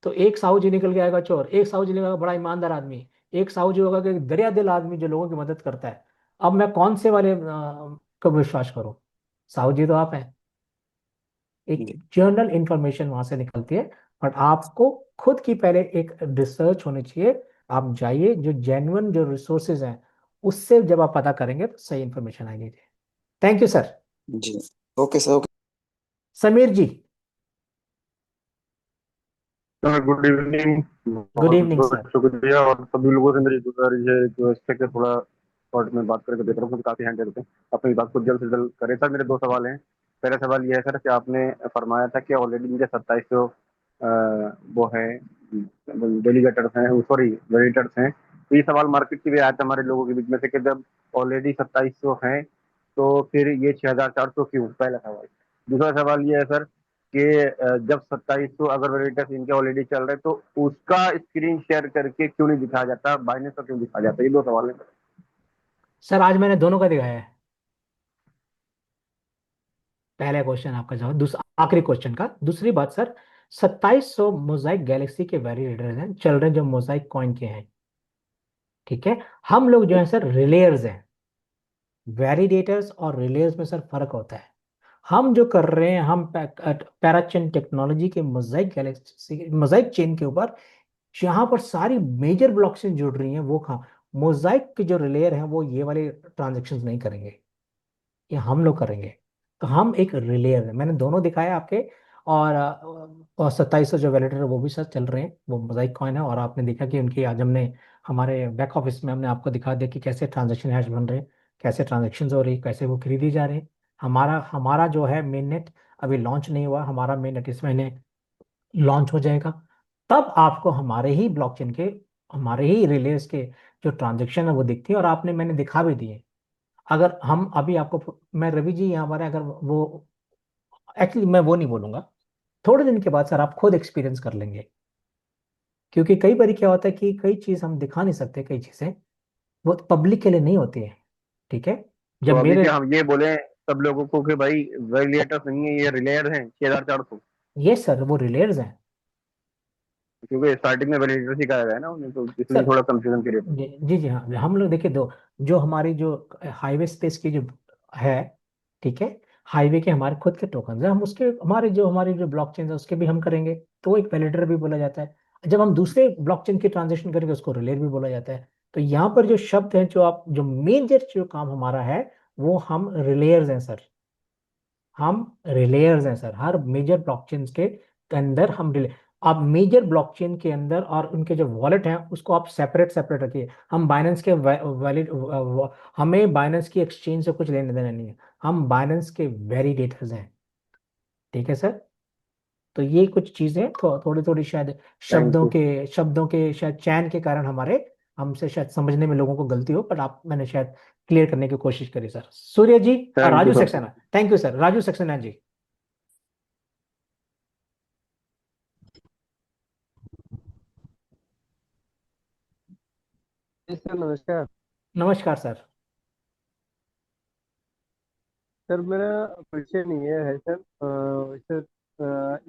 तो एक साहू जी निकल के आएगा चोर, एक साहू जी निकलेगा बड़ा ईमानदार आदमी, एक साहू जी होगा कि दरिया दिल आदमी जो लोगों की मदद करता है। अब मैं कौन से वाले को विश्वास करूं? साहू जी तो आप हैं। एक जी जर्नल इंफॉर्मेशन वहां से निकलती है, बट आपको खुद की पहले एक रिसर्च होनी चाहिए। आप जाइए, जो जेन्युइन जो रिसोर्सेज हैं, उससे जब आप पता करेंगे तो सही इंफॉर्मेशन आएगी। Thank you sir. Ji okay sir okay. Sameer ji. Sir good evening. Good बहुत इवनिंग सर। बहुत शुक्रिया, और सभी लोगों से मेरी गुजारिश है कि इस पे थोड़ा शॉर्ट में बात करके देख रहा हूँ, क्योंकि काफी हैंड करते हैं, अपनी बात को जल्द से जल्द करें। सर मेरे दो सवाल हैं। पहला सवाल यह है सर कि आपने फरमाया था कि ऑलरेडी मुझे 2700 वो है डेलीगेटर्स हैं, सॉरी वेरिएटर्स हैं। तो ये सवाल मार्केट की भी आया था हमारे लोगों के बीच में से कि जब ऑलरेडी 2700 हैं तो फिर ये 6400 क्यों? पहला सवाल। दूसरा सवाल ये है सर कि जब 2700 अगर वेरिएटर्स इनके ऑलरेडी चल रहे, तो उसका स्क्रीन शेयर करके क्यों नहीं दिखाया जाता, बाइनेंस का क्यों दिखाया जाता है? ये दो सवाल है। सर आज मैंने दोनों का दिखाया है। पहला क्वेश्चन आपका जवाब, दूसरा आखिरी क्वेश्चन का। दूसरी बात सर, 2700 मोजाइक गैलेक्सी के वेरिएटर्स हैं चल रहे हैं, जो मोजाइक कॉइन के हैं, ठीक है। हम लोग जो है सर रिलेयर्स हैं। वैलिडेटर्स और रिलेयर्स में सर फर्क होता है। हम जो कर रहे हैं, हम पैराचेन टेक्नोलॉजी के मोजाइक गैलेक्सी मोजाइक चेन के ऊपर, जहां पर सारी मेजर ब्लॉकचेन जुड़ रही हैं, वो कहाँ, मोजाइक के जो रिलेयर हैं वो ये वाले ट्रांजेक्शन नहीं करेंगे, ये हम लोग करेंगे। तो हम एक रिलेयर है, मैंने दोनों दिखाया आपके। और 2700 जो वैलिडेटर वो भी सर चल रहे हैं, वो मोजाइक कॉइन है, और आपने देखा कि उनकी आज हमने हमारे बैक ऑफिस में हमने आपको दिखा दिया कि कैसे ट्रांजेक्शन हैश बन रहे हैं, कैसे ट्रांजेक्शन हो रही है, कैसे वो खरीदी जा रही है। हमारा हमारा जो है मेन नेट अभी लॉन्च नहीं हुआ, हमारा मेन नेट इस महीने लॉन्च हो जाएगा। तब आपको हमारे ही ब्लॉकचेन के हमारे ही रिलेज के जो ट्रांजेक्शन है वो दिखती है, और आपने मैंने दिखा भी दिए। अगर हम अभी आपको, मैं रवि जी यहाँ पर अगर वो, एक्चुअली मैं वो नहीं बोलूंगा, थोड़े दिन के बाद सर आप खुद एक्सपीरियंस कर लेंगे। क्योंकि कई बार क्या होता है कि कई चीज हम दिखा नहीं सकते, कई चीजें वो पब्लिक के लिए नहीं होती है। ठीक है। तो जब अभी मेरे, क्या हम ये बोले सब लोगों को कि भाई वेरिएटर्स नहीं है, ये रिलेयर हैं 6400? ये सर वो रिलेयर्स हैं। क्योंकि स्टार्टिंग में वेरिएटर्स ही कहा गया है ना उन्हें, तो इसलिए सर थोड़ा कंफ्यूजन क्रिएट हो। जी जी जी, हाँ हम लोग देखिए, दो जो हमारी जो हाईवे स्पेस की जो है, ठीक है, हाईवे के हमारे खुद के टोकन है, हम उसके हमारी जो ब्लॉकचेन है उसके भी हम करेंगे, तो वो एक वैलिडेटर भी बोला जाता है। जब हम दूसरे ब्लॉकचेन की ट्रांजेक्शन करेंगे उसको रिलेयर भी बोला जाता है। तो यहाँ पर जो शब्द हैं, जो मेजर जो काम हमारा है, वो हम रिलेयर्स हैं सर। हम रिलेयर्स हैं सर, हर मेजर ब्लॉकचेन के अंदर हम रिले, आप मेजर ब्लॉकचेन के अंदर और उनके जो वॉलेट हैं उसको आप सेपरेट सेपरेट रखिए। हम बाइनेंस के वैलिड, हमें बाइनेंस की एक्सचेंज से कुछ लेने देना नहीं है, हम बाइनेंस के वैलिडेटर्स हैं। ठीक है सर। तो ये कुछ चीजें थोड़ी थोड़ी शायद थैंक यू। शब्दों के शायद चयन के कारण हमारे, हमसे शायद समझने में लोगों को गलती हो, पर आप मैंने शायद क्लियर करने की कोशिश करी sir. Surya ji, thank you Raju sir. Saxena, thank you sir, Raju Saxena ji. Ji sir नमस्कार। नमस्कार सर। सर मेरा क्वेश्चन ये है सर, सर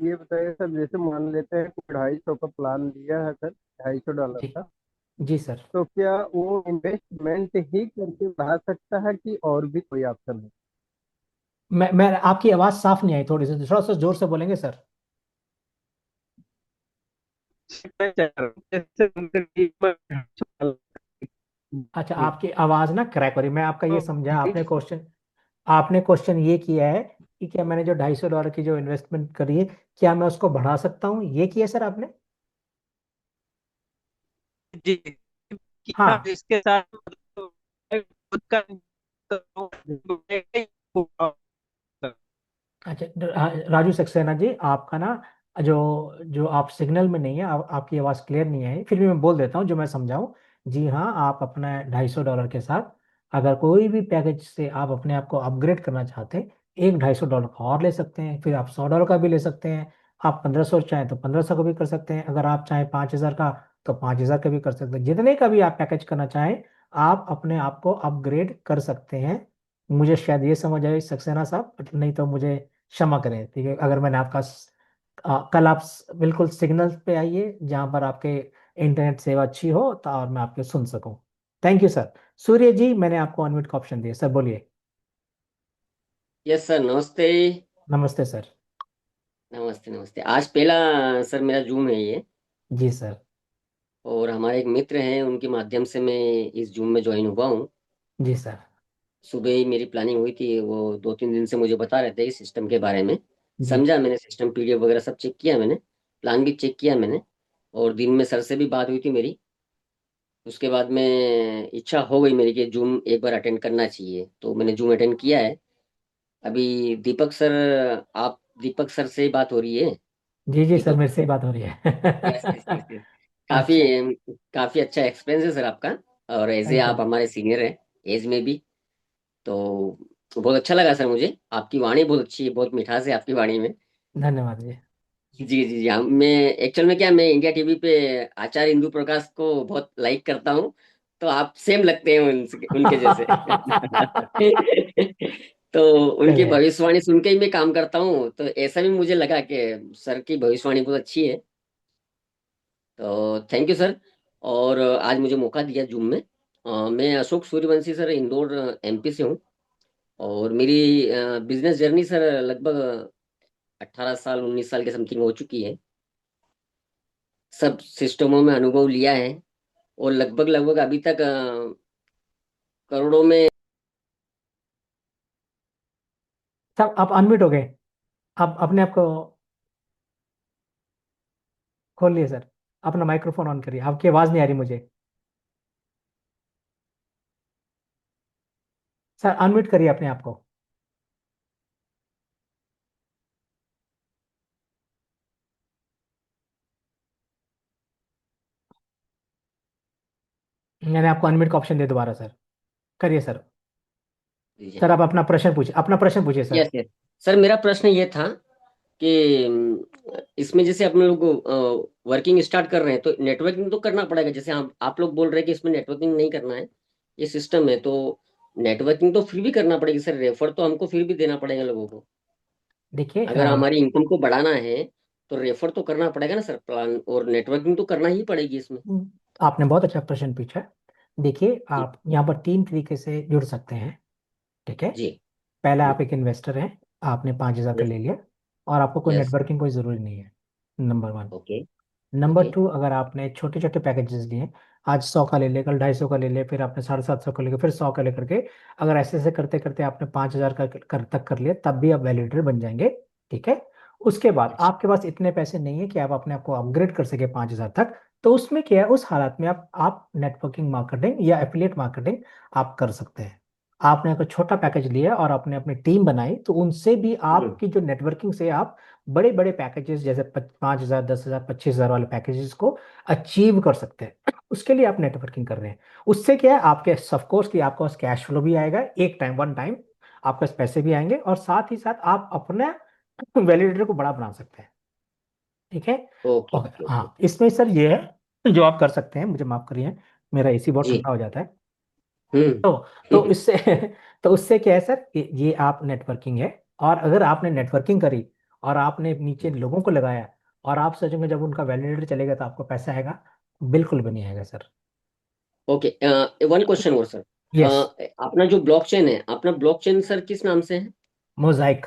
ये बताइए सर, जैसे मान लेते हैं कोई 250 का प्लान लिया है सर, $250 जी का, जी सर। तो क्या वो इन्वेस्टमेंट ही करके बढ़ा सकता है कि और भी कोई ऑप्शन है? मैं आपकी आवाज साफ नहीं आई, थोड़ा सा जोर से बोलेंगे सर। मैं चाह रहा हूँ, जैसे मतलब कि अच्छा, आपकी आवाज ना क्रैक हो रही, मैं आपका ये तो समझा, आपने क्वेश्चन ये किया है कि क्या मैंने जो $250 की जो इन्वेस्टमेंट करी है, क्या मैं उसको बढ़ा सकता हूँ, ये किया सर आपने? जी कि हाँ, हाँ। इसके साथ मतलब खुद का तो अच्छा, राजू सक्सेना जी, आपका ना जो जो आप सिग्नल में नहीं है, आपकी आवाज़ क्लियर नहीं है, फिर भी मैं बोल देता हूँ जो मैं समझाऊँ। जी हाँ, आप अपना $250 के साथ अगर कोई भी पैकेज से आप अपने आप को अपग्रेड करना चाहते हैं, एक $250 का और ले सकते हैं, फिर आप $100 का भी ले सकते हैं। आप 1500 चाहें तो 1500 का भी कर सकते हैं, अगर आप चाहें 5000 का तो 5000 का भी कर सकते हैं, जितने का भी आप पैकेज करना चाहें आप अपने आप को अपग्रेड कर सकते हैं। मुझे शायद ये समझ आई सक्सेना साहब, नहीं तो मुझे क्षमा करें। ठीक है, अगर मैंने आपका कल आप बिल्कुल सिग्नल पे आइए जहां पर आपके इंटरनेट सेवा अच्छी हो, तो और मैं आपके सुन सकूं। Thank you sir. Surya ji, मैंने आपको अनम्यूट का ऑप्शन दिया सर, बोलिए। यस सर नमस्ते। नमस्ते सर। नमस्ते नमस्ते, आज पहला सर मेरा जूम है ये। जी सर। और हमारे एक मित्र हैं, उनके माध्यम से मैं इस जूम में ज्वाइन हुआ हूँ। जी सर। सुबह ही मेरी प्लानिंग हुई थी, वो 2-3 दिन से मुझे बता रहे थे इस सिस्टम के बारे में। जी समझा मैंने, सिस्टम पीडीएफ वगैरह सब चेक किया मैंने, प्लान भी चेक किया मैंने। और दिन में सर से भी बात हुई थी मेरी। उसके बाद में इच्छा हो गई मेरी कि जूम एक बार अटेंड करना चाहिए, तो मैंने जूम अटेंड किया है। अभी दीपक सर, आप दीपक सर से ही बात हो रही है? जी जी सर, दीपक, मेरे से ही बात हो रही यस यस है। Yes yes. काफी अच्छा। काफी अच्छा एक्सपीरियंस है सर आपका। और एज ए थैंक यू। आप हमारे सीनियर हैं, एज में भी। तो बहुत अच्छा लगा सर मुझे, आपकी वाणी बहुत अच्छी है, बहुत मिठास है आपकी वाणी में। धन्यवाद जी। जी जी जी हाँ, मैं एक्चुअल में क्या, मैं इंडिया टीवी पे आचार्य इंदु प्रकाश को बहुत लाइक करता हूँ। तो आप सेम लगते हैं उनके जैसे। तो उनकी चलिए। भविष्यवाणी सुन के ही मैं काम करता हूँ, तो ऐसा भी मुझे लगा कि सर की भविष्यवाणी बहुत अच्छी है। तो थैंक यू सर। और आज मुझे मौका दिया जूम में। मैं अशोक सूर्यवंशी सर, इंदौर एमपी से हूँ। और मेरी बिजनेस जर्नी सर लगभग 18 साल 19 साल के समथिंग हो चुकी है। सब सिस्टमों में अनुभव लिया है। और लगभग लगभग अभी तक करोड़ों में। सब आप अनम्यूट हो गए, आप अपने आप को खोल लिए सर, अपना माइक्रोफोन ऑन करिए, आपकी आवाज नहीं आ रही मुझे। सर अनम्यूट करिए अपने आप को। मैंने आपको अनम्यूट का ऑप्शन दे दोबारा सर। करिए सर। दीजिए। सर आप अपना प्रश्न पूछिए सर। यस यस सर, मेरा प्रश्न ये था कि इसमें जैसे अपने लोग वर्किंग स्टार्ट कर रहे हैं तो नेटवर्किंग तो करना पड़ेगा। जैसे आप लोग बोल रहे हैं कि इसमें नेटवर्किंग नहीं करना है, ये सिस्टम है, तो नेटवर्किंग तो फिर भी करना पड़ेगी सर। रेफर तो हमको फिर भी देना पड़ेगा लोगों को। देखिए अगर हमारी इनकम को बढ़ाना है तो रेफर तो करना पड़ेगा ना सर, प्लान, और नेटवर्किंग तो करना ही पड़ेगी इसमें। आपने बहुत अच्छा प्रश्न पूछा है। देखिए जी आप यहाँ पर 3 तरीके से जुड़ सकते हैं। ठीक है। जी। पहला, आप एक इन्वेस्टर हैं, आपने 5,000 का यस ले लिया और आपको कोई यस। नेटवर्किंग कोई ज़रूरी नहीं है। नंबर 1। Okay number okay. 2, अगर आपने छोटे छोटे पैकेजेस लिए, आज 100 का ले लिया, कल 250 का ले लिया, फिर आपने 750 का लेकर फिर 100 का लेकर के, अगर ऐसे ऐसे करते करते आपने 5,000 का तक कर लिया, तब भी आप वैलिडेटर बन जाएंगे। ठीक है। उसके बाद अच्छा आपके पास इतने पैसे नहीं है कि आप अपने आप को अपग्रेड कर सके 5,000 तक, तो उसमें क्या है, उस हालात में आप नेटवर्किंग मार्केटिंग या एफिलिएट मार्केटिंग आप कर सकते हैं। आपने कोई छोटा पैकेज लिया और आपने अपनी टीम बनाई, तो उनसे भी आपकी जो नेटवर्किंग से आप बड़े बड़े पैकेजेस जैसे 5,000, 10,000, 25,000 वाले पैकेजेस को अचीव कर सकते हैं। उसके लिए आप नेटवर्किंग कर रहे हैं। उससे क्या है, आपके ऑफकोर्स कि आपके पास कैश फ्लो भी आएगा, एक टाइम वन टाइम आपके पास पैसे भी आएंगे, और साथ ही साथ आप अपने वैलिडेटर को बड़ा बना सकते हैं। ठीक है। ओके और ओके ओके। हाँ, इसमें सर ये है जो आप कर सकते हैं, मुझे माफ करिए, मेरा एसी बहुत जी। ठंडा हो जाता है। हम्म। तो इससे तो उससे क्या है सर, ये आप नेटवर्किंग है। और अगर आपने नेटवर्किंग करी और आपने नीचे लोगों को लगाया, और आप सोचेंगे जब उनका वैलिडेटर चलेगा तो आपको पैसा आएगा, बिल्कुल भी नहीं आएगा सर। ओके, वन क्वेश्चन और सर। यस। अपना जो ब्लॉकचेन है, अपना ब्लॉकचेन सर किस नाम से है? Mosaic.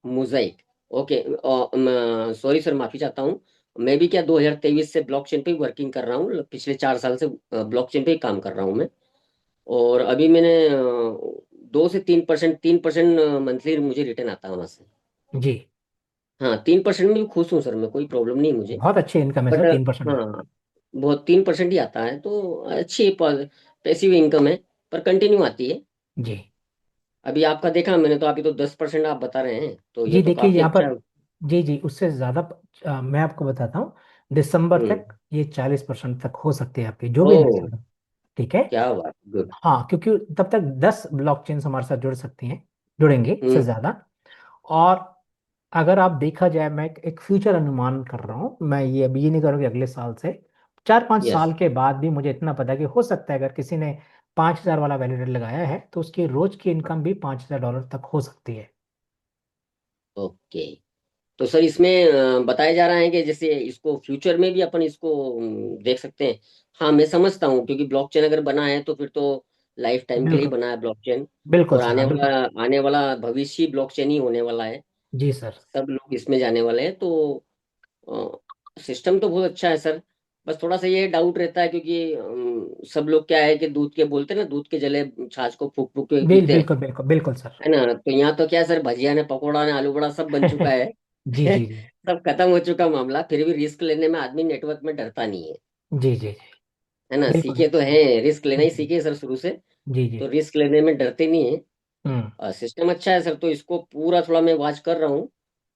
Mosaic. Okay. Sorry sir, माफी चाहता हूँ। मैं भी क्या 2023 से ब्लॉकचेन पे ही वर्किंग कर रहा हूँ, पिछले 4 साल से ब्लॉकचेन पे ही काम कर रहा हूँ मैं। और अभी मैंने 2 से 3%, 3% मंथली मुझे रिटर्न आता है वहां से। जी। हाँ, 3% में भी खुश हूँ सर, मैं, कोई प्रॉब्लम नहीं मुझे। बहुत अच्छी इनकम है बट सर, 3%। हाँ, बहुत 3% ही आता है तो अच्छी पैसिव इनकम है, पर कंटिन्यू आती है। जी। अभी आपका देखा मैंने तो, अभी तो 10% आप बता रहे हैं, तो ये जी तो देखिए काफी यहाँ अच्छा पर, है। जी जी, उससे ज़्यादा मैं आपको बताता हूँ, दिसंबर हम्म। तक ये 40% तक हो सकती है आपकी जो भी ओ, इन्वेस्टमेंट। ठीक है। क्या बात, गुड। हाँ, क्योंकि तब तक 10 ब्लॉकचेन हमारे साथ जुड़ सकती हैं, जुड़ेंगे इससे हम्म। ज़्यादा। और अगर आप देखा जाए, मैं एक फ्यूचर अनुमान कर रहा हूँ, मैं ये अभी ये नहीं करूँगी अगले साल से, 4-5 साल यस। के बाद भी मुझे इतना पता है कि हो सकता है अगर किसी ने 5,000 वाला वैलिडेटर लगाया है तो उसकी रोज की इनकम भी $5,000 तक हो सकती है। ओके। तो सर इसमें बताया जा रहा है कि जैसे इसको फ्यूचर में भी अपन इसको देख सकते हैं। हाँ, मैं समझता हूँ, क्योंकि ब्लॉकचेन अगर बना है तो फिर तो लाइफ टाइम के लिए ही बिल्कुल। बना है ब्लॉकचेन। बिल्कुल और सर, हाँ बिल्कुल। आने वाला भविष्य ब्लॉकचेन ही होने वाला है। जी सर। सब लोग इसमें जाने वाले हैं, तो सिस्टम तो बहुत अच्छा है सर। बस थोड़ा सा ये डाउट रहता है, क्योंकि सब लोग क्या है कि दूध के बोलते हैं ना, दूध के जले छाछ को फूक फूक के पीते हैं, बिल्कुल बिल्कुल बिल्कुल सर। है ना? तो यहाँ तो क्या है सर, भजिया ने, पकौड़ा ने, आलू बड़ा सब बन चुका है। जी जी जी। सब खत्म हो चुका मामला, फिर भी रिस्क लेने में आदमी नेटवर्क में डरता नहीं है। जी जी जी। है ना? बिल्कुल। सीखे तो हैं, रिस्क लेना ही जी सीखे सर शुरू से। जी जी। तो रिस्क लेने में डरते नहीं है। हम्म। सिस्टम अच्छा है सर, तो इसको पूरा थोड़ा मैं वॉच कर रहा हूँ।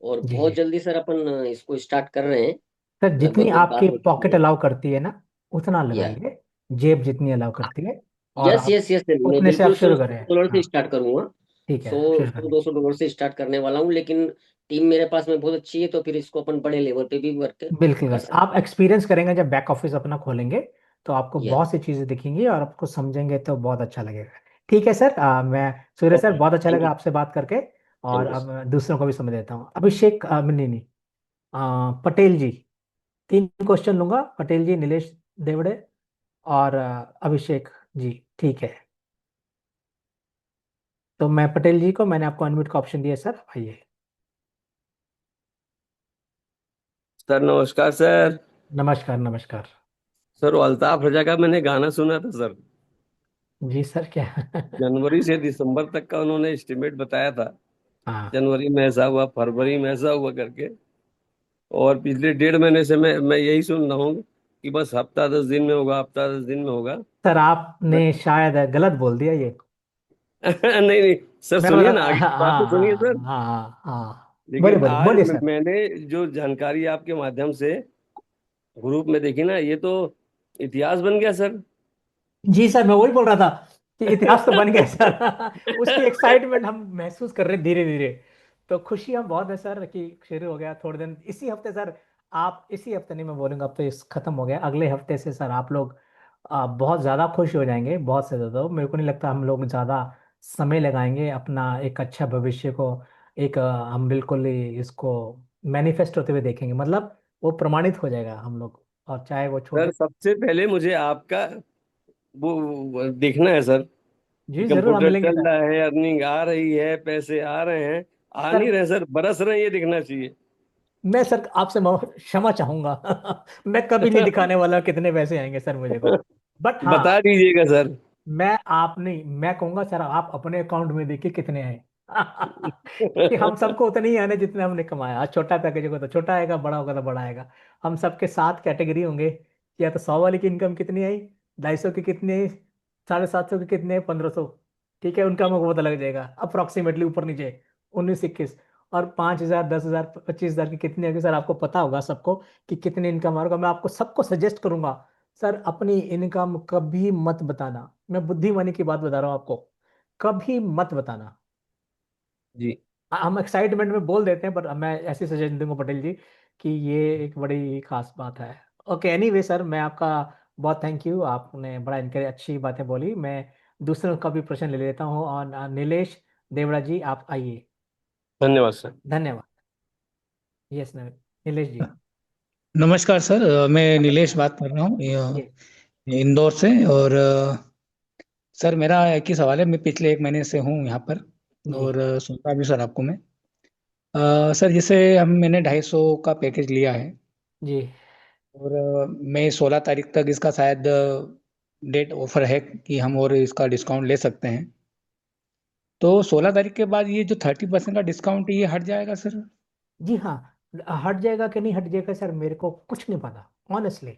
और जी बहुत जी। जल्दी सर अपन इसको स्टार्ट कर रहे हैं। सर जितनी लगभग लगभग आपकी बात हो चुकी पॉकेट है। अलाउ करती है ना, उतना या लगाइए, जेब जितनी अलाउ करती है, और यस आप यस यस सर, मैं उतने से आप बिल्कुल सर शुरू करें। $100 से हाँ। स्टार्ट करूंगा। ठीक है, सौ शुरू सौ करें। $200 से स्टार्ट करने वाला हूँ, लेकिन टीम मेरे पास में बहुत अच्छी है, तो फिर इसको अपन बड़े लेवल पे भी वर्क बिल्कुल कर कर सकते आप एक्सपीरियंस करेंगे जब बैक ऑफिस अपना खोलेंगे, तो आपको हैं। यस। बहुत सी चीजें दिखेंगी और आपको समझेंगे तो बहुत अच्छा लगेगा। ठीक है सर, मैं सूर्य सर, ओके, बहुत अच्छा थैंक लगा यू। आपसे बात करके। और थैंक यू। अब दूसरों को भी समझ देता हूँ। अभिषेक, नहीं नहीं, पटेल जी, 3 क्वेश्चन लूंगा, पटेल जी, नीलेश देवड़े और अभिषेक जी। ठीक है। तो मैं पटेल जी को, मैंने आपको अनम्यूट का ऑप्शन दिया सर, आइए। सर नमस्कार सर। नमस्कार नमस्कार। सर वो अल्ताफ रजा का मैंने गाना सुना था सर। जी सर, क्या? जनवरी से दिसंबर तक का उन्होंने एस्टिमेट बताया था। हाँ जनवरी में ऐसा हुआ, फरवरी में ऐसा हुआ करके। और पिछले 1.5 महीने से मैं यही सुन रहा हूँ कि बस हफ्ता 10 दिन में होगा, हफ्ता 10 दिन में होगा। सर, आपने शायद गलत बोल दिया ये। नहीं नहीं सर, मैं सुनिए बता, ना, आगे हाँ की बात तो सुनिए हाँ सर। हाँ हाँ हाँ। बोलिए लेकिन बोलिए आज बोलिए सर। मैंने जो जानकारी आपके माध्यम से ग्रुप में देखी ना, ये तो इतिहास बन गया सर। जी सर, मैं वही बोल रहा था कि इतिहास तो बन गया सर। उसकी एक्साइटमेंट हम महसूस कर रहे धीरे धीरे। तो खुशी हम बहुत है सर कि शुरू हो गया थोड़े दिन इसी हफ्ते सर। आप इसी हफ्ते नहीं, मैं बोलूंगा अब तो इस खत्म हो गया, अगले हफ्ते से सर आप लोग बहुत ज्यादा खुश हो जाएंगे, बहुत से ज्यादा। मेरे को नहीं लगता हम लोग ज्यादा समय लगाएंगे अपना एक अच्छा भविष्य को, एक हम बिल्कुल ही इसको मैनिफेस्ट होते हुए देखेंगे, मतलब वो प्रमाणित हो जाएगा हम लोग, और चाहे वो छोटे। सर सबसे पहले मुझे आपका वो देखना है सर कि जी जरूर हम कंप्यूटर मिलेंगे चल सर। रहा है, अर्निंग आ रही है, पैसे आ रहे हैं, आ सर नहीं रहे सर, बरस रहे हैं, ये दिखना चाहिए। मैं सर आपसे क्षमा चाहूंगा। मैं कभी नहीं दिखाने वाला कितने पैसे आएंगे सर मुझे को। बट हाँ, बता दीजिएगा सर। मैं आप नहीं, मैं कहूंगा सर आप अपने अकाउंट में देखिए कितने आए। क्योंकि हम सबको उतने ही आने जितने हमने कमाया। आज छोटा पैकेज होगा तो छोटा आएगा, बड़ा होगा तो बड़ा आएगा। हम सबके 7 कैटेगरी होंगे। या तो 100 वाले की इनकम कितनी आई, 250 की कितनी आई, 750 की कितनी है, 1500। ठीक है, उनका मेरे को पता लग जाएगा अप्रोक्सीमेटली ऊपर नीचे, 19 21। और 5,000 10,000 25,000 की कितनी होगी सर, आपको पता होगा सबको कि कितनी इनकम होगा। मैं आपको सबको सजेस्ट करूंगा सर, अपनी इनकम कभी मत बताना। मैं बुद्धिमानी की बात बता रहा हूँ आपको, कभी मत बताना। जी। हम एक्साइटमेंट में बोल देते हैं, पर मैं ऐसे सजेशन दूंगा पटेल जी कि ये एक बड़ी खास बात है। ओके, एनीवे सर, मैं आपका बहुत थैंक यू, आपने बड़ा इनके अच्छी बातें बोली। मैं दूसरों का भी प्रश्न ले लेता हूँ, और नीलेश देवड़ा जी आप आइए। धन्यवाद सर। धन्यवाद। यस नीलेश जी। नमस्कार सर, मैं नीलेश बात कर रहा हूँ ये इंदौर से। और सर मेरा एक ही सवाल है। मैं पिछले 1 महीने से हूँ यहाँ पर, जी और सुनता भी सर आपको मैं। सर जैसे मैंने 250 का पैकेज लिया है, जी और मैं 16 तारीख तक इसका शायद डेट ऑफर है कि हम और इसका डिस्काउंट ले सकते हैं। तो 16 तारीख के बाद ये जो 30% का डिस्काउंट है, ये हट जाएगा सर? जी हाँ, हट जाएगा कि नहीं हट जाएगा सर, मेरे को कुछ नहीं पता ऑनेस्टली।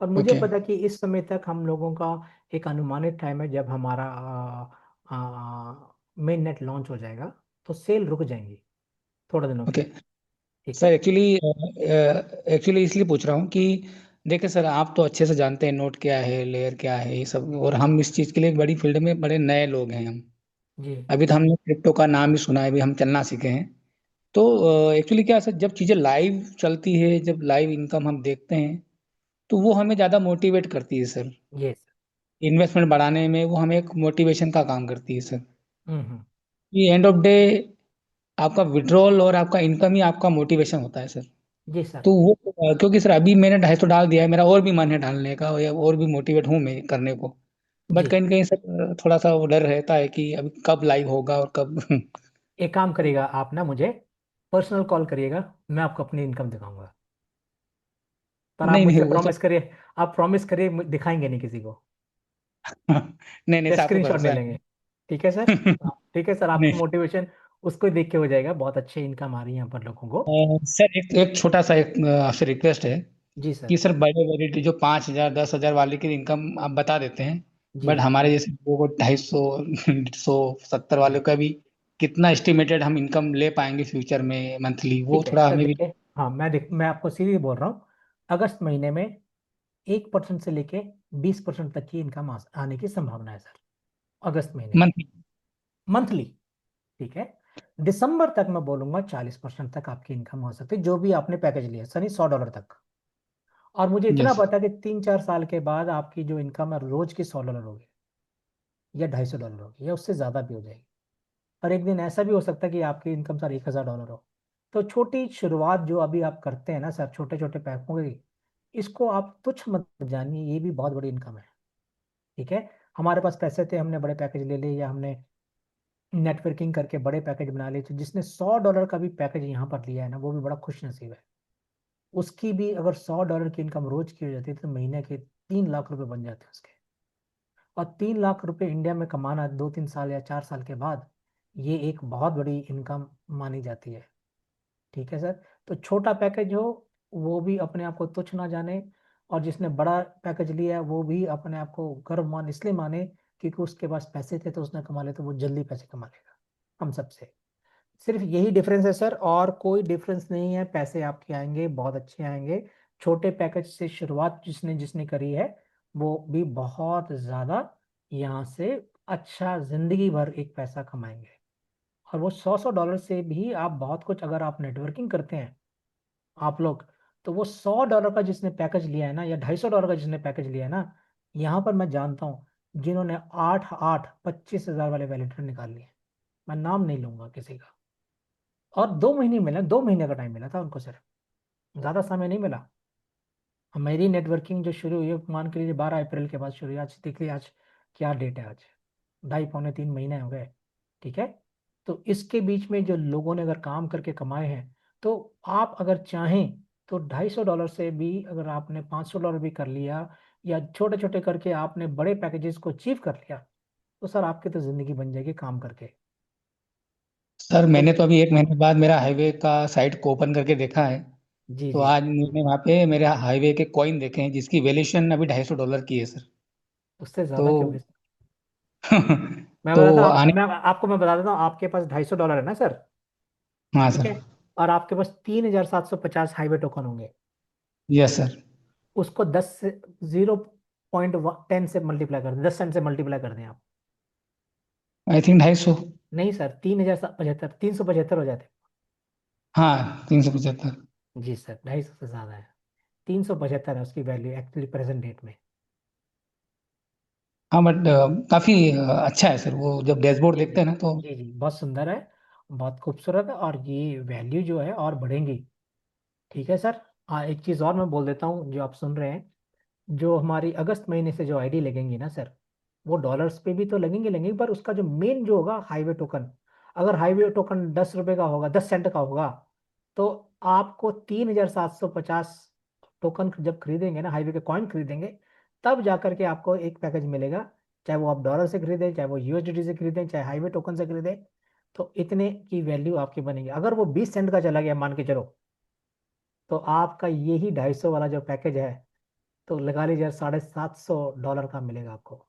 और मुझे ओके। पता कि इस समय तक हम लोगों का एक अनुमानित टाइम है जब हमारा मेन नेट लॉन्च हो जाएगा, तो सेल रुक जाएंगी थोड़े दिनों के ओके लिए। ठीक सर, है। एक्चुअली इसलिए पूछ रहा हूँ कि देखिए सर, आप तो अच्छे से जानते हैं नोट क्या है, लेयर क्या है, ये सब। और हम इस चीज़ के लिए बड़ी फील्ड में बड़े नए लोग हैं हम। जी अभी तो हमने क्रिप्टो का नाम ही सुना है, अभी हम चलना सीखे हैं। तो एक्चुअली क्या है सर, जब चीज़ें लाइव चलती है, जब लाइव इनकम हम देखते हैं, तो वो हमें ज़्यादा मोटिवेट करती है सर। यस। इन्वेस्टमेंट बढ़ाने में वो हमें एक मोटिवेशन का काम करती है सर। हम्म। कि एंड ऑफ डे आपका विड्रॉल और आपका इनकम ही आपका मोटिवेशन होता है सर। जी सर। तो वो क्योंकि सर अभी मैंने 250 डाल दिया है, मेरा और भी मन है डालने का, या और भी मोटिवेट हूँ मैं करने को। बट जी, कहीं ना कहीं सर थोड़ा सा वो डर रहता है कि अभी कब लाइव होगा और कब। एक काम करिएगा आप ना, मुझे पर्सनल कॉल करिएगा, मैं आपको अपनी इनकम दिखाऊंगा। पर आप नहीं नहीं मुझसे वो प्रॉमिस सब। करिए, आप प्रॉमिस करिए दिखाएंगे नहीं किसी को। नहीं नहीं सर, आपको स्क्रीनशॉट ले भरोसा लेंगे। ठीक है सर। है। हाँ, ठीक है सर, आपकी नहीं मोटिवेशन उसको ही देख के हो जाएगा। बहुत अच्छे इनकम आ रही है यहाँ पर लोगों को। सर, एक छोटा सा एक आपसे रिक्वेस्ट है जी सर। कि सर बड़े बड़े जो 5,000 10,000 वाले की इनकम आप बता देते हैं, जी बट हमारे जैसे लोगों को 250 150 वाले का भी कितना एस्टिमेटेड हम इनकम ले पाएंगे फ्यूचर में मंथली, वो ठीक है थोड़ा सर, हमें भी। देखिए हाँ, मैं आपको सीधे बोल रहा हूँ। अगस्त महीने में 1% से लेके 20% तक की इनकम आने की संभावना है सर, अगस्त महीने में, मंथली। मंथली। ठीक है। दिसंबर तक मैं बोलूंगा 40% तक आपकी इनकम हो सकती है, जो भी आपने पैकेज लिया सनी, $100 तक। और मुझे इतना यस। पता है कि 3 4 साल के बाद आपकी जो इनकम है रोज की $100 होगी, या $250 होगी, या उससे ज्यादा भी हो जाएगी। और एक दिन ऐसा भी हो सकता है कि आपकी इनकम सर $1,000 हो। तो छोटी शुरुआत जो अभी आप करते हैं ना सर, छोटे छोटे पैकों की, इसको आप तुच्छ मत जानिए, ये भी बहुत बड़ी इनकम है। ठीक है। हमारे पास पैसे थे, हमने बड़े पैकेज ले लिए, या हमने नेटवर्किंग करके बड़े पैकेज बना लिए। तो जिसने $100 का भी पैकेज यहाँ पर लिया है ना, वो भी बड़ा खुश नसीब है। उसकी भी अगर $100 की इनकम रोज की हो जाती है, तो महीने के 3 लाख रुपए बन जाते हैं उसके। और 3 लाख रुपए इंडिया में कमाना 2 3 साल या 4 साल के बाद, ये एक बहुत बड़ी इनकम मानी जाती है। ठीक है सर। तो छोटा पैकेज हो, वो भी अपने आप को तुच्छ ना जाने। और जिसने बड़ा पैकेज लिया है वो भी अपने आप को गर्व मान इसलिए माने, क्योंकि उसके पास पैसे थे तो उसने कमा लिए, तो वो जल्दी पैसे कमा लेगा हम सबसे। सिर्फ यही डिफरेंस है सर, और कोई डिफरेंस नहीं है। पैसे आपके आएंगे, बहुत अच्छे आएंगे। छोटे पैकेज से शुरुआत जिसने जिसने करी है, वो भी बहुत ज़्यादा यहाँ से अच्छा जिंदगी भर एक पैसा कमाएंगे। और वो 100 से भी आप बहुत कुछ, अगर आप नेटवर्किंग करते हैं आप लोग, तो वो $100 का जिसने पैकेज लिया है ना, या $250 का जिसने पैकेज लिया है ना, यहाँ पर मैं जानता हूँ जिन्होंने 25,000 वाले वैलिडेटर निकाल लिए। मैं नाम नहीं लूंगा किसी का। और 2 महीने मिला, 2 महीने का टाइम मिला था उनको, सिर्फ, ज़्यादा समय नहीं मिला। मेरी नेटवर्किंग जो शुरू हुई है, मान के लीजिए 12 अप्रैल के बाद शुरू हुई। आज देखिए, आज क्या डेट है, आज 2.5 पौने 3 महीने हो गए। ठीक है, तो इसके बीच में जो लोगों ने अगर काम करके कमाए हैं, तो आप अगर चाहें तो $250 से भी अगर आपने $500 भी कर लिया, या छोटे छोटे करके आपने बड़े पैकेजेस को अचीव कर लिया, तो सर आपकी तो जिंदगी बन जाएगी काम करके। सर तो मैंने तो अभी 1 महीने बाद मेरा हाईवे का साइट को ओपन करके देखा है। जी तो जी, आज मैंने वहाँ पे मेरे हाईवे के कॉइन देखे हैं जिसकी वैल्यूएशन अभी $250 की है सर। उससे तो ज़्यादा क्यों होगी? मैं तो बताता हूँ, आने। मैं बता देता हूँ, आपके पास $250 है ना सर? हाँ ठीक सर। है, और आपके पास 3,750 हाईवे टोकन होंगे। Yes sir. उसको 0.10 से मल्टीप्लाई कर दें, 10 सेंट से मल्टीप्लाई कर दें आप। I think 250। नहीं सर, 3,075, 375 हो जाते। हाँ 375। जी सर, 250 से ज़्यादा है। 375 है उसकी वैल्यू एक्चुअली प्रेजेंट डेट में। हाँ बट काफी अच्छा है सर, वो जब डैशबोर्ड जी देखते जी हैं ना तो। जी जी, बहुत सुंदर है, बहुत खूबसूरत है, और ये वैल्यू जो है और बढ़ेंगी। ठीक है सर। हाँ, एक चीज़ और मैं बोल देता हूँ जो आप सुन रहे हैं, जो हमारी अगस्त महीने से जो आईडी लगेंगी ना सर, वो डॉलर्स पे भी तो लगेंगे, पर उसका जो मेन जो होगा हाईवे टोकन, अगर हाईवे टोकन $10 का होगा, 10 सेंट का होगा, तो आपको 3,750 टोकन जब खरीदेंगे ना, हाईवे के कॉइन खरीदेंगे, तब जाकर के आपको एक पैकेज मिलेगा। चाहे वो आप डॉलर से खरीदें, चाहे वो यूएसडी से खरीदें, चाहे हाईवे टोकन से खरीदें, तो इतने की वैल्यू आपकी बनेगी। अगर वो 20 सेंट का चला गया मान के चलो, तो आपका यही 250 वाला जो पैकेज है, तो लगा लीजिए $750 का मिलेगा आपको।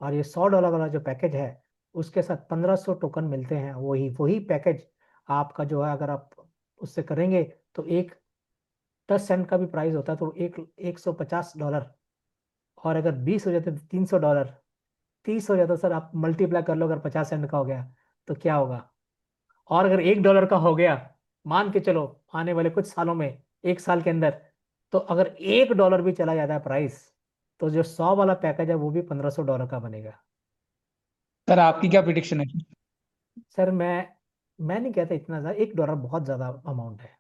और ये $100 वाला जो पैकेज है, उसके साथ 1,500 टोकन मिलते हैं। वही वही पैकेज आपका जो है, अगर आप उससे करेंगे, तो एक 10 सेंट का भी प्राइस होता है, तो $150। और अगर 20 हो जाते तो $300, 30 हो जाता, सर आप मल्टीप्लाई कर लो, अगर 50 सेंट का हो गया तो क्या होगा। और अगर $1 का हो गया, मान के चलो आने वाले कुछ सालों में, 1 साल के अंदर, तो अगर $1 भी चला जाता है प्राइस, तो जो 100 वाला पैकेज है वो भी $1,500 का बनेगा। सर आपकी क्या प्रिडिक्शन है? सर मैं नहीं कहता इतना ज़्यादा, $1 बहुत ज़्यादा अमाउंट है।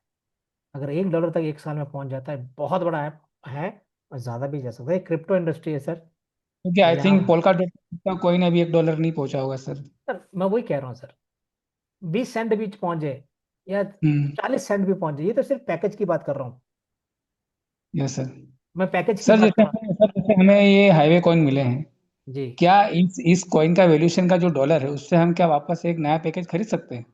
अगर $1 तक 1 साल में पहुंच जाता है, बहुत बड़ा है, और ज़्यादा भी जा सकता है। क्रिप्टो इंडस्ट्री है सर। क्योंकि आई यहाँ थिंक पोलका डॉट का कोई अभी $1 नहीं पहुंचा होगा सर। सर मैं वही कह रहा हूँ सर, 20 सेंट भी पहुंच जाए, या हम्म। 40 सेंट भी पहुंच जाए, ये तो सिर्फ पैकेज की बात कर रहा हूँ। Yes sir. मैं पैकेज की सर बात कर जैसे रहा हमें ये हाईवे कॉइन मिले हैं, हूँ जी। क्या इस कॉइन का वैल्यूएशन का जो डॉलर है उससे हम क्या वापस एक नया पैकेज खरीद सकते हैं?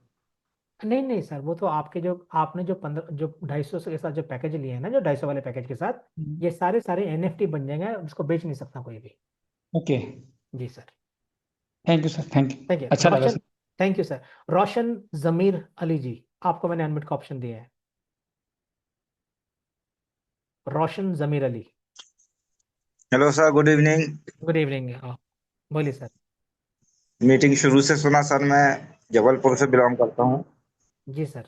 नहीं नहीं सर, वो तो आपके जो आपने जो 250 के साथ जो पैकेज लिए हैं ना, जो 250 वाले पैकेज के साथ, ये सारे सारे एनएफटी बन जाएंगे, उसको बेच नहीं सकता कोई भी। ओके। जी sir. Thank you sir, thank you, thank you अच्छा लगा Roshan. Sir. Thank you sir. Roshan Zameer Ali ji, आपको मैंने अनम्यूट का ऑप्शन दिया है। Roshan Zameer Ali. Hello sir, good evening. Good evening. बोलिए सर। मीटिंग शुरू से सुना सर। मैं जबलपुर से बिलोंग करता हूँ, जी सर।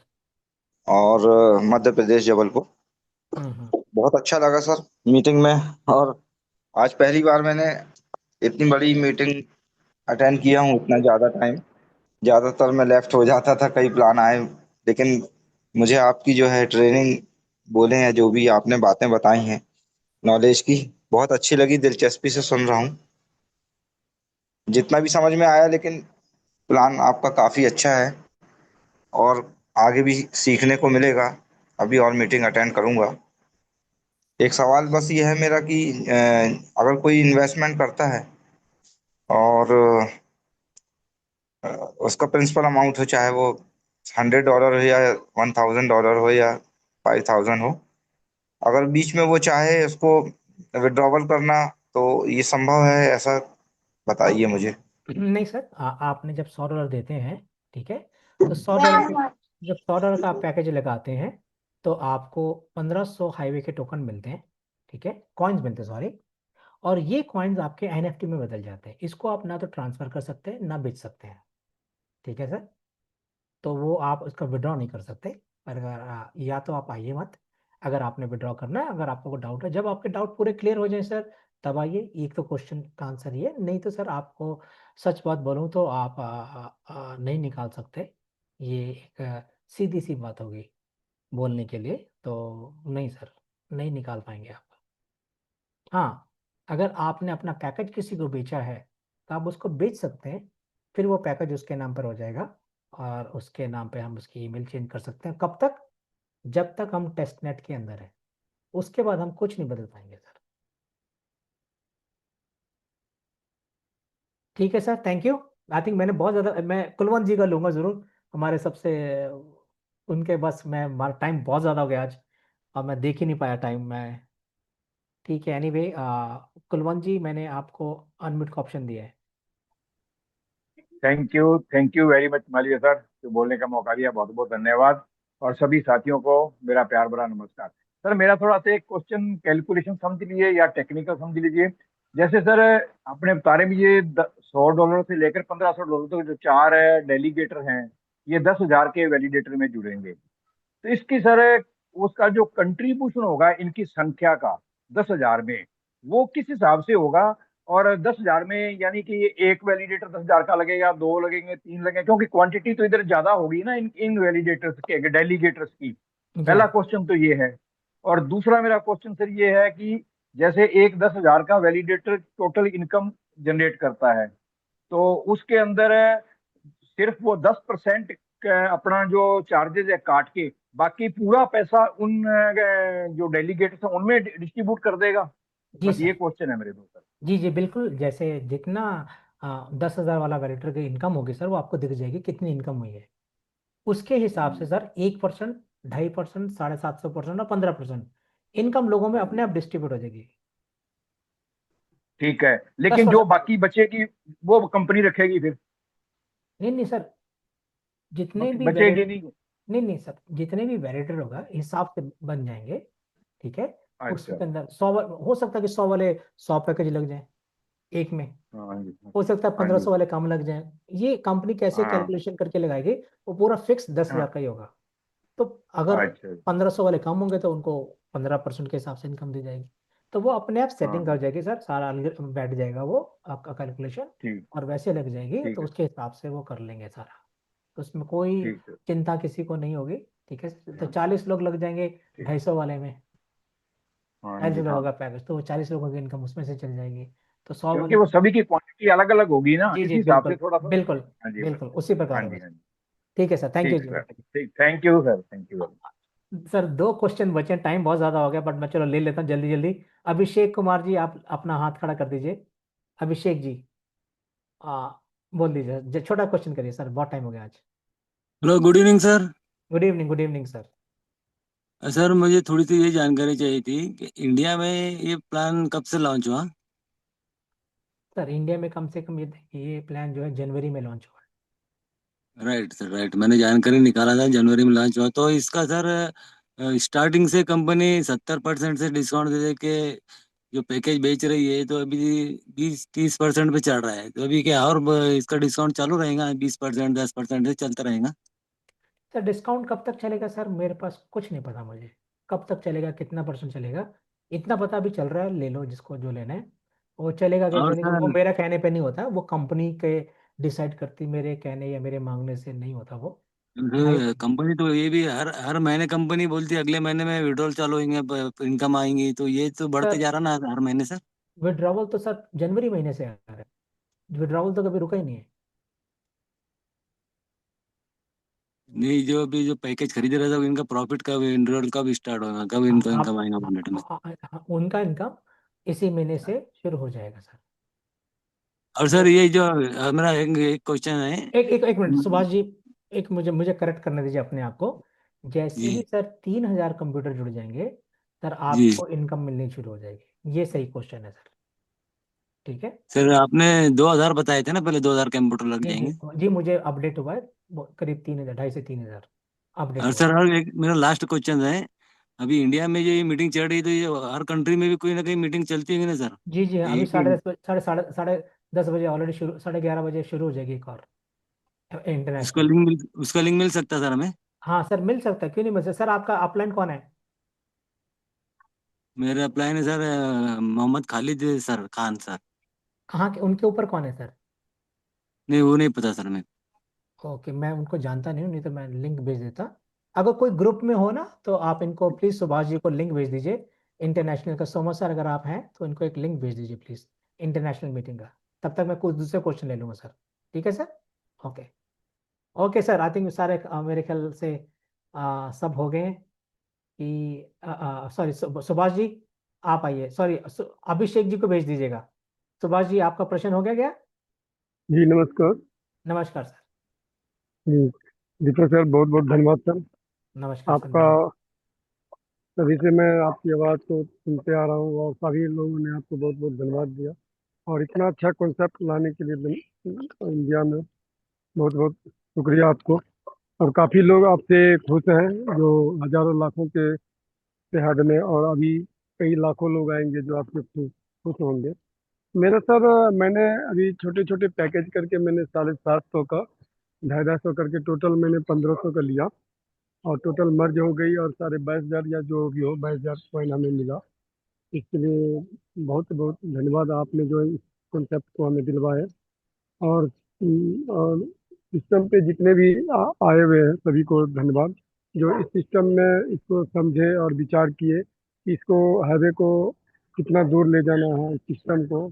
और मध्य प्रदेश, जबलपुर। हम्म। बहुत अच्छा लगा सर मीटिंग में। और आज पहली बार मैंने इतनी बड़ी मीटिंग अटेंड किया हूँ, इतना ज़्यादा टाइम। ज़्यादातर मैं लेफ्ट हो जाता था, कई प्लान आए, लेकिन मुझे आपकी जो है ट्रेनिंग बोले हैं, जो भी आपने बातें बताई हैं नॉलेज की, बहुत अच्छी लगी। दिलचस्पी से सुन रहा हूँ, जितना भी समझ में आया। लेकिन प्लान आपका काफ़ी अच्छा है, और आगे भी सीखने को मिलेगा। अभी और मीटिंग अटेंड करूंगा। एक सवाल बस ये है मेरा कि अगर कोई इन्वेस्टमेंट करता है और अ, उसका प्रिंसिपल अमाउंट हो, चाहे वो $100 हो या $1,000 हो या 5,000 हो, अगर बीच में वो चाहे उसको विड्रॉवल करना, तो ये संभव है ऐसा? बताइए मुझे। नहीं सर, आपने जब $100 देते हैं, ठीक है, तो $100 के, जब $100 का आप पैकेज लगाते हैं, तो आपको 1,500 हाईवे के टोकन मिलते हैं। ठीक है, कॉइन्स मिलते हैं, सॉरी। और ये कॉइन्स आपके एनएफटी में बदल जाते हैं। इसको आप ना तो ट्रांसफर कर सकते हैं ना बेच सकते हैं, ठीक है सर। तो वो आप उसका विड्रॉ नहीं कर सकते। पर अगर या तो आप आइए मत, अगर आपने विड्रॉ करना है, अगर आपको कोई डाउट है, जब आपके डाउट पूरे क्लियर हो जाए सर, तब आइए। एक तो क्वेश्चन का आंसर ये, नहीं तो सर आपको सच बात बोलूं तो आप नहीं निकाल सकते। ये एक सीधी सी बात होगी बोलने के लिए, तो नहीं सर, नहीं निकाल पाएंगे आप। हाँ, अगर आपने अपना पैकेज किसी को बेचा है तो आप उसको बेच सकते हैं, फिर वो पैकेज उसके नाम पर हो जाएगा और उसके नाम पे हम उसकी ईमेल चेंज कर सकते हैं। कब तक? जब तक हम टेस्ट नेट के अंदर है, उसके बाद हम कुछ नहीं बदल पाएंगे सर। ठीक है sir, thank you. I think मैंने बहुत ज़्यादा, मैं कुलवंत जी का लूंगा ज़रूर, हमारे सबसे उनके, बस मैं, हमारा टाइम बहुत ज़्यादा हो गया आज और मैं देख ही नहीं पाया टाइम में। ठीक है, एनीवे कुलवंत जी, मैंने आपको अनम्यूट का ऑप्शन दिया है। Thank you very much Maliya sir, जो बोलने का मौका दिया, बहुत बहुत धन्यवाद। और सभी साथियों को मेरा प्यार भरा नमस्कार। सर मेरा थोड़ा सा एक क्वेश्चन कैलकुलेशन समझ लीजिए या टेक्निकल समझ लीजिए। जैसे सर आपने बता रहे हैं ये $100 से लेकर $1500 तक जो 4 डेलीगेटर हैं, ये 10,000 के वैलिडेटर में जुड़ेंगे। तो इसकी सर उसका जो कंट्रीब्यूशन होगा इनकी संख्या का 10,000 में, वो किस हिसाब से होगा? और 10,000 में यानी कि ये एक वैलिडेटर 10,000 का लगेगा, 2 लगेंगे, 3 लगेंगे? क्योंकि क्वांटिटी तो इधर ज्यादा होगी ना इन वैलिडेटर्स के, डेलीगेटर्स की। पहला क्वेश्चन तो ये है। और दूसरा मेरा क्वेश्चन सर ये है कि जैसे एक 10,000 का वैलिडेटर टोटल इनकम जनरेट करता है, तो उसके अंदर सिर्फ वो 10% अपना जो चार्जेस है काट के, बाकी पूरा पैसा उन जो डेलीगेट्स हैं उनमें डिस्ट्रीब्यूट कर देगा? जी बस ये सर, क्वेश्चन है मेरे दो सर। जी जी बिल्कुल। जैसे जितना 10,000 वाला वैलिडेटर की इनकम होगी सर, वो आपको दिख जाएगी कितनी इनकम हुई है। उसके हिसाब से सर 1%, 2.5%, 750% और 15% इनकम लोगों में अपने आप डिस्ट्रीब्यूट हो जाएगी। ठीक है, दस लेकिन जो परसेंट बाकी बचेगी वो कंपनी रखेगी फिर? नहीं नहीं सर, जितने भी बचेगी वैलिड नहीं? नहीं नहीं सर, जितने भी वैलिडेटर होगा हिसाब से बन जाएंगे, ठीक है। अच्छा। उसके अंदर 100 हो सकता है कि 100 वाले 100 पैकेज लग जाए एक में, हाँ जी। हो सकता है हाँ जी। 1,500 वाले कम लग जाए। ये कंपनी कैसे हाँ। कैलकुलेशन करके लगाएगी, वो पूरा फिक्स 10,000 हाँ। का ही होगा। तो अगर अच्छा। 1,500 वाले कम होंगे तो उनको 15% के हिसाब से इनकम दी जाएगी। तो वो अपने आप सेटिंग कर हाँ। जाएगी सर, सारा बैठ जाएगा वो आपका कैलकुलेशन, ठीक। और वैसे लग जाएगी, ठीक तो है। उसके हिसाब से वो कर लेंगे सारा। तो उसमें कोई ठीक है। चिंता किसी को नहीं होगी, ठीक है। तो हाँ। 40 लोग लग जाएंगे ठीक। 250 वाले में, हाँ जी। 250 हाँ, लोगों का पैकेज, तो वो 40 लोगों की इनकम उसमें से चल जाएगी। तो 100 क्योंकि वाले, वो सभी की क्वांटिटी अलग अलग होगी ना, जी इस जी हिसाब से बिल्कुल थोड़ा सा। बिल्कुल हाँ जी। बिल्कुल उसी प्रकार हाँ होगा जी। हाँ सर। जी। ठीक है सर, थैंक यू ठीक जी। सर। ठीक, thank you sir, thank you. Sir 2 question बचे हैं, टाइम बहुत ज़्यादा हो गया, बट मैं चलो ले लेता हूँ जल्दी जल्दी। अभिषेक कुमार जी, आप अपना हाथ खड़ा कर दीजिए। अभिषेक जी, आ, बोल दीजिए, छोटा क्वेश्चन करिए सर, बहुत टाइम हो गया आज। Hello, good evening sir. Good evening, good evening sir. Sir मुझे थोड़ी सी ये जानकारी चाहिए थी कि इंडिया में ये प्लान कब से लॉन्च हुआ? सर इंडिया में कम से कम ये प्लान जो है जनवरी में लॉन्च हुआ राइट सर, राइट, मैंने जानकारी निकाला था, जनवरी में लॉन्च हुआ। तो इसका सर स्टार्टिंग से कंपनी 70% से डिस्काउंट दे दे के जो पैकेज बेच रही है, तो अभी 20-30% पे चल रहा है। तो अभी क्या और इसका डिस्काउंट चालू रहेगा? 20%, 10% से चलता रहेगा? सर। डिस्काउंट कब तक चलेगा सर, मेरे पास कुछ नहीं पता मुझे, कब तक चलेगा, कितना परसेंट चलेगा। इतना पता भी चल रहा है, ले लो जिसको जो लेना है। वो चलेगा कि और चलेगा, वो सर, मेरा कहने पे नहीं होता, वो कंपनी के डिसाइड करती, मेरे कहने या मेरे मांगने से नहीं होता वो। ढाई कंपनी तो ये भी हर हर महीने कंपनी बोलती है अगले महीने में विड्रॉल चालू होंगे, इनकम आएंगी, तो ये तो बढ़ते सर जा रहा ना हर महीने सर। विड्रॉवल तो सर जनवरी महीने से आ रहा है, विड्रॉवल तो कभी रुका ही नहीं है। नहीं, जो अभी जो पैकेज खरीद रहे थे इनका प्रॉफिट कब, विड्रॉल कब स्टार्ट होगा, कब इनको आप इनकम आएगा वॉलेट में? उनका इनकम इसी महीने से शुरू हो जाएगा सर। और सर वो ये जो मेरा एक क्वेश्चन है। एक मिनट सुभाष जी, एक मुझे मुझे करेक्ट करने दीजिए अपने आप को। जैसे ही जी। सर 3,000 कंप्यूटर जुड़ जाएंगे सर, जी आपको इनकम मिलनी शुरू हो जाएगी। ये सही क्वेश्चन है सर, ठीक है। सर, आपने 2,000 बताए थे ना, पहले 2,000 कंप्यूटर लग जी जी जाएंगे। जी, मुझे अपडेट हुआ है, करीब 3,000, 2,500 से 3,000 अपडेट और हुआ है। सर और एक मेरा लास्ट क्वेश्चन है। अभी इंडिया में जो ये मीटिंग चल रही है तो ये हर कंट्री में भी कोई ना कहीं मीटिंग चलती है ना सर? जी जी, अभी एक ही 10:30 साढ़े 10 बजे ऑलरेडी शुरू, 11:30 बजे शुरू हो जाएगी एक और इंटरनेशनल। उसका लिंक मिल सकता है सर हमें? हाँ सर, मिल सकता है, क्यों नहीं मिल सकता सर। आपका अपलाइन कौन है? मेरा अप्लाई है sir Mohammad Khalid sir Khan sir. कहाँ के, उनके ऊपर कौन है सर? नहीं वो नहीं पता सर मैं। ओके, मैं उनको जानता नहीं हूँ, नहीं तो मैं लिंक भेज देता। अगर कोई ग्रुप में हो ना, तो आप इनको प्लीज सुभाष जी को लिंक भेज दीजिए इंटरनेशनल का। सोमा सर अगर आप हैं तो इनको एक लिंक भेज दीजिए प्लीज, इंटरनेशनल मीटिंग का। तब तक मैं कुछ दूसरे क्वेश्चन ले लूंगा सर। ठीक है sir. Okay. Okay sir, I think सारे मेरे ख्याल से सब हो गए हैं कि सॉरी सुभाष जी आप आइए, सॉरी अभिषेक जी को भेज दीजिएगा। सुभाष जी आपका प्रश्न हो गया क्या? जी नमस्कार। नमस्कार सर। जी दीपक सर, बहुत बहुत धन्यवाद सर नमस्कार सर, आपका। तभी से मैं आपकी आवाज़ को सुनते आ रहा हूँ और सभी लोगों ने आपको बहुत बहुत धन्यवाद दिया और इतना अच्छा कॉन्सेप्ट लाने के लिए इंडिया में बहुत बहुत शुक्रिया आपको। और काफ़ी लोग आपसे खुश हैं, जो हजारों लाखों के हद में, और अभी कई लाखों लोग आएंगे जो आपसे खुश खुश होंगे। मेरा सर, मैंने अभी छोटे छोटे पैकेज करके मैंने 750 का 250 करके टोटल मैंने 1500 का लिया और टोटल मर्ज हो गई और साढ़े 22,000 या जो भी हो 22,000 कॉइन हमें मिला। इसके लिए बहुत बहुत धन्यवाद, आपने जो इस कॉन्सेप्ट को हमें दिलवाया। और सिस्टम पे जितने भी आए हुए हैं सभी को धन्यवाद, जो इस सिस्टम में इसको समझे और विचार किए कि इसको हाईवे को कितना दूर ले जाना है इस सिस्टम को।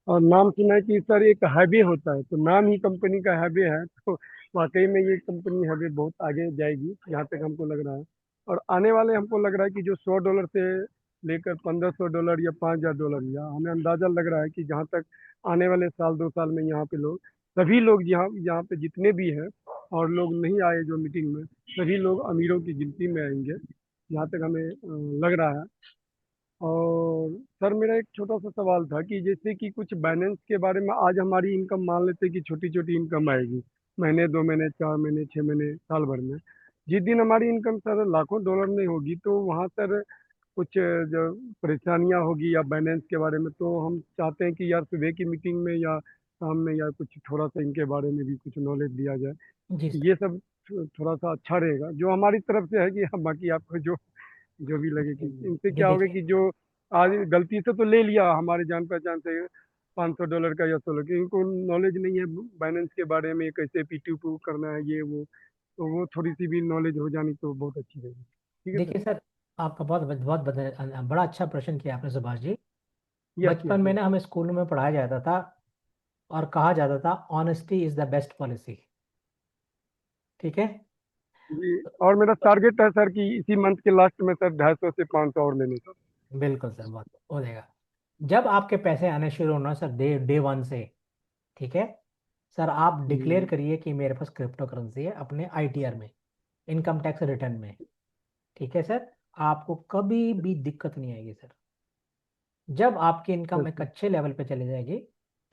और नाम सुना है कि सर एक हाईवे होता है, तो नाम ही कंपनी का हाईवे है, तो वाकई में ये कंपनी हाईवे बहुत आगे जाएगी जहाँ तक हमको लग रहा है। और आने वाले हमको लग रहा है कि जो $100 से लेकर $1,500 या $5,000 या हमें अंदाजा लग रहा है कि जहाँ तक आने वाले साल 2 साल में यहाँ पे लोग, सभी लोग यहाँ यहाँ पे जितने भी हैं और लोग नहीं आए जो मीटिंग में, सभी लोग अमीरों की गिनती में आएंगे जहाँ तक हमें लग रहा है। और सर मेरा एक छोटा सा सवाल था कि जैसे कि कुछ बैलेंस के बारे में, आज हमारी इनकम मान लेते हैं कि छोटी छोटी इनकम आएगी, महीने 2 महीने 4 महीने 6 महीने साल भर में, जिस दिन हमारी इनकम सर लाखों डॉलर में होगी, तो वहाँ सर कुछ जो परेशानियाँ होगी या बैलेंस के बारे में, तो हम चाहते हैं कि यार सुबह की मीटिंग में या शाम में या कुछ थोड़ा सा इनके बारे में भी कुछ नॉलेज दिया जाए। जी सर। ये सब थोड़ा सा अच्छा रहेगा जो हमारी तरफ से है, कि हम बाकी आपको जो जो भी लगे कि इनसे जी क्या होगा देखिए, कि जो आज गलती से तो ले लिया हमारे जान पहचान से $500 का या 16, कि इनको नॉलेज नहीं है फाइनेंस के बारे में, कैसे P2P करना है ये वो, तो वो थोड़ी सी भी नॉलेज हो जानी तो बहुत अच्छी रहेगी। ठीक है सर। देखिए सर, आपका बहुत बहुत बड़ा अच्छा प्रश्न किया आपने सुभाष जी। यस बचपन यस में यस। ना हमें स्कूलों में पढ़ाया जाता था और कहा जाता था honesty is the best policy. ठीक है। जी, और मेरा टारगेट है सर कि इसी मंथ के लास्ट में सर 250 से 500 और लेने सर। बिल्कुल सर, बहुत हो जाएगा। जब आपके पैसे आने शुरू होना सर, डे डे वन से, ठीक है सर, आप डिक्लेयर करिए कि मेरे पास क्रिप्टो करेंसी है अपने ITR में, इनकम टैक्स रिटर्न में। ठीक है सर, आपको कभी भी दिक्कत नहीं आएगी सर। जब आपकी इनकम एक अच्छे लेवल पे चली जाएगी,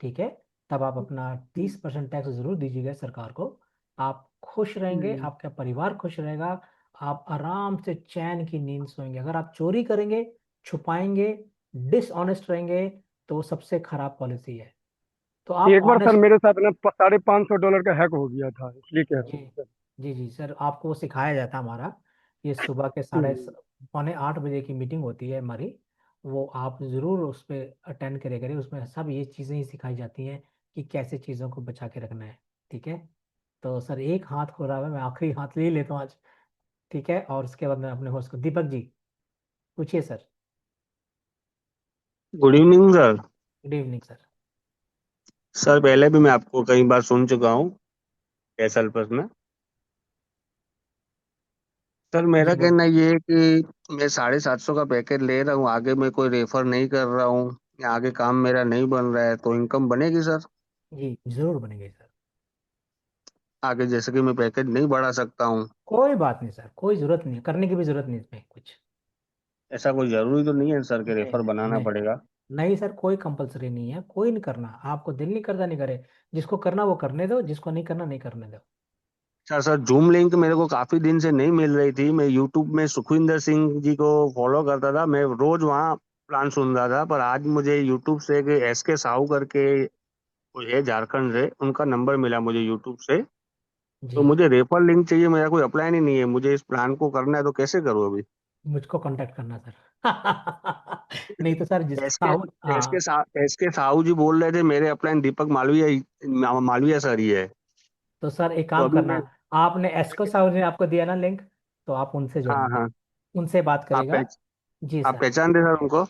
ठीक है, तब आप अपना 30% टैक्स जरूर दीजिएगा सरकार को। आप खुश रहेंगे, आपका परिवार खुश रहेगा, आप आराम से चैन की नींद सोएंगे। अगर आप चोरी करेंगे, छुपाएंगे, डिसऑनेस्ट रहेंगे, तो वो सबसे खराब पॉलिसी है। तो आप एक बार सर ऑनेस्ट। मेरे साथ ना $550 का हैक हो गया था, इसलिए कह रहा जी हूँ सर। जी जी सर, आपको वो सिखाया जाता है हमारा। ये सुबह के पौने 8 बजे की मीटिंग होती है हमारी, वो आप ज़रूर उस पर अटेंड करे करें। उसमें सब ये चीज़ें ही सिखाई जाती हैं कि कैसे चीज़ों को बचा के रखना है। ठीक है। तो सर एक हाथ हो रहा है, मैं आखिरी हाथ ले लेता हूँ आज। ठीक है, और उसके बाद मैं अपने होस्ट को, दीपक जी पूछिए sir. Good evening sir. Good evening sir. Sir पहले भी मैं आपको कई बार सुन चुका हूँ कैसल पर में। सर मेरा जी बोल। कहना ये है कि मैं 750 का पैकेज ले रहा हूँ, आगे मैं कोई रेफर नहीं कर रहा हूँ या आगे काम मेरा नहीं बन रहा है, तो इनकम बनेगी सर? जी जरूर बनेंगे सर। आगे जैसे कि मैं पैकेज नहीं बढ़ा सकता हूँ? कोई बात नहीं सर, कोई ज़रूरत नहीं, करने की भी ज़रूरत नहीं इसमें कुछ। ऐसा कोई जरूरी तो नहीं है सर कि नहीं रेफर बनाना नहीं पड़ेगा? नहीं सर, कोई कंपलसरी नहीं है, कोई नहीं करना। आपको दिल नहीं करता नहीं करे, जिसको करना वो करने दो, जिसको नहीं करना नहीं करने दो। सर सर जूम लिंक मेरे को काफी दिन से नहीं मिल रही थी। मैं यूट्यूब में सुखविंदर सिंह जी को फॉलो करता था, मैं रोज वहाँ प्लान सुन रहा था। पर आज मुझे यूट्यूब से एक एस के साहू करके कोई है झारखंड से, उनका नंबर मिला मुझे यूट्यूब से। तो जी मुझे रेफर लिंक चाहिए, मेरा कोई अपलाइन ही नहीं है, मुझे इस प्लान को करना है, तो कैसे करूँ अभी? मुझको कांटेक्ट करना सर। नहीं तो सर जिस एस के साहू, हाँ, एस के साहू जी बोल रहे थे मेरे अपलाइन दीपक मालविया सर ही है। तो सर एक तो काम अभी करना, मैं, आपने एस्को साहू ने आपको दिया ना लिंक, तो आप उनसे हाँ जुड़ना, हाँ, उनसे बात आप करेगा। पहच, जी आप सर। पहचान दे सर उनको?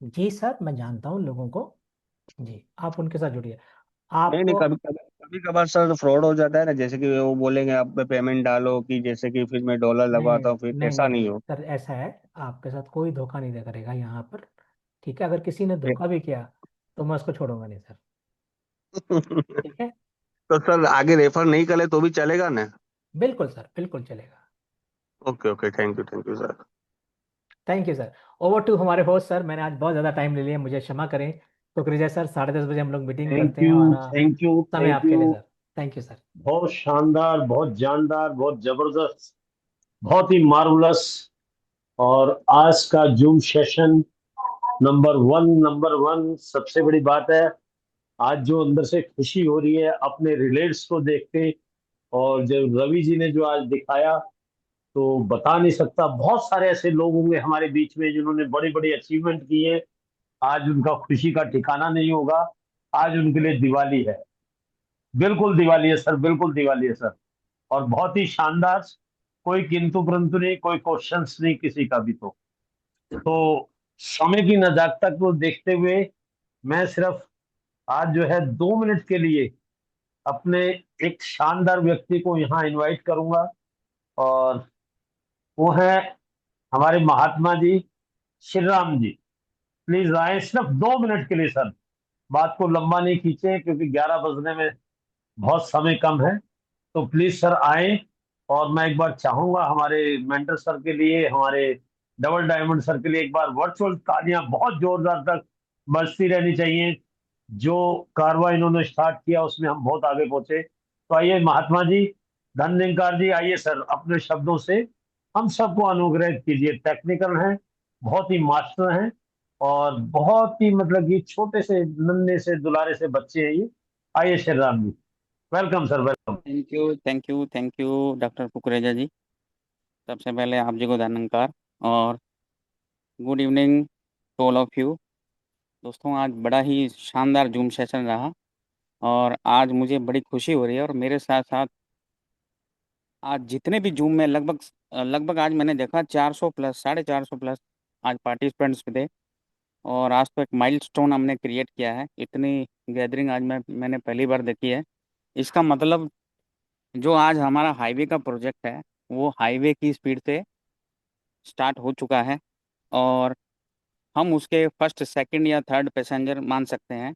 जी सर, मैं जानता हूँ लोगों को। जी, आप उनके साथ जुड़िए। नहीं नहीं, आपको, कभी कभार सर फ्रॉड हो जाता है ना, जैसे कि वो बोलेंगे आप पेमेंट डालो, कि जैसे कि फिर मैं डॉलर नहीं लगवाता हूँ, फिर नहीं ऐसा नहीं नहीं नहीं हो। सर, ऐसा है, आपके साथ कोई धोखा नहीं दे करेगा यहाँ पर। ठीक है, अगर किसी ने ए- धोखा भी किया तो मैं उसको छोड़ूंगा नहीं सर। ठीक है। तो सर आगे रेफर नहीं करे तो भी चलेगा ना? बिल्कुल सर, बिल्कुल चलेगा। Okay okay, thank you sir. Thank you sir. Over to हमारे होस्ट सर, मैंने आज बहुत ज़्यादा टाइम ले लिया, मुझे क्षमा करें। शुक्रिया सर, 10:30 बजे हम लोग मीटिंग थैंक करते हैं, यू, और थैंक यू, समय थैंक आपके लिए you. Sir. Thank you sir. बहुत शानदार, बहुत जानदार, बहुत जबरदस्त, बहुत ही मार्वलस। और आज का जूम सेशन नंबर वन, सबसे बड़ी बात है, आज जो अंदर से खुशी हो रही है अपने रिलेट्स को देख के, और जो रवि जी ने जो आज दिखाया, तो बता नहीं सकता। बहुत सारे ऐसे लोग होंगे हमारे बीच में जिन्होंने बड़ी बड़ी अचीवमेंट की है, आज उनका खुशी का ठिकाना नहीं होगा। आज उनके लिए दिवाली है, बिल्कुल दिवाली है सर, बिल्कुल दिवाली है सर। और बहुत ही शानदार, कोई किंतु परंतु नहीं, कोई क्वेश्चंस नहीं किसी का भी। तो समय की नजाकत को देखते हुए मैं सिर्फ आज जो है 2 मिनट के लिए अपने एक शानदार व्यक्ति को यहाँ इनवाइट करूंगा, और वो है हमारे महात्मा जी, श्री राम जी। प्लीज आए, सिर्फ 2 मिनट के लिए सर, बात को लंबा नहीं खींचे क्योंकि 11 बजने में बहुत समय कम है। तो प्लीज सर आए। और मैं एक बार चाहूंगा हमारे मेंटर सर के लिए, हमारे डबल डायमंड सर के लिए एक बार वर्चुअल तालियां बहुत जोरदार तक बजती रहनी चाहिए। जो कारवा इन्होंने स्टार्ट किया उसमें हम बहुत आगे पहुंचे। तो आइए महात्मा जी, धन निरंकार जी, आइए सर, अपने शब्दों से हम सबको अनुग्रहित कीजिए। टेक्निकल हैं, बहुत ही मास्टर हैं, और बहुत ही मतलब कि छोटे से नन्हे से दुलारे से बच्चे हैं ये। आइए Shri Ram ji, welcome sir, welcome. Thank you, thank you, thank you doctor Kukreja ji. सबसे पहले आप जी को धन्यवाद, और good evening to all of you. दोस्तों, आज बड़ा ही शानदार जूम सेशन रहा, और आज मुझे बड़ी खुशी हो रही है। और मेरे साथ साथ आज जितने भी जूम में लगभग लगभग आज मैंने देखा 400 प्लस, 450 प्लस आज पार्टिसिपेंट्स थे। और आज तो एक माइलस्टोन हमने क्रिएट किया है, इतनी गैदरिंग आज मैंने पहली बार देखी है। इसका मतलब जो आज हमारा हाईवे का प्रोजेक्ट है, वो हाईवे की स्पीड से स्टार्ट हो चुका है, और हम उसके फर्स्ट सेकंड या थर्ड पैसेंजर मान सकते हैं।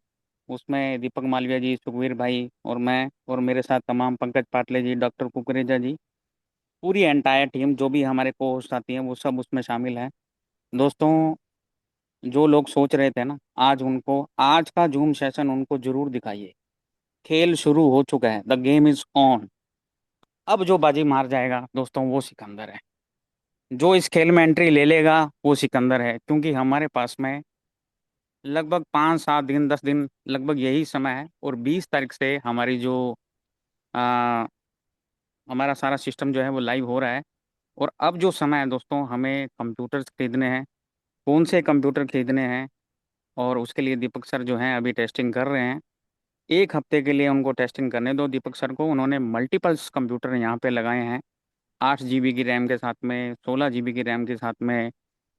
उसमें दीपक मालविया जी, सुखवीर भाई, और मैं, और मेरे साथ तमाम पंकज पाटले जी, डॉक्टर कुकरेजा जी, पूरी एंटायर टीम जो भी हमारे को होस्ट आती हैं वो सब उसमें शामिल हैं। दोस्तों, जो लोग सोच रहे थे ना, आज उनको आज का जूम सेशन उनको जरूर दिखाइए। खेल शुरू हो चुका है, द गेम इज ऑन। अब जो बाजी मार जाएगा दोस्तों, वो सिकंदर है। जो इस खेल में एंट्री ले लेगा वो सिकंदर है, क्योंकि हमारे पास में लगभग 5 7 दिन, 10 दिन लगभग यही समय है। और 20 तारीख से हमारी जो आ, हमारा सारा सिस्टम जो है वो लाइव हो रहा है। और अब जो समय है दोस्तों, हमें कंप्यूटर्स खरीदने हैं। कौन से कंप्यूटर खरीदने हैं, और उसके लिए दीपक सर जो हैं अभी टेस्टिंग कर रहे हैं। 1 हफ्ते के लिए उनको टेस्टिंग करने दो दीपक सर को। उन्होंने मल्टीपल्स कंप्यूटर यहाँ पे लगाए हैं, 8 GB की रैम के साथ में, 16 GB की रैम के साथ में,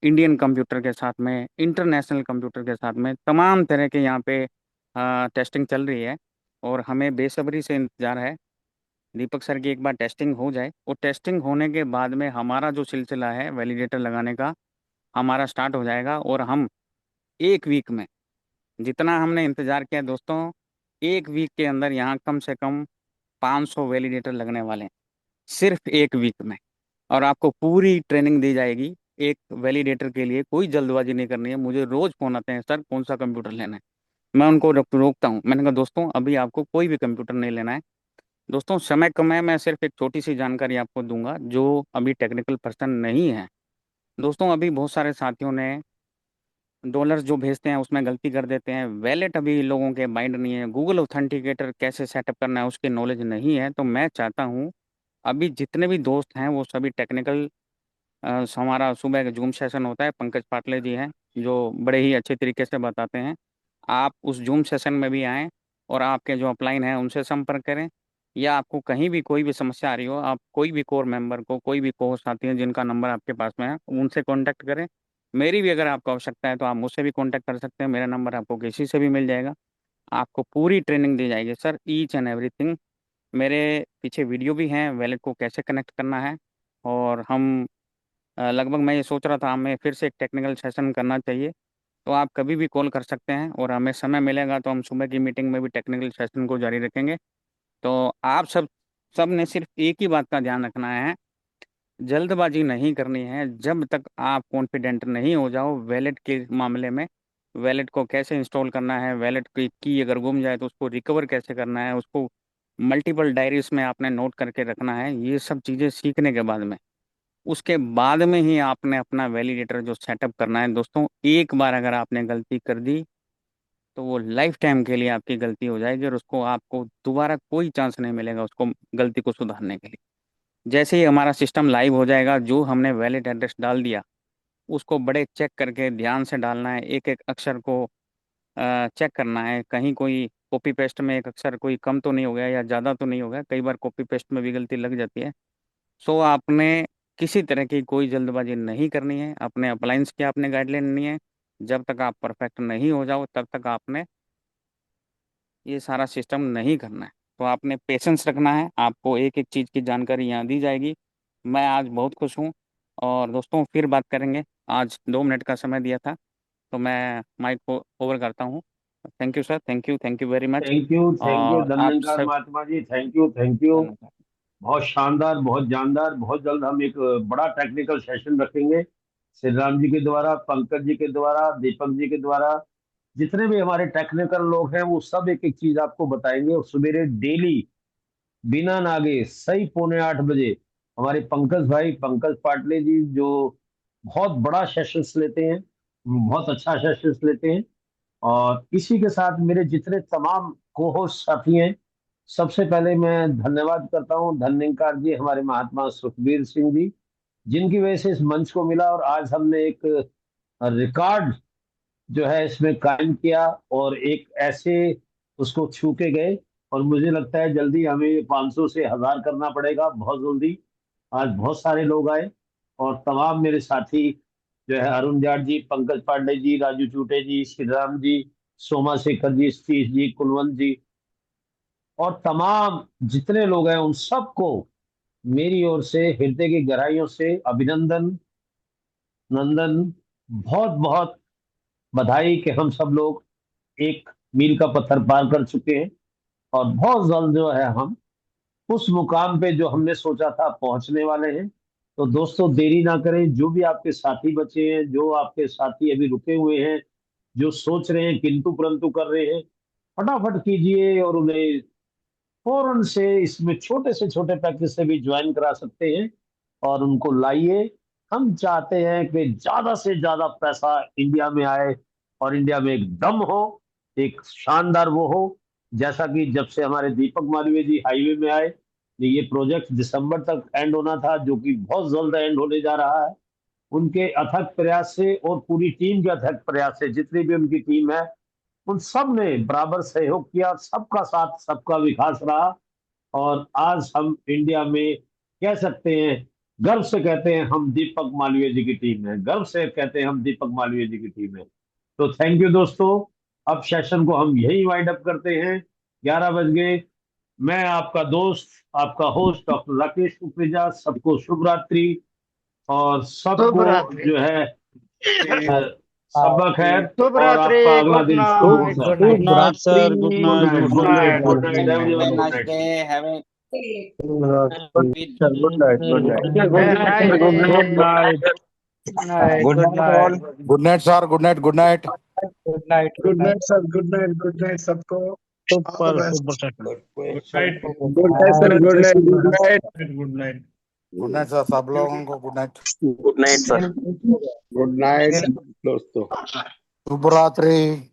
इंडियन कंप्यूटर के साथ में, इंटरनेशनल कंप्यूटर के साथ में, तमाम तरह के यहाँ पे टेस्टिंग चल रही है। और हमें बेसब्री से इंतज़ार है दीपक सर की एक बार टेस्टिंग हो जाए। और टेस्टिंग होने के बाद में हमारा जो सिलसिला है वैलिडेटर लगाने का, हमारा स्टार्ट हो जाएगा। और हम 1 वीक में, जितना हमने इंतज़ार किया दोस्तों, 1 वीक के अंदर यहाँ कम से कम 500 वैलिडेटर लगने वाले हैं, सिर्फ 1 वीक में। और आपको पूरी ट्रेनिंग दी जाएगी। एक वैलिडेटर के लिए कोई जल्दबाजी नहीं करनी है। मुझे रोज फोन आते हैं, सर कौन सा कंप्यूटर लेना है। मैं उनको रोकता हूँ, मैंने कहा दोस्तों अभी आपको कोई भी कंप्यूटर नहीं लेना है। दोस्तों समय कम है, मैं सिर्फ एक छोटी सी जानकारी आपको दूंगा जो अभी टेक्निकल पर्सन नहीं है। दोस्तों अभी बहुत सारे साथियों ने डॉलर्स जो भेजते हैं उसमें गलती कर देते हैं। वैलेट अभी लोगों के माइंड नहीं है, गूगल ऑथेंटिकेटर कैसे सेटअप करना है उसकी नॉलेज नहीं है। तो मैं चाहता हूँ अभी जितने भी दोस्त हैं वो सभी टेक्निकल, हमारा सुबह का जूम सेशन होता है, पंकज पाटले जी हैं जो बड़े ही अच्छे तरीके से बताते हैं। आप उस जूम सेशन में भी आएँ और आपके जो अपलाइन हैं उनसे संपर्क करें, या आपको कहीं भी कोई भी समस्या आ रही हो, आप कोई भी कोर मेंबर को, कोई भी को साथी हैं जिनका नंबर आपके पास में है, उनसे कॉन्टैक्ट करें। मेरी भी अगर आपको आवश्यकता है तो आप मुझसे भी कॉन्टैक्ट कर सकते हैं, मेरा नंबर आपको किसी से भी मिल जाएगा। आपको पूरी ट्रेनिंग दी जाएगी सर, ईच एंड एवरीथिंग। मेरे पीछे वीडियो भी हैं वैलेट को कैसे कनेक्ट करना है। और हम लगभग मैं ये सोच रहा था हमें फिर से एक टेक्निकल सेशन करना चाहिए। तो आप कभी भी कॉल कर सकते हैं और हमें समय मिलेगा तो हम सुबह की मीटिंग में भी टेक्निकल सेशन को जारी रखेंगे। तो आप सब ने सिर्फ एक ही बात का ध्यान रखना है, जल्दबाजी नहीं करनी है। जब तक आप कॉन्फिडेंट नहीं हो जाओ वैलेट के मामले में, वैलेट को कैसे इंस्टॉल करना है, वैलेट की अगर गुम जाए तो उसको रिकवर कैसे करना है, उसको मल्टीपल डायरीज में आपने नोट करके रखना है, ये सब चीज़ें सीखने के बाद में, उसके बाद में ही आपने अपना वैलिडेटर जो सेटअप करना है। दोस्तों एक बार अगर आपने गलती कर दी तो वो लाइफ टाइम के लिए आपकी गलती हो जाएगी और उसको आपको दोबारा कोई चांस नहीं मिलेगा उसको गलती को सुधारने के लिए। जैसे ही हमारा सिस्टम लाइव हो जाएगा, जो हमने वैलिड एड्रेस डाल दिया उसको बड़े चेक करके ध्यान से डालना है, एक एक अक्षर को चेक करना है, कहीं कोई कॉपी पेस्ट में एक अक्षर कोई कम तो नहीं हो गया या ज़्यादा तो नहीं हो गया, कई बार कॉपी पेस्ट में भी गलती लग जाती है। सो आपने किसी तरह की कोई जल्दबाजी नहीं करनी है, अपने अप्लायंस की आपने गाइडलाइन नहीं है। जब तक आप परफेक्ट नहीं हो जाओ तब तक आपने ये सारा सिस्टम नहीं करना है। तो आपने पेशेंस रखना है, आपको एक एक चीज़ की जानकारी यहाँ दी जाएगी। मैं आज बहुत खुश हूँ और दोस्तों फिर बात करेंगे। आज 2 मिनट का समय दिया था तो मैं माइक को ओवर करता हूँ। Thank you sir, thank you very much. Thank you और आप धन्यकार सब महात्मा जी, थैंक यू। धन्यवाद। बहुत शानदार, बहुत जानदार। बहुत जल्द हम एक बड़ा टेक्निकल सेशन रखेंगे श्री राम जी के द्वारा, पंकज जी के द्वारा, दीपक जी के द्वारा। जितने भी हमारे टेक्निकल लोग हैं वो सब एक एक चीज आपको बताएंगे। और सवेरे डेली बिना नागे सही 7:45 हमारे पंकज भाई, पंकज पाटले जी जो बहुत बड़ा सेशंस लेते हैं, बहुत अच्छा सेशंस लेते हैं। और इसी के साथ मेरे जितने तमाम को होस्ट साथी हैं, सबसे पहले मैं धन्यवाद करता हूं धन्यकार जी, हमारे महात्मा सुखबीर सिंह जी, जिनकी वजह से इस मंच को मिला और आज हमने एक रिकॉर्ड जो है इसमें कायम किया और एक ऐसे उसको छू के गए। और मुझे लगता है जल्दी हमें ये 500 से 1000 करना पड़ेगा, बहुत जल्दी। आज बहुत सारे लोग आए और तमाम मेरे साथी जो है अरुण जाट जी, पंकज पांडे जी, राजू चूटे जी, श्री राम जी, सोमा शेखर जी, सतीश जी, कुलवंत जी और तमाम जितने लोग हैं उन सबको मेरी ओर से हृदय की गहराइयों से अभिनंदन, नंदन, बहुत बहुत बधाई कि हम सब लोग एक मील का पत्थर पार कर चुके हैं और बहुत जल्द जो है हम उस मुकाम पे जो हमने सोचा था पहुंचने वाले हैं। तो दोस्तों देरी ना करें, जो भी आपके साथी बचे हैं, जो आपके साथी अभी रुके हुए हैं, जो सोच रहे हैं किंतु परंतु कर रहे हैं, फटाफट कीजिए और उन्हें फौरन से इसमें छोटे से छोटे पैकेज से भी ज्वाइन करा सकते हैं और उनको लाइए। हम चाहते हैं कि ज्यादा से ज्यादा पैसा इंडिया में आए और इंडिया में एक दम हो, एक शानदार वो हो, जैसा कि जब से हमारे दीपक मालवीय जी हाईवे में आए, ये प्रोजेक्ट दिसंबर तक एंड होना था जो कि बहुत जल्द एंड होने जा रहा है। उनके अथक प्रयास से और पूरी टीम के अथक प्रयास से, जितनी भी उनकी टीम है उन सब ने बराबर सहयोग किया, सबका साथ सबका विकास रहा। और आज हम इंडिया में कह सकते हैं, गर्व से कहते हैं हम दीपक मालवीय जी की टीम है, गर्व से कहते हैं हम दीपक मालवीय जी की टीम है। तो थैंक यू दोस्तों। अब सेशन को हम यही वाइंड अप करते हैं, 11 बज गए। मैं आपका दोस्त, आपका होस्ट डॉक्टर राकेश कुकरेजा, सबको शुभ रात्रि और सबको जो है सबक खैर शुभ और रात्रि, आपका अगला गुड दिन शुभ हो night, sir. Good night sir, good night, good night, good night everyone, good night. Good night, good night, good night, good good night all. Night, good night sir, good night, good night. Good night, good night sir, good night सबको। Super super sir good night good night sir, good night, good night, good night. Good night sir, सब लोगों को good night. Good night sir good night दोस्तों। शुभ रात्रि।